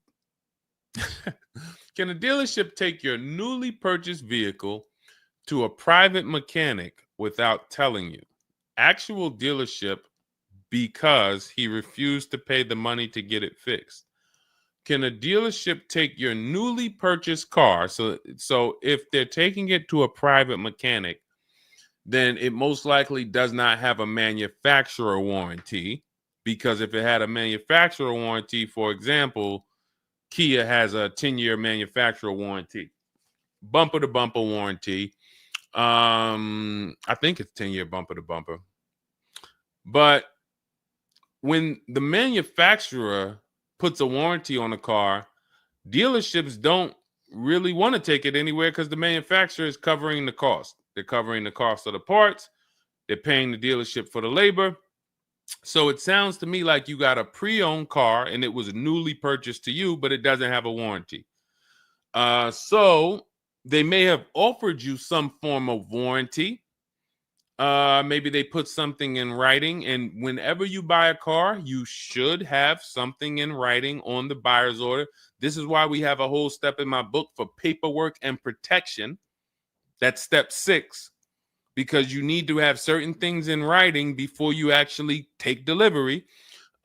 can a dealership take your newly purchased vehicle to a private mechanic without telling you? Actual dealership, because he refused to pay the money to get it fixed. Can a dealership take your newly purchased car? So if they're taking it to a private mechanic, then it most likely does not have a manufacturer warranty, because if it had a manufacturer warranty, for example, Kia has a 10-year manufacturer warranty, bumper-to-bumper warranty. I think it's 10-year bumper-to-bumper. But when the manufacturer puts a warranty on a car, dealerships don't really want to take it anywhere, because the manufacturer is covering the cost. They're covering the cost of the parts. They're paying the dealership for the labor. So it sounds to me like you got a pre-owned car and it was newly purchased to you, but it doesn't have a warranty. So they may have offered you some form of warranty. Maybe they put something in writing, and whenever you buy a car, you should have something in writing on the buyer's order. This is why we have a whole step in my book for paperwork and protection. That's step 6, because you need to have certain things in writing before you actually take delivery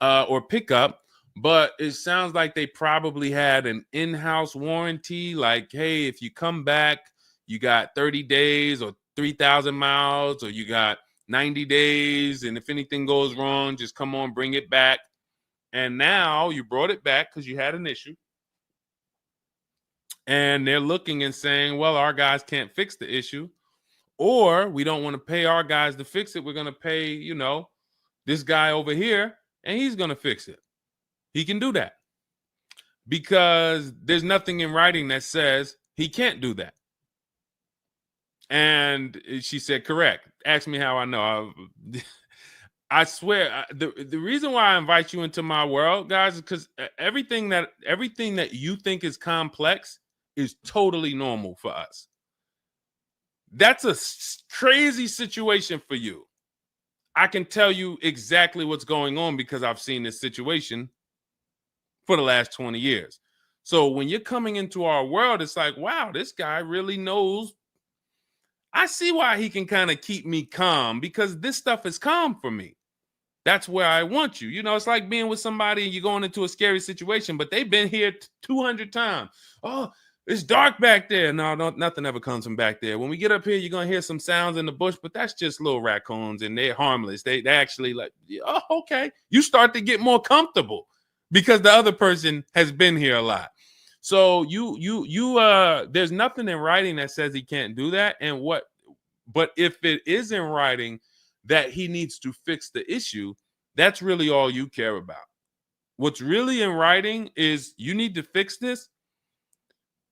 or pick up. But it sounds like they probably had an in-house warranty, like, hey, if you come back, you got 30 days or 3,000 miles, or you got 90 days, and if anything goes wrong, just come on, bring it back. And now you brought it back because you had an issue, and they're looking and saying, well, our guys can't fix the issue, or we don't want to pay our guys to fix it. We're going to pay, this guy over here, and he's going to fix it. He can do that because there's nothing in writing that says he can't do that. And she said, correct. Ask me how I know. I swear, the reason why I invite you into my world, guys, is because everything that you think is complex is totally normal for us. That's a crazy situation for you. I can tell you exactly what's going on because I've seen this situation for the last 20 years. So when you're coming into our world, it's like, wow, this guy really knows. I see why he can kind of keep me calm, because this stuff is calm for me. That's where I want you. It's like being with somebody and you're going into a scary situation, but they've been here 200 times. Oh, it's dark back there. No, nothing ever comes from back there. When we get up here, you're going to hear some sounds in the bush, but that's just little raccoons and they're harmless. They actually like, oh, okay. You start to get more comfortable because the other person has been here a lot. So there's nothing in writing that says he can't do that. But if it is in writing that he needs to fix the issue, that's really all you care about. What's really in writing is you need to fix this.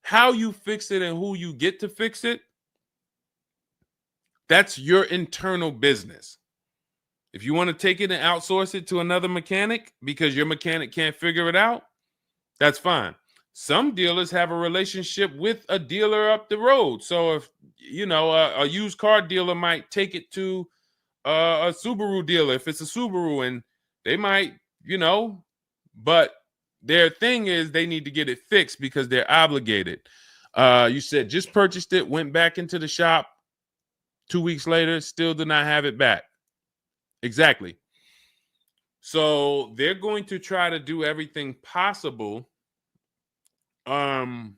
How you fix it and who you get to fix it, that's your internal business. If you want to take it and outsource it to another mechanic because your mechanic can't figure it out, that's fine. Some dealers have a relationship with a dealer up the road. So if, a used car dealer might take it to a Subaru dealer if it's a Subaru, and they might, but their thing is they need to get it fixed because they're obligated. You said just purchased it, went back into the shop 2 weeks later, still did not have it back. Exactly. So they're going to try to do everything possible to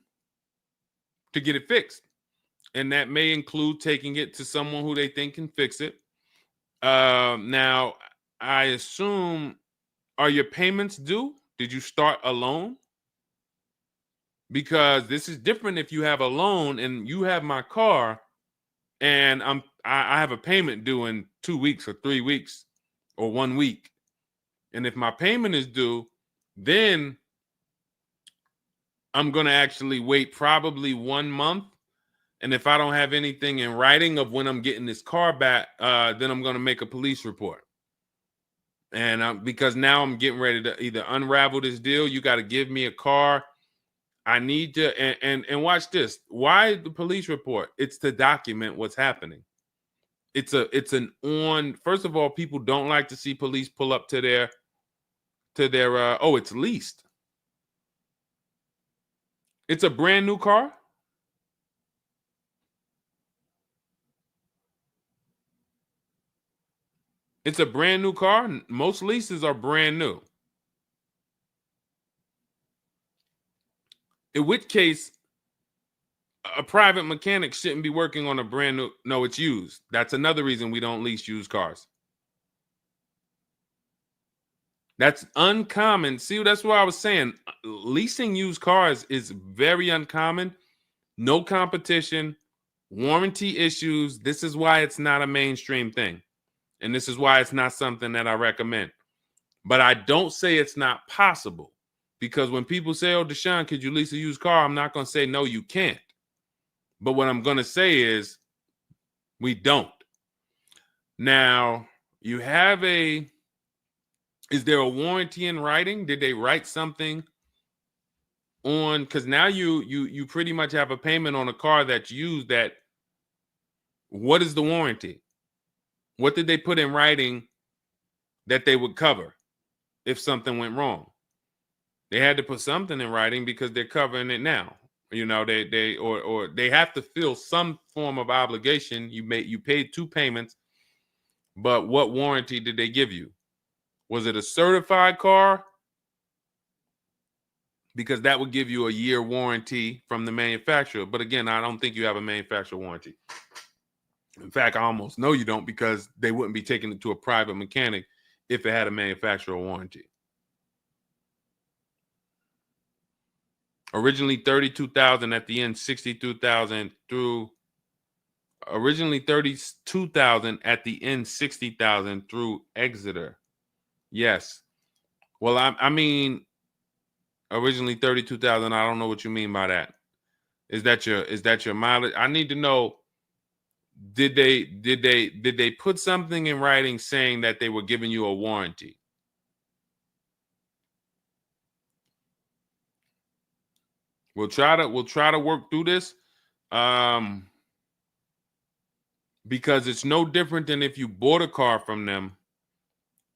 get it fixed. And that may include taking it to someone who they think can fix it. Now, I assume, are your payments due? Did you start a loan? Because this is different if you have a loan and you have my car and I have a payment due in 2 weeks or 3 weeks or 1 week. And if my payment is due, then I'm going to actually wait probably 1 month. And if I don't have anything in writing of when I'm getting this car back, then I'm going to make a police report. And because now I'm getting ready to either unravel this deal, you got to give me a car. I need to, and watch this. Why the police report? It's to document what's happening. First of all, people don't like to see police pull up to their, it's leased. It's a brand new car. It's a brand new car. Most leases are brand new. In which case, a private mechanic shouldn't be working on a brand new. No, it's used. That's another reason we don't lease used cars. That's uncommon. See, that's what I was saying. Leasing used cars is very uncommon. No competition, warranty issues. This is why it's not a mainstream thing. And this is why it's not something that I recommend. But I don't say it's not possible. Because when people say, oh, Deshone, could you lease a used car? I'm not going to say, no, you can't. But what I'm going to say is we don't. Now, you have is there a warranty in writing? Did they write something on, because now you pretty much have a payment on a car that's used. That what is the warranty? What did they put in writing that they would cover if something went wrong? They had to put something in writing because they're covering it now. You know, or they have to fill some form of obligation. You paid 2 payments, but what warranty did they give you? Was it a certified car? Because that would give you a year warranty from the manufacturer. But again, I don't think you have a manufacturer warranty. In fact, I almost know you don't, because they wouldn't be taking it to a private mechanic if it had a manufacturer warranty. Originally 32,000, at the end 62,000 through. Originally 32,000, at the end 60,000 through Exeter. Yes. Well, I mean, originally 32,000. I don't know what you mean by that. Is that your mileage? I need to know. Did they put something in writing saying that they were giving you a warranty? We'll try to work through this, because it's no different than if you bought a car from them.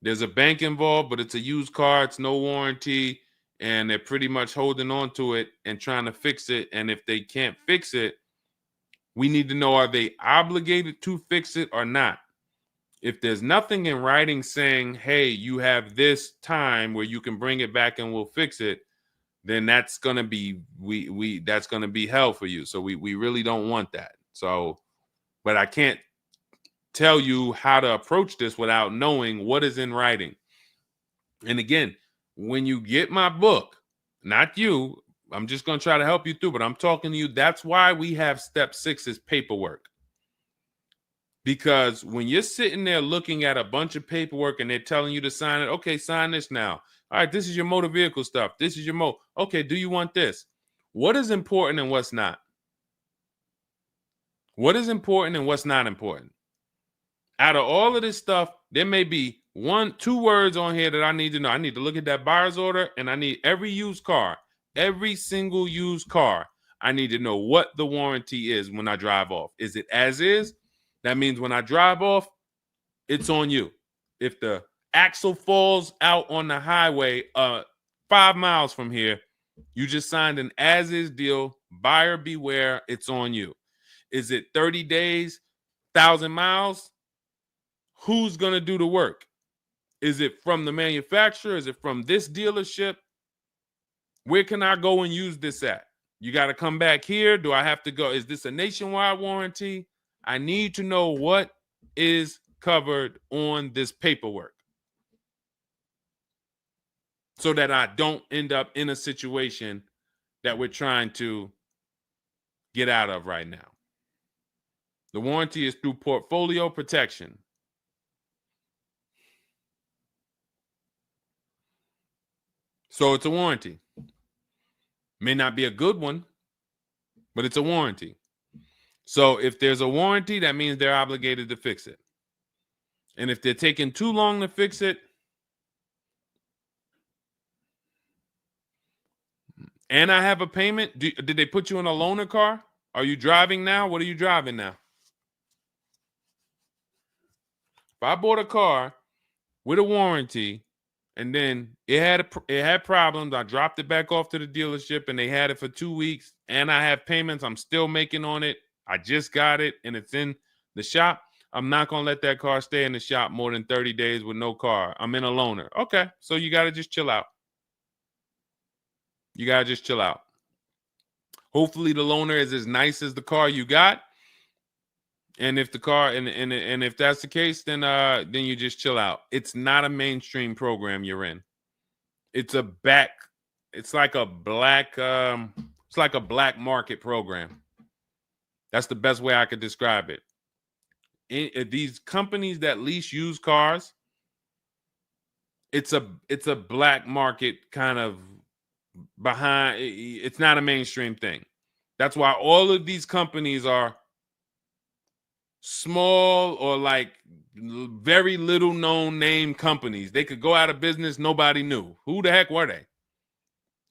There's a bank involved, but it's a used car. It's no warranty, and they're pretty much holding on to it and trying to fix it. And if they can't fix it, we need to know, are they obligated to fix it or not? If there's nothing in writing saying, hey, you have this time where you can bring it back and we'll fix it, then that's gonna be that's gonna be hell for you. So we really don't want that. So, but I can't tell you how to approach this without knowing what is in writing. And again, when you get my book, not you, I'm just gonna try to help you through, but I'm talking to you. That's why we have step 6 is paperwork. Because when you're sitting there looking at a bunch of paperwork and they're telling you to sign it, okay, sign this now. All right, this is your motor vehicle stuff. This is your okay, do you want this? What is important and what's not? What is important and what's not important? Out of all of this stuff, there may be 1-2 words on here that I need to know. I need to look at that buyer's order, and I need every used car, every single used car. I need to know what the warranty is when I drive off. Is it as is? That means when I drive off, it's on you. If the axle falls out on the highway 5 miles from here, you just signed an as-is deal. Buyer beware, it's on you. Is it 30 days, 1,000 miles? Who's going to do the work? Is it from the manufacturer? Is it from this dealership? Where can I go and use this at? You got to come back here. Do I have to go? Is this a nationwide warranty? I need to know what is covered on this paperwork so that I don't end up in a situation that we're trying to get out of right now. The warranty is through portfolio protection. So it's a warranty. May not be a good one, but it's a warranty. So if there's a warranty, that means they're obligated to fix it. And if they're taking too long to fix it, and I have a payment, did they put you in a loaner car? Are you driving now? What are you driving now? If I bought a car with a warranty and then it had problems, I dropped it back off to the dealership and they had it for 2 weeks, and I have payments I'm still making on it, I just got it and it's in the shop, I'm not going to let that car stay in the shop more than 30 days with no car. I'm in a loaner. Okay, so you got to just chill out. You got to just chill out. Hopefully the loaner is as nice as the car you got. And if the car and if that's the case, then you just chill out. It's not a mainstream program you're in. It's like a black market program. That's the best way I could describe it. These companies that lease used cars, it's a black market kind of behind. It's not a mainstream thing. That's why all of these companies are small or like very little known name companies. They could go out of business. Nobody knew. Who the heck were they?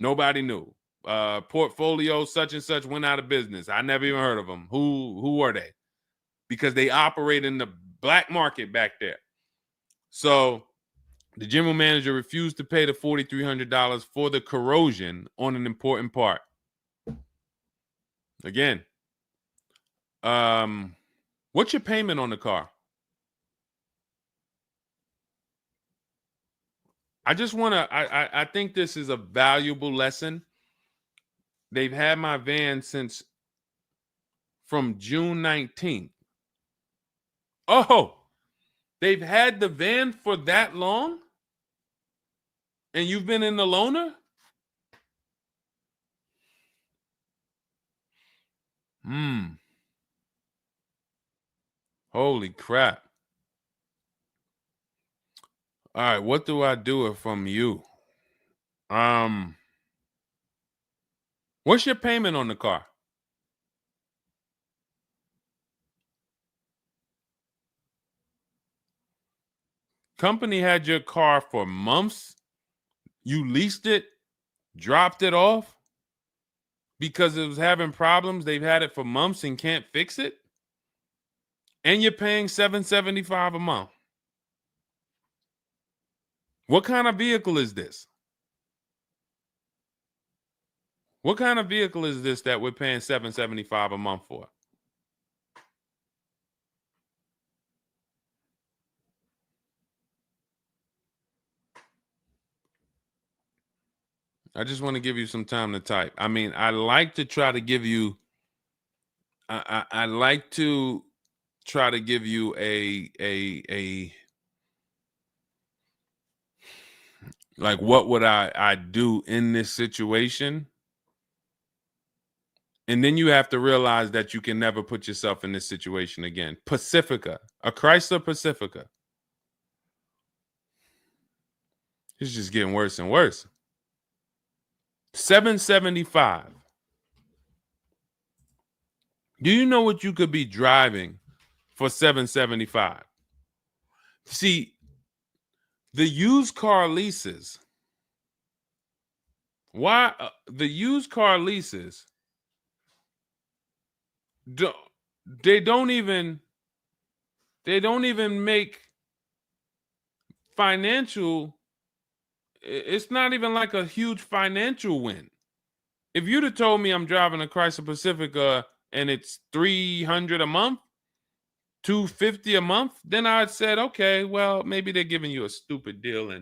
Nobody knew. portfolio such and such went out of business. I never even heard of them. Who are they? Because they operate in the black market back there. So the general manager refused to pay the $4,300 for the corrosion on an important part. Again, what's your payment on the car? I just want to, I think this is a valuable lesson. They've had my van since from June 19th. Oh, they've had the van for that long? And you've been in the loaner? Holy crap. All right, what do I do from you? What's your payment on the car? Company had your car for months. You leased it, dropped it off because it was having problems. They've had it for months and can't fix it. And you're paying $775 a month. What kind of vehicle is this? What kind of vehicle is this that we're paying $775 a month for? I just want to give you some time to type. I mean, I like to try to give you, I like to try to give you a like, what would I do in this situation? And then you have to realize that you can never put yourself in this situation again. Pacifica, a Chrysler Pacifica. It's just getting worse and worse. $775. Do you know what you could be driving for $775? See, the used car leases. Why the used car leases? They don't even make financial. It's not even like a huge financial win. If you'd have told me I'm driving a Chrysler Pacifica and it's $300 a month, $250 a month, then I'd said, okay, well, maybe they're giving you a stupid deal.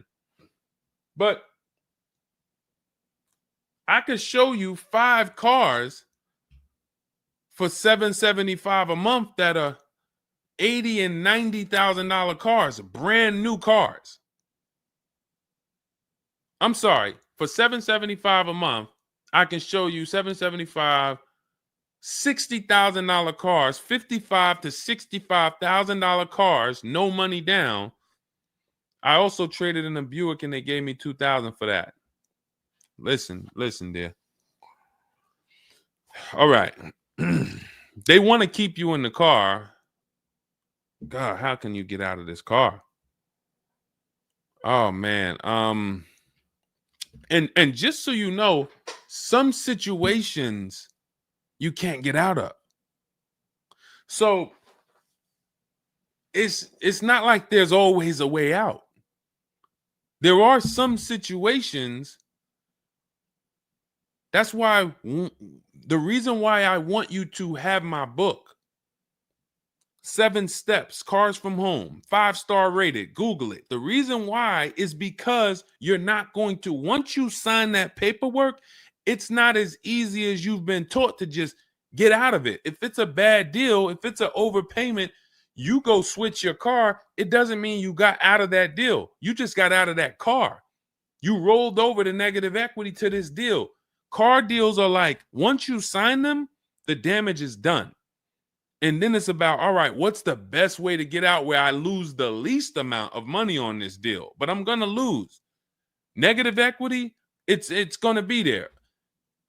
But I could show you 5 cars for $775 a month that are $80,000 and $90,000 cars, brand new cars. I'm sorry, for $775 a month, I can show you $775, $60,000 cars, $55,000 to $65,000 cars, no money down. I also traded in a Buick and they gave me $2,000 for that. Listen, dear. All right. They want to keep you in the car. God, how can you get out of this car? Oh man. And just so you know, some situations you can't get out of. So it's not like there's always a way out. There are some situations. That's why the reason why I want you to have my book, 7 Steps, Cars from Home, 5-star rated, Google it. The reason why is because you're not going to, once you sign that paperwork, it's not as easy as you've been taught to just get out of it. If it's a bad deal, if it's an overpayment, you go switch your car, it doesn't mean you got out of that deal. You just got out of that car. You rolled over the negative equity to this deal. Car deals are like, once you sign them, the damage is done. And then it's about, all right, what's the best way to get out where I lose the least amount of money on this deal? But I'm going to lose. Negative equity, it's going to be there.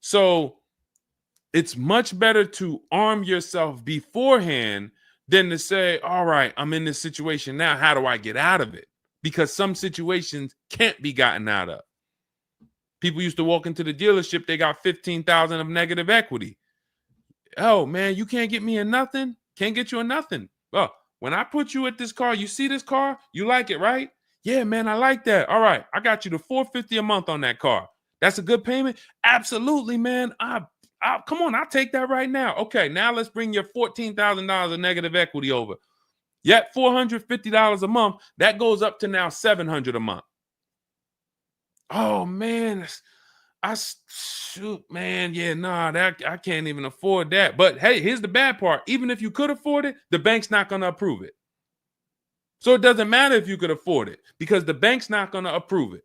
So it's much better to arm yourself beforehand than to say, all right, I'm in this situation now. How do I get out of it? Because some situations can't be gotten out of. People used to walk into the dealership, they got 15,000 of negative equity. Oh man, you can't get me in nothing. Can't get you in nothing. Well, when I put you at this car, you see this car, you like it, right? Yeah, man, I like that. All right, I got you the $450 a month on that car. That's a good payment. Absolutely, man. Come on, I'll take that right now. Okay, now let's bring your $14,000 of negative equity over. Yet $450 a month. That goes up to now $700 a month. Oh man, shoot, man, yeah, nah, that I can't even afford that. But hey, here's the bad part. Even if you could afford it, the bank's not going to approve it. So it doesn't matter if you could afford it because the bank's not going to approve it.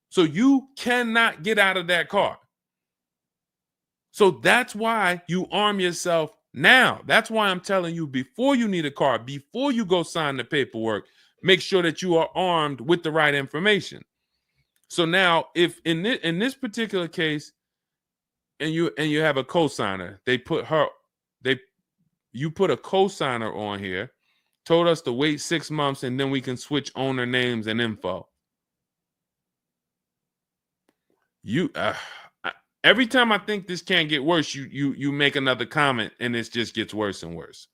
So you cannot get out of that car. So that's why you arm yourself now. That's why I'm telling you, before you need a car, before you go sign the paperwork, make sure that you are armed with the right information. So now, if in this particular case, and you have a cosigner, you put a cosigner on here, told us to wait 6 months, and then we can switch owner names and info. Every time I think this can't get worse, you make another comment, and it just gets worse and worse.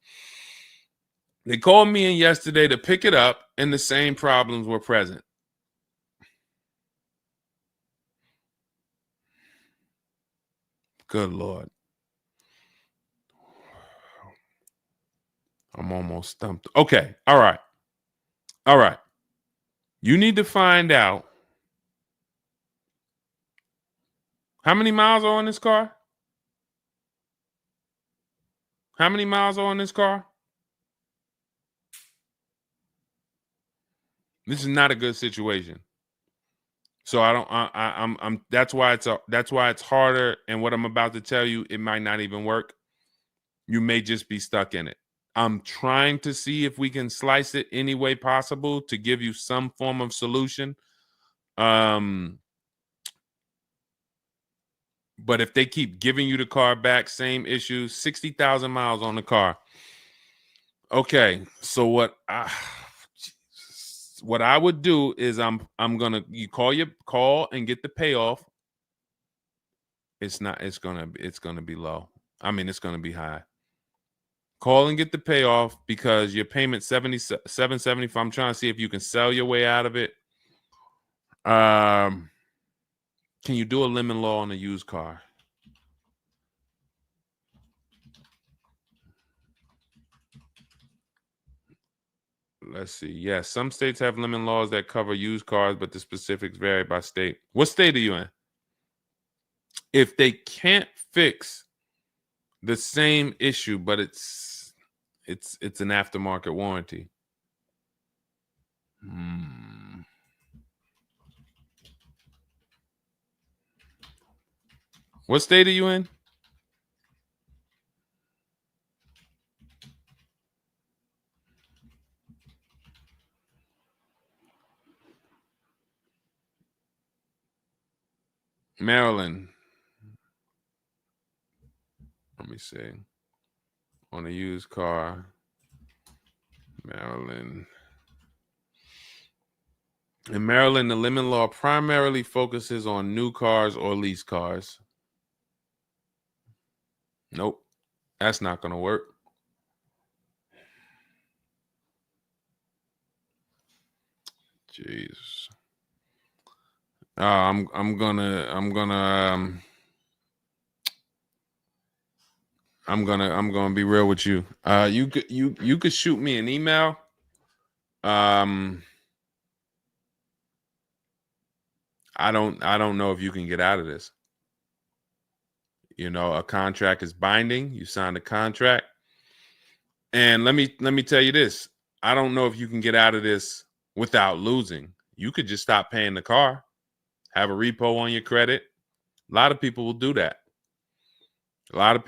They called me in yesterday to pick it up, and the same problems were present. Good Lord. I'm almost stumped. Okay. All right. All right. You need to find out how many miles are on this car? How many miles are on this car? This is not a good situation. So that's why it's harder. And what I'm about to tell you, it might not even work. You may just be stuck in it. I'm trying to see if we can slice it any way possible to give you some form of solution. But if they keep giving you the car back, same issue, 60,000 miles on the car. Okay, so what I would do is you call and get the payoff. It's gonna be low. I mean, it's gonna be high. Call and get the payoff because your payment $775. I'm trying to see if you can sell your way out of it. Can you do a lemon law on a used car? Let's see. Yes, some states have lemon laws that cover used cars, but the specifics vary by state. What state are you in? If they can't fix the same issue, but it's an aftermarket warranty. What state are you in? Maryland. Let me see. On a used car, Maryland. In Maryland, the lemon law primarily focuses on new cars or lease cars. Nope, that's not going to work. Jeez. I'm gonna be real with you. You could shoot me an email. I don't know if you can get out of this. You know, a contract is binding. You signed a contract. And let me tell you this. I don't know if you can get out of this without losing. You could just stop paying the car, have a repo on your credit. A lot of people will do that. I'm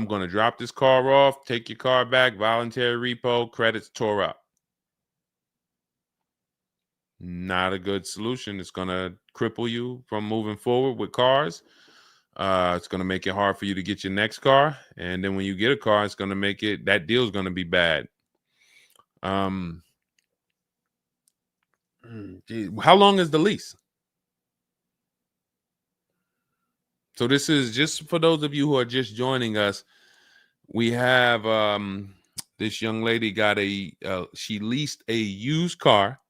going to drop this car off, take your car back, voluntary repo, credits tore up. Not a good solution. It's going to cripple you from moving forward with cars. It's going to make it hard for you to get your next car. And then when you get a car, it's going to make that deal is going to be bad. Geez, how long is the lease? So this is just for those of you who are just joining us. We have this young lady got she leased a used car.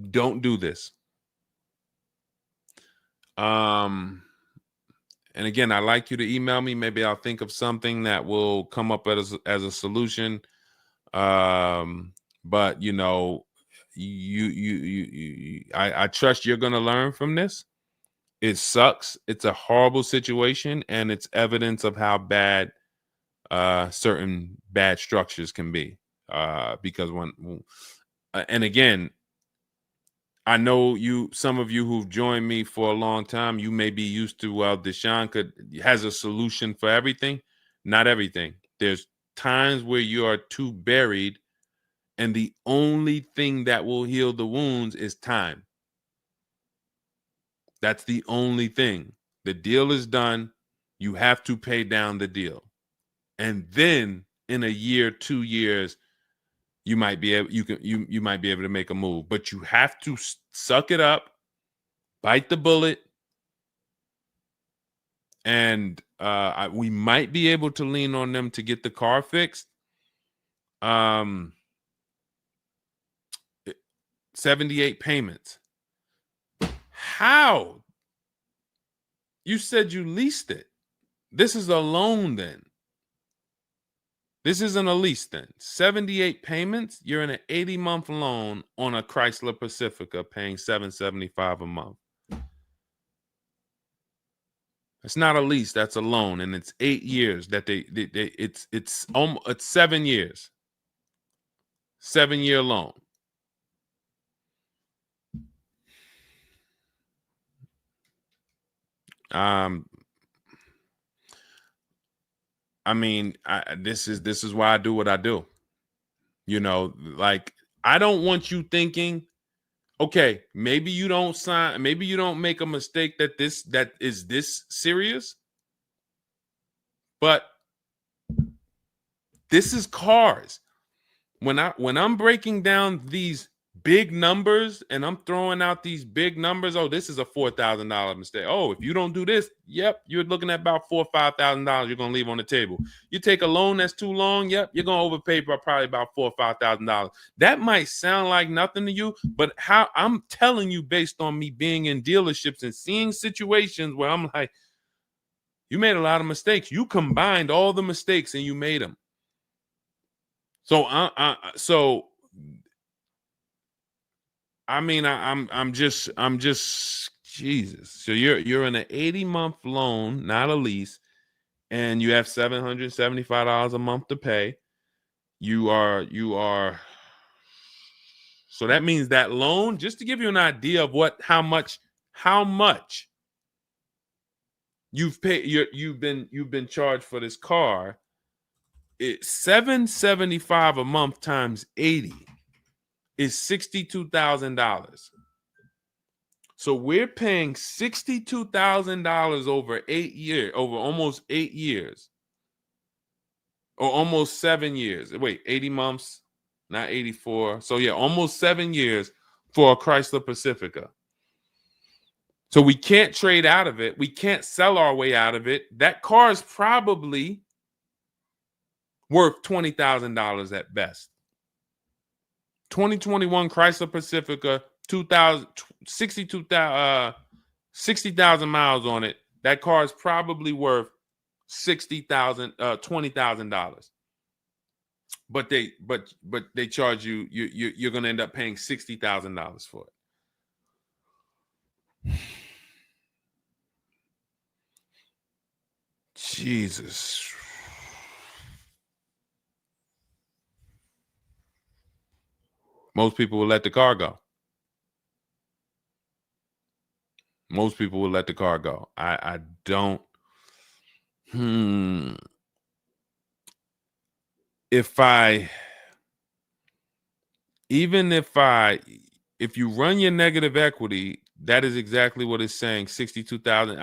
Don't do this. And again, I'd like you to email me. Maybe I'll think of something that will come up as a solution. But you know, I trust you're gonna learn from this. It sucks. It's a horrible situation, and it's evidence of how bad certain bad structures can be. Because and again, I know some of you who've joined me for a long time, you may be used to, well, Deshone has a solution for everything. Not everything. There's times where you are too buried, and the only thing that will heal the wounds is time. That's the only thing. The deal is done. You have to pay down the deal. And then in a year, 2 years, you might be able you might be able to make a move, but you have to suck it up, bite the bullet, and we might be able to lean on them to get the car fixed. 78 payments. How? You said you leased it. This is a loan then. This isn't a lease then. 78 payments. You're in an 80-month loan on a Chrysler Pacifica paying $775 a month. It's not a lease, that's a loan, and it's 8 years that it's 7 years. 7-year loan. I mean, this is why I do what I do. You know, like, I don't want you thinking, okay, maybe you don't sign, maybe you don't make a mistake that is this serious, but this is cars. When I'm breaking down these big numbers and I'm throwing out these big numbers, oh, this is a $4,000 mistake. Oh, if you don't do this, yep, you're looking at about $4,000 or $5,000 you're gonna leave on the table. You take a loan that's too long, yep, you're gonna overpay by probably about $4,000 or $5,000. That might sound like nothing to you, but how I'm telling you based on me being in dealerships and seeing situations where I'm like, you made a lot of mistakes. You combined all the mistakes and you made them. So I'm just Jesus. So you're in an 80-month loan, not a lease, and you have $775 a month to pay. You are so that means that loan, just to give you an idea of how much you've paid, you've been charged for this car. It's $775 a month times 80 is $62,000. So we're paying $62,000 over 8 years, over almost 8 years, or almost 7 years. Wait, 80 months, not 84. So yeah, almost 7 years for a Chrysler Pacifica. So we can't trade out of it. We can't sell our way out of it. That car is probably worth $20,000 at best. 2021 Chrysler Pacifica, 60,000 miles on it. That car is probably worth $20,000. But they charge you're going to end up paying $60,000 for it. Jesus. Most people will let the car go. Most people will let the car go. I don't. If you run your negative equity, that is exactly what it's saying. 62,000.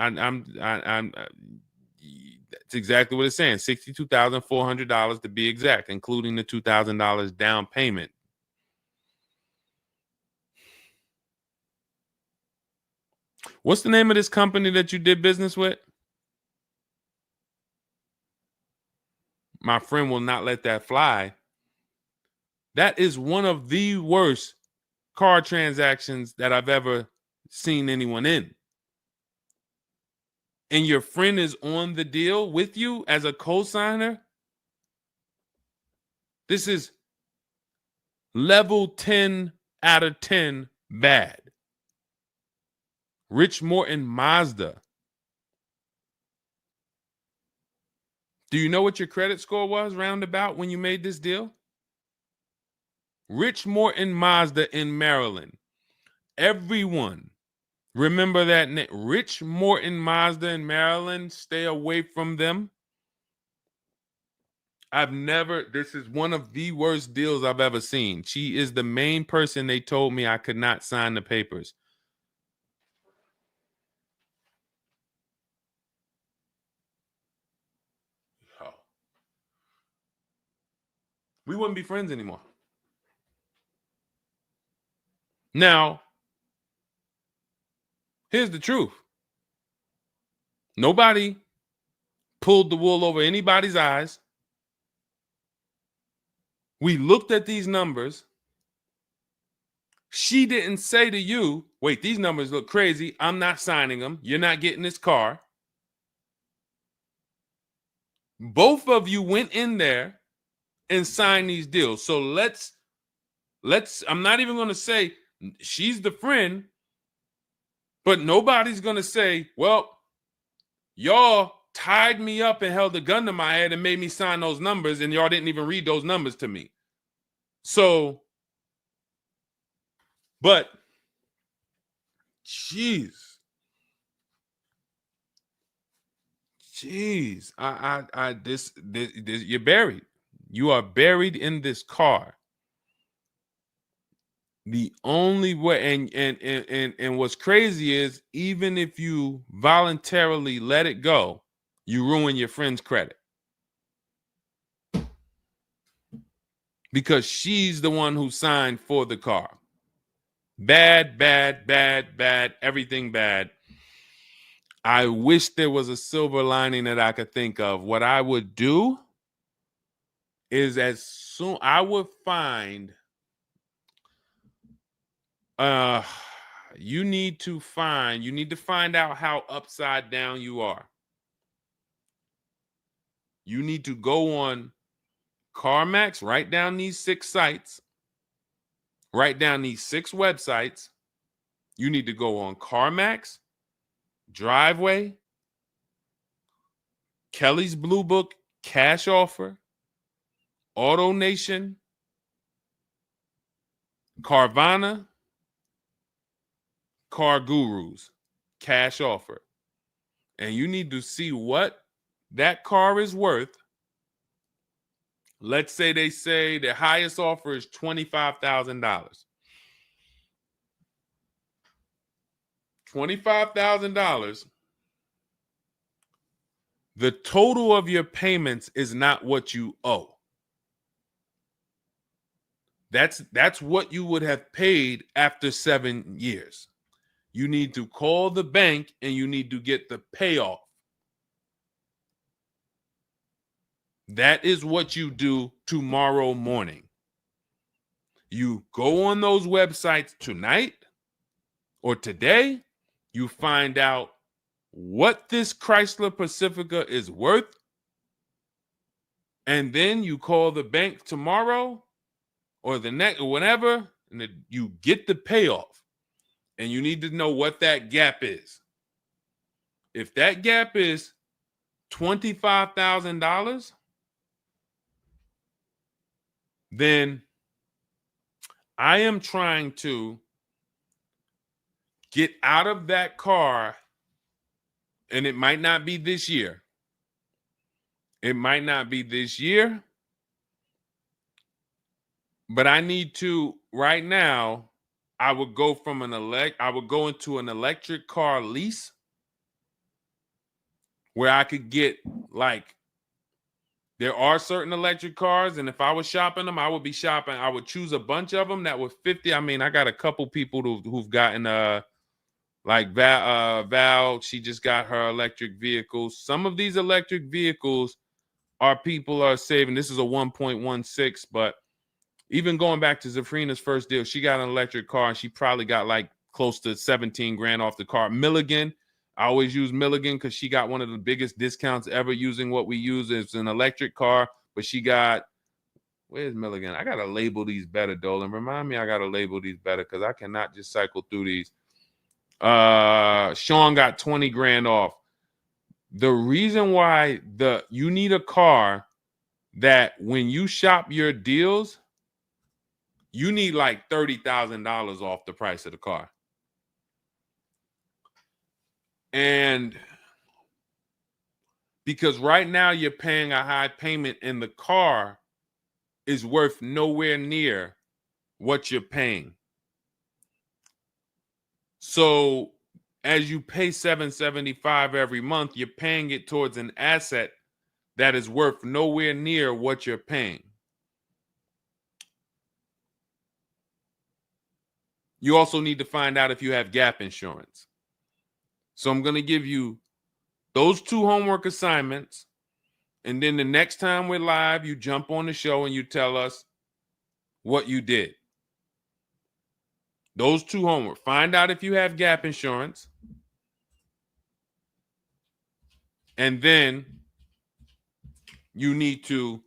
It's exactly what it's saying. $62,400 to be exact, including the $2,000 down payment. What's the name of this company that you did business with? My friend will not let that fly. That is one of the worst car transactions that I've ever seen anyone in. And your friend is on the deal with you as a co-signer. This is level 10 out of 10 bad. Rich Morton Mazda. Do you know what your credit score was roundabout when you made this deal? Rich Morton Mazda in Maryland. Everyone remember that name. Rich Morton Mazda in Maryland. Stay away from them. This is one of the worst deals I've ever seen. She is the main person they told me I could not sign the papers. Oh. We wouldn't be friends anymore. Now, here's the truth. Nobody pulled the wool over anybody's eyes. We looked at these numbers. She didn't say to you, wait, these numbers look crazy. I'm not signing them. You're not getting this car. Both of you went in there and signed these deals. So let's I'm not even going to say she's the friend, but nobody's going to say, well, y'all tied me up and held a gun to my head and made me sign those numbers, and y'all didn't even read those numbers to me. So, but, jeez, this, you're buried. You are buried in this car. The only way, and what's crazy is, even if you voluntarily let it go, you ruin your friend's credit. Because she's the one who signed for the car. Bad, bad, bad, bad, everything bad. I wish there was a silver lining that I could think of. What I would do is I would find, you need to find out how upside down you are. You need to go on CarMax, write down these 6 sites, write down these 6 websites. You need to go on CarMax, Driveway, Kelly's Blue Book, Cash Offer, Auto Nation, Carvana, Car Gurus, Cash Offer. And you need to see what that car is worth. Let's say they say the highest offer is $25,000. $25,000. The total of your payments is not what you owe. That's what you would have paid after 7 years. You need to call the bank and you need to get the payoff. That is what you do tomorrow morning. You go on those websites tonight or today. You find out what this Chrysler Pacifica is worth. And then you call the bank tomorrow or the next or whenever, and you get the payoff. And you need to know what that gap is. If that gap is $25,000, then I am trying to get out of that car, and it might not be this year. It might not be this year, but I need to right now. I would go into an electric car lease where I could get, like, there are certain electric cars, and if I was shopping them, I would choose a bunch of them that were 50. I mean, I got a couple people who've gotten Like Val, she just got her electric vehicles. Some of these electric vehicles people are saving. This is a 1.16, but even going back to Zafrina's first deal, she got an electric car and she probably got like close to 17 grand off the car. Milligan, I always use Milligan because she got one of the biggest discounts ever using what we use. It's an electric car, but she got, where's Milligan? I got to label these better, Dolan. Remind me I got to label these better because I cannot just cycle through these. Sean got 20 grand off. The reason why you need a car that when you shop your deals, you need like $30,000 off the price of the car. And because right now you're paying a high payment and the car is worth nowhere near what you're paying. So as you pay $775 every month, you're paying it towards an asset that is worth nowhere near what you're paying. You also need to find out if you have gap insurance. So I'm going to give you those 2 homework assignments. And then the next time we're live, you jump on the show and you tell us what you did. Those 2 homework. Find out if you have gap insurance. And then you need to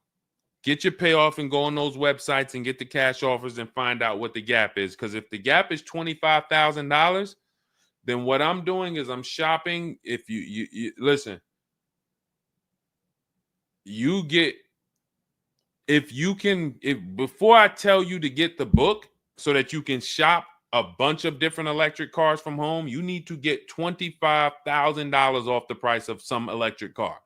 get your payoff and go on those websites and get the cash offers and find out what the gap is. Because if the gap is $25,000, then what I'm doing is I'm shopping. If you listen, you get, before I tell you to get the book so that you can shop a bunch of different electric cars from home, you need to get $25,000 off the price of some electric car.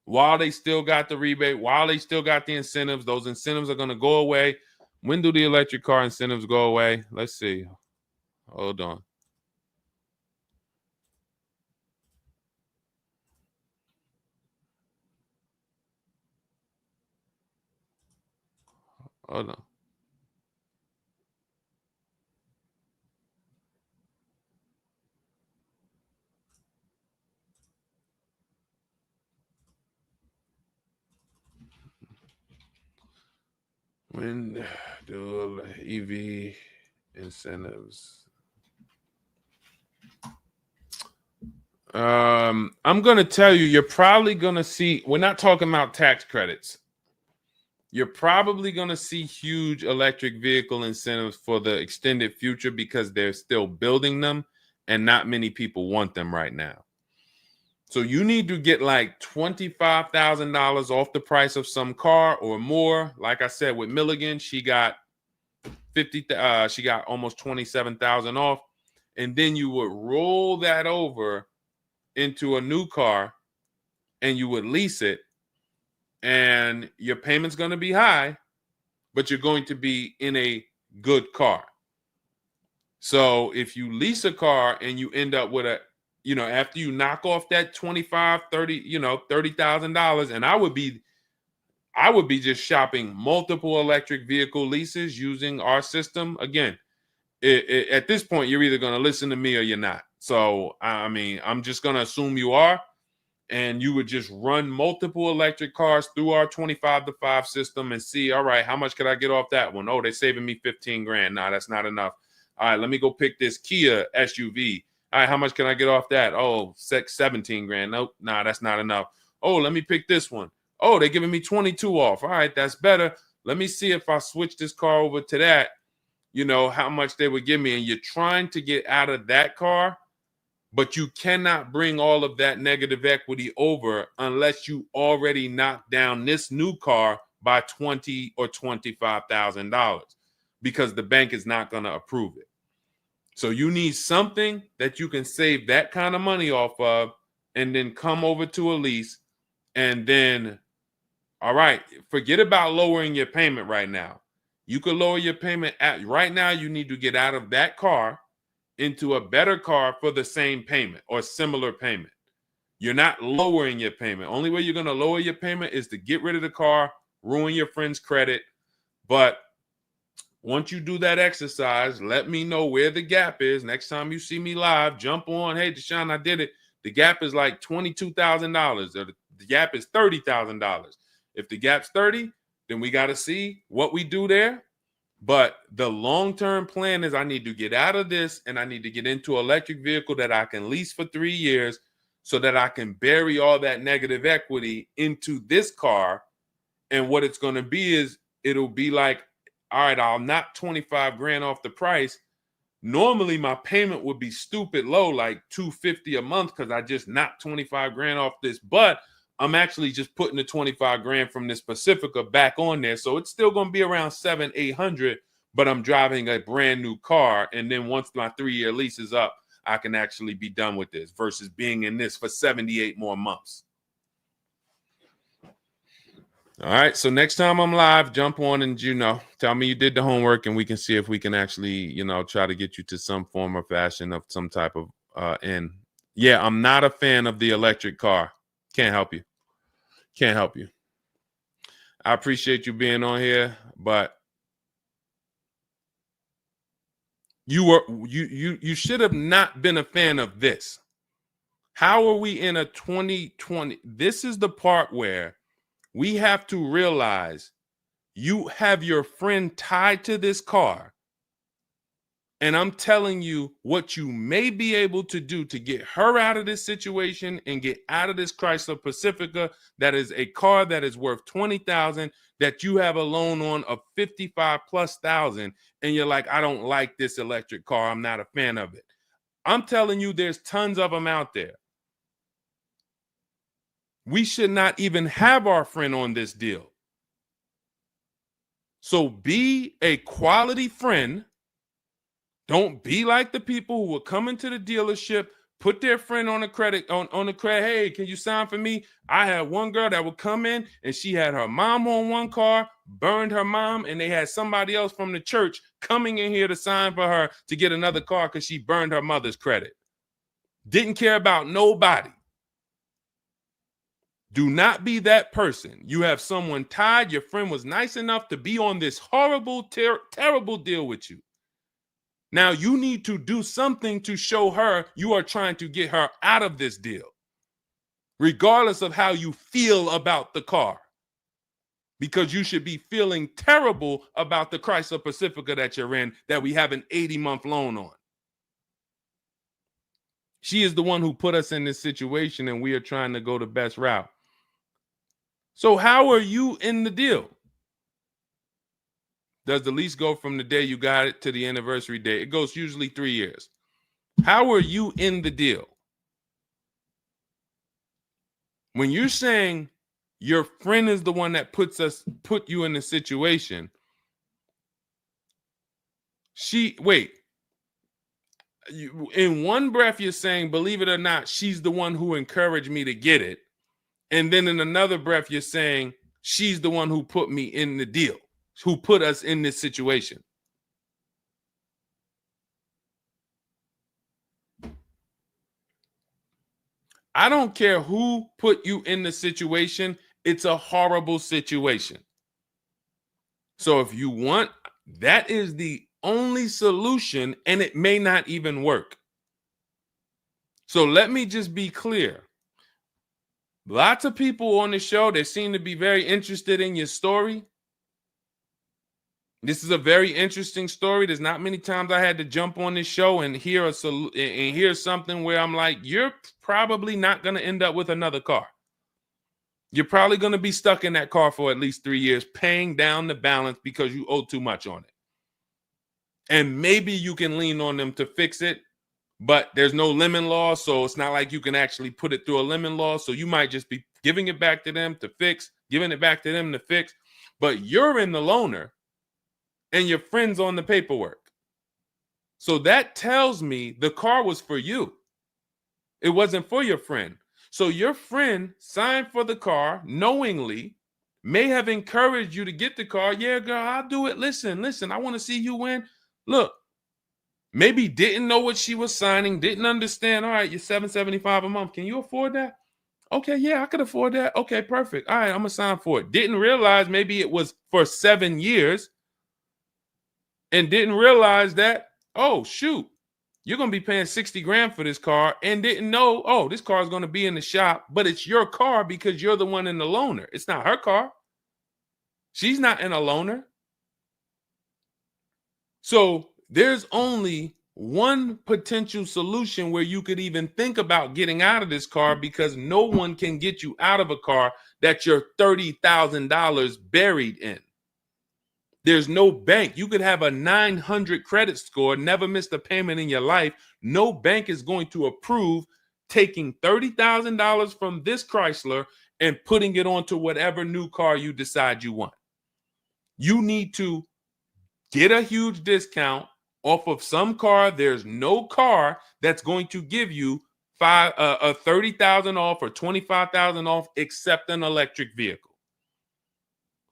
While they still got the rebate, while they still got the incentives, those incentives are going to go away. When do the electric car incentives go away? Let's see. Hold on. Hold on. When do EV incentives? I'm going to tell you, you're probably going to see, we're not talking about tax credits. You're probably going to see huge electric vehicle incentives for the extended future because they're still building them and not many people want them right now. So you need to get like $25,000 off the price of some car or more. Like I said, with Milligan, she got she got almost 27,000 off. And then you would roll that over into a new car and you would lease it. And your payment's going to be high, but you're going to be in a good car. So if you lease a car and you end up with after you knock off that 25, 30, $30,000, and I would be just shopping multiple electric vehicle leases using our system. Again, at this point, you're either going to listen to me or you're not. So, I mean, I'm just going to assume you are. And you would just run multiple electric cars through our 25-to-5 system and see, all right, how much could I get off that one? Oh, they're saving me 15 grand. Nah, that's not enough. All right, let me go pick this Kia SUV. All right, how much can I get off that? Oh, 17 grand. Nope, nah, that's not enough. Oh, let me pick this one. Oh, they're giving me 22 off. All right, that's better. Let me see if I switch this car over to that, how much they would give me. And you're trying to get out of that car, but you cannot bring all of that negative equity over unless you already knock down this new car by $20,000 or $25,000 because the bank is not going to approve it. So you need something that you can save that kind of money off of and then come over to a lease and then, all right, forget about lowering your payment right now. You could lower your payment right now. You need to get out of that car into a better car for the same payment or similar payment. You're not lowering your payment. Only way you're going to lower your payment is to get rid of the car, ruin your friend's credit. But once you do that exercise, let me know where the gap is. Next time you see me live, jump on. Hey, Deshone, I did it. The gap is like $22,000, or the gap is $30,000. If the gap's 30, then we got to see what we do there. But the long-term plan is I need to get out of this and I need to get into an electric vehicle that I can lease for 3 years so that I can bury all that negative equity into this car. And what it's going to be is it'll be like, all right, I'll knock 25 grand off the price. Normally my payment would be stupid low, like $250 a month, because I just knocked 25 grand off this, but I'm actually just putting the 25 grand from this Pacifica back on there. So it's still going to be around 700-800, but I'm driving a brand new car. And then once my 3-year lease is up, I can actually be done with this versus being in this for 78 more months. All right. So next time I'm live, jump on and, tell me you did the homework and we can see if we can actually, try to get you to some form or fashion of some type of end. Yeah, I'm not a fan of the electric car. Can't help you. Can't help you. I appreciate you being on here, but you should have not been a fan of this. How are we in a 2020? This is the part where we have to realize you have your friend tied to this car. And I'm telling you what you may be able to do to get her out of this situation and get out of this Chrysler Pacifica. That is a car that is worth $20,000 that you have a loan on of $55,000+. And you're like, I don't like this electric car. I'm not a fan of it. I'm telling you, there's tons of them out there. We should not even have our friend on this deal. So be a quality friend. Don't be like the people who will come into the dealership, put their friend on a credit, on the credit. Hey, can you sign for me? I had one girl that would come in and she had her mom on one car, burned her mom, and they had somebody else from the church coming in here to sign for her to get another car because she burned her mother's credit. Didn't care about nobody. Do not be that person. You have someone tied. Your friend was nice enough to be on this horrible, terrible deal with you. Now you need to do something to show her you are trying to get her out of this deal, regardless of how you feel about the car, because you should be feeling terrible about the Chrysler Pacifica that you're in that we have an 80-month loan on. She is the one who put us in this situation and we are trying to go the best route. So how are you in the deal? Does the lease go from the day you got it to the anniversary day? It goes usually 3 years. How are you in the deal? When you're saying your friend is the one that put you in the situation, in one breath you're saying, believe it or not, she's the one who encouraged me to get it. And then in another breath, you're saying she's the one who put me in the deal, who put us in this situation. I don't care who put you in the situation. It's a horrible situation. So if you want, that is the only solution, and it may not even work. So let me just be clear. Lots of people on the show, they seem to be very interested in your story. This is a very interesting story. There's not many times I had to jump on this show and hear something where I'm like, you're probably not going to end up with another car. You're probably going to be stuck in that car for at least 3 years, paying down the balance because you owe too much on it. And maybe you can lean on them to fix it, but there's no lemon law, so it's not like you can actually put it through a lemon law. So you might just be giving it back to them to fix, giving it back to them to fix. But you're in the loaner and your friend's on the paperwork. So that tells me the car was for you. It wasn't for your friend. So your friend signed for the car knowingly, may have encouraged you to get the car. Yeah, girl, I'll do it. Listen, I want to see you win. Look. Maybe didn't know what she was signing, didn't understand. All right, you're $775 a month. Can you afford that? Okay, yeah, I could afford that. Okay, perfect. All right, I'm going to sign for it. Didn't realize maybe it was for 7 years. and didn't realize that, oh, shoot, you're going to be paying 60 grand for this car, and didn't know, oh, this car is going to be in the shop, but it's your car because you're the one in the loaner. It's not her car. She's not in a loaner. So there's only one potential solution where you could even think about getting out of this car, because no one can get you out of a car that you're $30,000 buried in. There's no bank. You could have a 900 credit score, never missed a payment in your life. No bank is going to approve taking $30,000 from this Chrysler and putting it onto whatever new car you decide you want. You need to get a huge discount off of some car. There's no car that's going to give you 30,000 off or 25,000 off except an electric vehicle.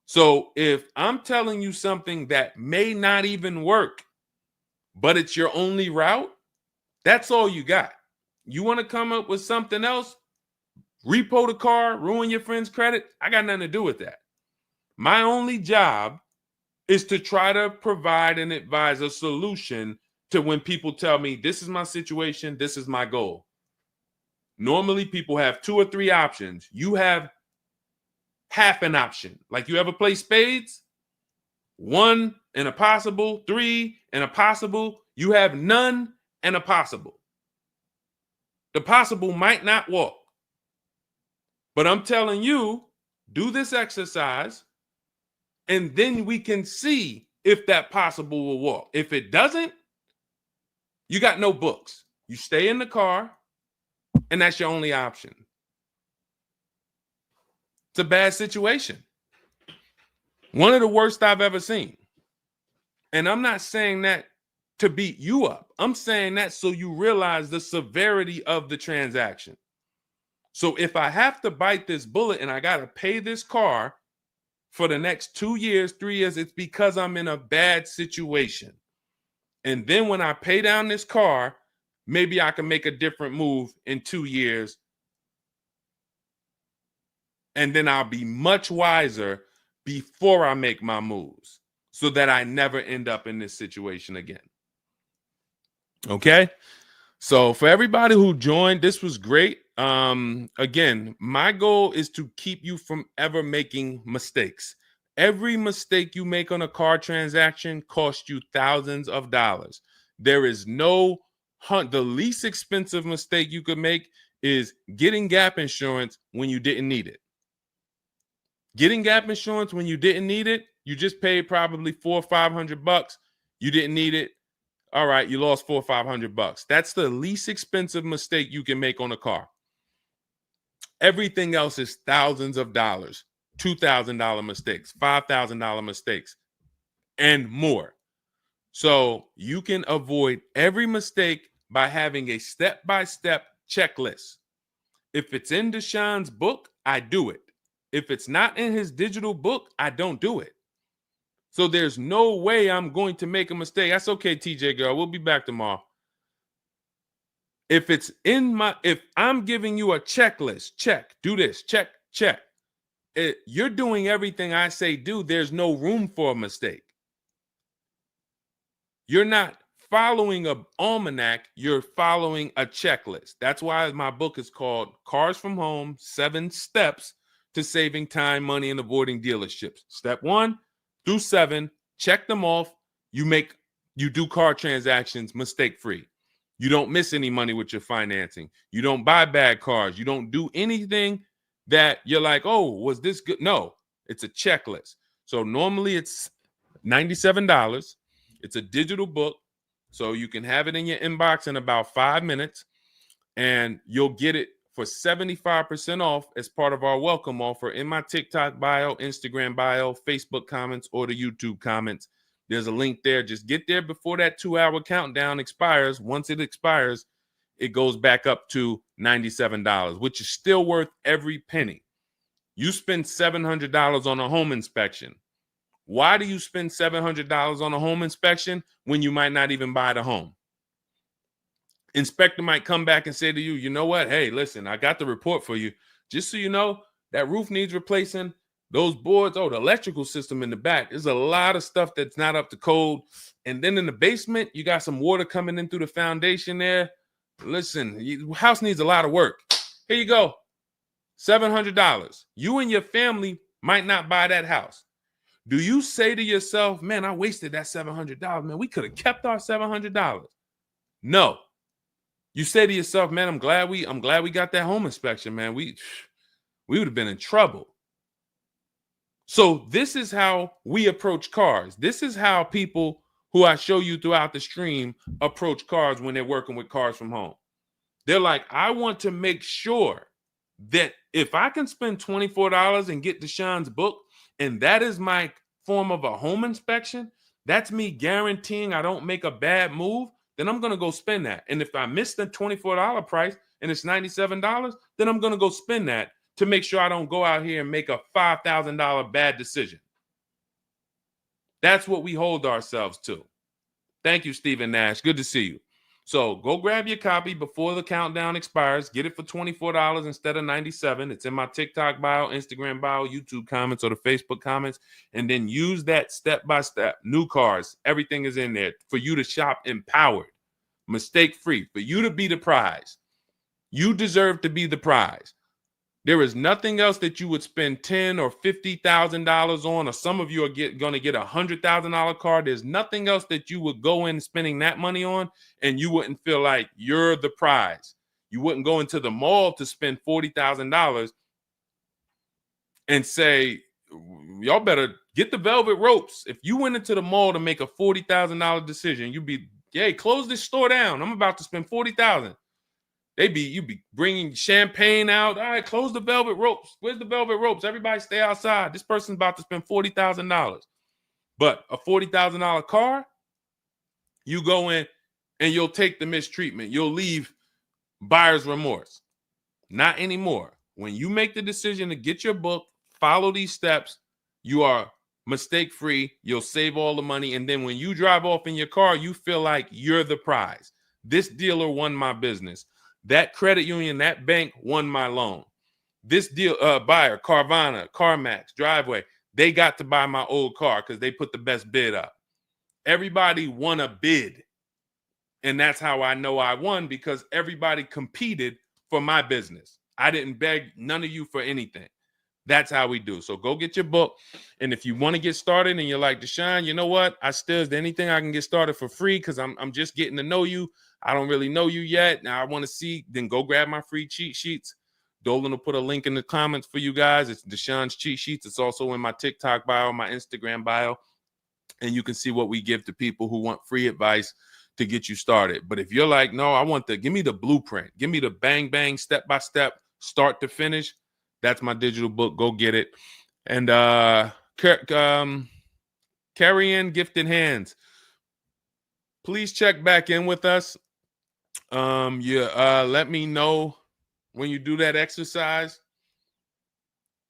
So if I'm telling you something that may not even work, but it's your only route, that's all you got. You want to come up with something else, repo the car, ruin your friend's credit, I got nothing to do with that. My only job is to try to provide and advise a solution to when people tell me, this is my situation, this is my goal. Normally people have 2 or 3 options. You have half an option. Like, you ever play spades? 1 and a possible, 3 and a possible. You have none and a possible. The possible might not walk. But I'm telling you, do this exercise, and then we can see if that possible will walk. If it doesn't, you got no books. You stay in the car, and that's your only option. It's a bad situation. One of the worst I've ever seen. And I'm not saying that to beat you up. I'm saying that so you realize the severity of the transaction. So if I have to bite this bullet and I got to pay this car for the next 2 years, 3 years, it's because I'm in a bad situation. And then when I pay down this car, maybe I can make a different move in 2 years. And then I'll be much wiser before I make my moves, so that I never end up in this situation again. Okay? So for everybody who joined, this was great. Again, my goal is to keep you from ever making mistakes. Every mistake you make on a car transaction costs you thousands of dollars. There is no the least expensive mistake you could make is getting gap insurance when you didn't need it. Getting gap insurance when you didn't need it, you just paid probably $400 or $500. You didn't need it. All right, you lost $400 or $500. That's the least expensive mistake you can make on a car. Everything else is thousands of dollars, $2,000 mistakes, $5,000 mistakes, and more. So you can avoid every mistake by having a step-by-step checklist. If it's in Deshone's book, I do it. If it's not in his digital book, I don't do it. So there's no way I'm going to make a mistake. That's okay, TJ girl. We'll be back tomorrow. If I'm giving you a checklist, check, do this, check, check. You're doing everything I say do. There's no room for a mistake. You're not following an almanac. You're following a checklist. That's why my book is called Cars from Home, 7 Steps to Saving Time, Money, and Avoiding Dealerships. Step 1 through 7, check them off. You do car transactions mistake-free. You don't miss any money with your financing. You don't buy bad cars. You don't do anything that you're like, oh, was this good? No, it's a checklist. So normally it's $97. It's a digital book. So you can have it in your inbox in about 5 minutes, and you'll get it for 75% off as part of our welcome offer in my TikTok bio, Instagram bio, Facebook comments, or the YouTube comments. There's a link there. Just get there before that 2-hour countdown expires. Once it expires, it goes back up to $97, which is still worth every penny. You spend $700 on a home inspection. Why do you spend $700 on a home inspection when you might not even buy the home? Inspector might come back and say to you, you know what? Hey, listen, I got the report for you. Just so you know, that roof needs replacing. Those boards, the electrical system in the back, there's a lot of stuff that's not up to code. And then in the basement, you got some water coming in through the foundation there. Listen, house needs a lot of work. Here you go, $700. You and your family might not buy that house. Do you say to yourself, man, I wasted that $700, man, we could have kept our $700? No. You say to yourself, man, I'm glad we got that home inspection, man. We would have been in trouble. So this is how we approach cars. This is how people who I show you throughout the stream approach cars when they're working with cars from home. They're like, I want to make sure that if I can spend $24 and get Deshone's book, and that is my form of a home inspection, that's me guaranteeing I don't make a bad move, then I'm going to go spend that. And if I miss the $24 price and it's $97, then I'm going to go spend that to make sure I don't go out here and make a $5,000 bad decision. That's what we hold ourselves to. Thank you, Stephen Nash. Good to see you. So go grab your copy before the countdown expires. Get it for $24 instead of $97. It's in my TikTok bio, Instagram bio, YouTube comments, or the Facebook comments. And then use that step-by-step. New cars. Everything is in there for you to shop empowered, mistake-free, for you to be the prize. You deserve to be the prize. There is nothing else that you would spend $10,000 or $50,000 on, or some of you are going to get a $100,000 car. There's nothing else that you would go in spending that money on, and you wouldn't feel like you're the prize. You wouldn't go into the mall to spend $40,000 and say, y'all better get the velvet ropes. If you went into the mall to make a $40,000 decision, you'd be, hey, close this store down. I'm about to spend $40,000. You'd be bringing champagne out. All right, close the velvet ropes. Where's the velvet ropes? Everybody stay outside. This person's about to spend $40,000. But a $40,000 car, you go in and you'll take the mistreatment. You'll leave buyer's remorse. Not anymore. When you make the decision to get your book, follow these steps, you are mistake-free. You'll save all the money. And then when you drive off in your car, you feel like you're the prize. This dealer won my business. That credit union, that bank won my loan. This deal, buyer, Carvana, CarMax, Driveway, they got to buy my old car because they put the best bid up. Everybody won a bid. And that's how I know I won, because everybody competed for my business. I didn't beg none of you for anything. That's how we do. So go get your book. And if you want to get started and you're like, Deshone, you know what? Is there anything I can get started for free? Because I'm just getting to know you. I don't really know you yet. Now I want to see, then go grab my free cheat sheets. Dolan will put a link in the comments for you guys. It's Deshone's cheat sheets. It's also in my TikTok bio, my Instagram bio. And you can see what we give to people who want free advice to get you started. But if you're like, no, give me the blueprint. Give me the bang, bang, step-by-step, start to finish. That's my digital book. Go get it. And carry in gifted hands. Please check back in with us. Let me know when you do that exercise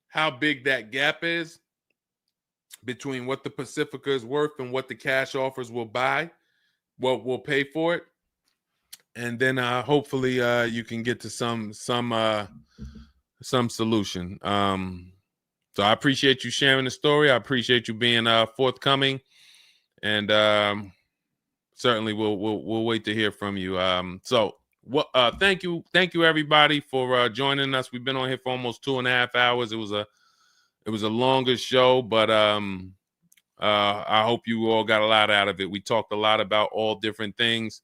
how big that gap is between what the Pacifica is worth and what the cash offers will buy, what will pay for it. And then hopefully you can get to some solution. So I appreciate you sharing the story. I appreciate you being forthcoming, and certainly we'll wait to hear from you. Thank you everybody for joining us. We've been on here for almost 2.5 hours. It was a longer show, but I hope you all got a lot out of it. We talked a lot about all different things.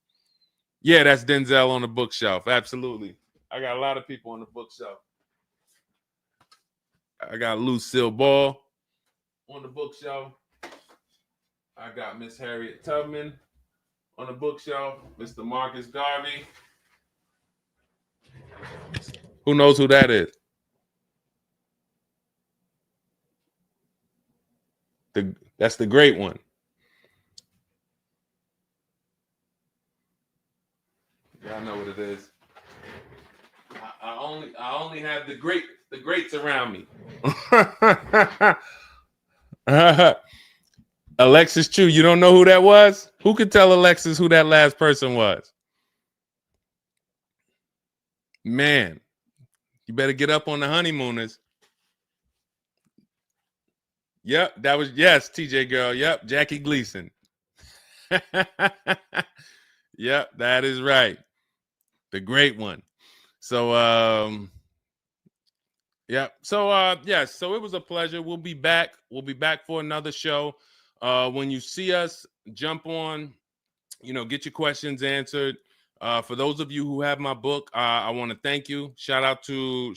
Yeah, that's Denzel on the bookshelf. Absolutely. I got a lot of people on the bookshelf. I got Lucille Ball on the bookshelf. I got Miss Harriet Tubman on the bookshelf. Mr. Marcus Garvey. Who knows who that is? That's the great one. Y'all know what it is. I only have the greats around me. Alexis Chu, you don't know who that was? Who could tell Alexis who that last person was? Man, you better get up on the honeymooners. Yep, that was, yes, TJ girl. Yep, Jackie Gleason. Yep, that is right. The great one. So yeah. So yes, so it was a pleasure. We'll be back. We'll be back for another show. When you see us, jump on, get your questions answered. For those of you who have my book, I want to thank you. Shout out to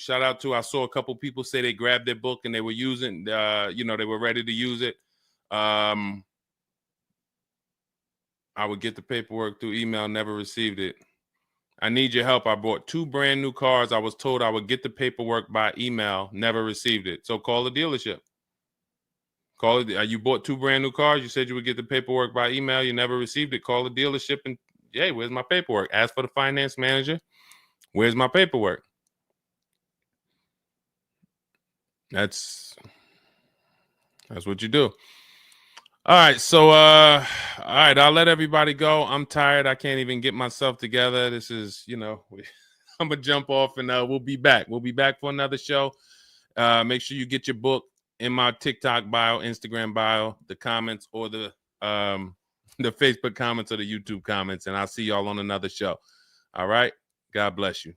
I saw a couple people say they grabbed their book and they were using they were ready to use it. I would get the paperwork through email, never received it. I need your help. I bought 2 brand new cars. I was told I would get the paperwork by email, never received it. So call the dealership. Call it. You bought 2 brand new cars. You said you would get the paperwork by email. You never received it. Call the dealership and, hey, where's my paperwork? Ask for the finance manager. Where's my paperwork? That's what you do. All right. So all right, I'll let everybody go. I'm tired. I can't even get myself together. This is, I'm gonna jump off and we'll be back. We'll be back for another show. Make sure you get your book in my TikTok bio, Instagram bio, the comments, or the Facebook comments or the YouTube comments, and I'll see y'all on another show. All right. God bless you.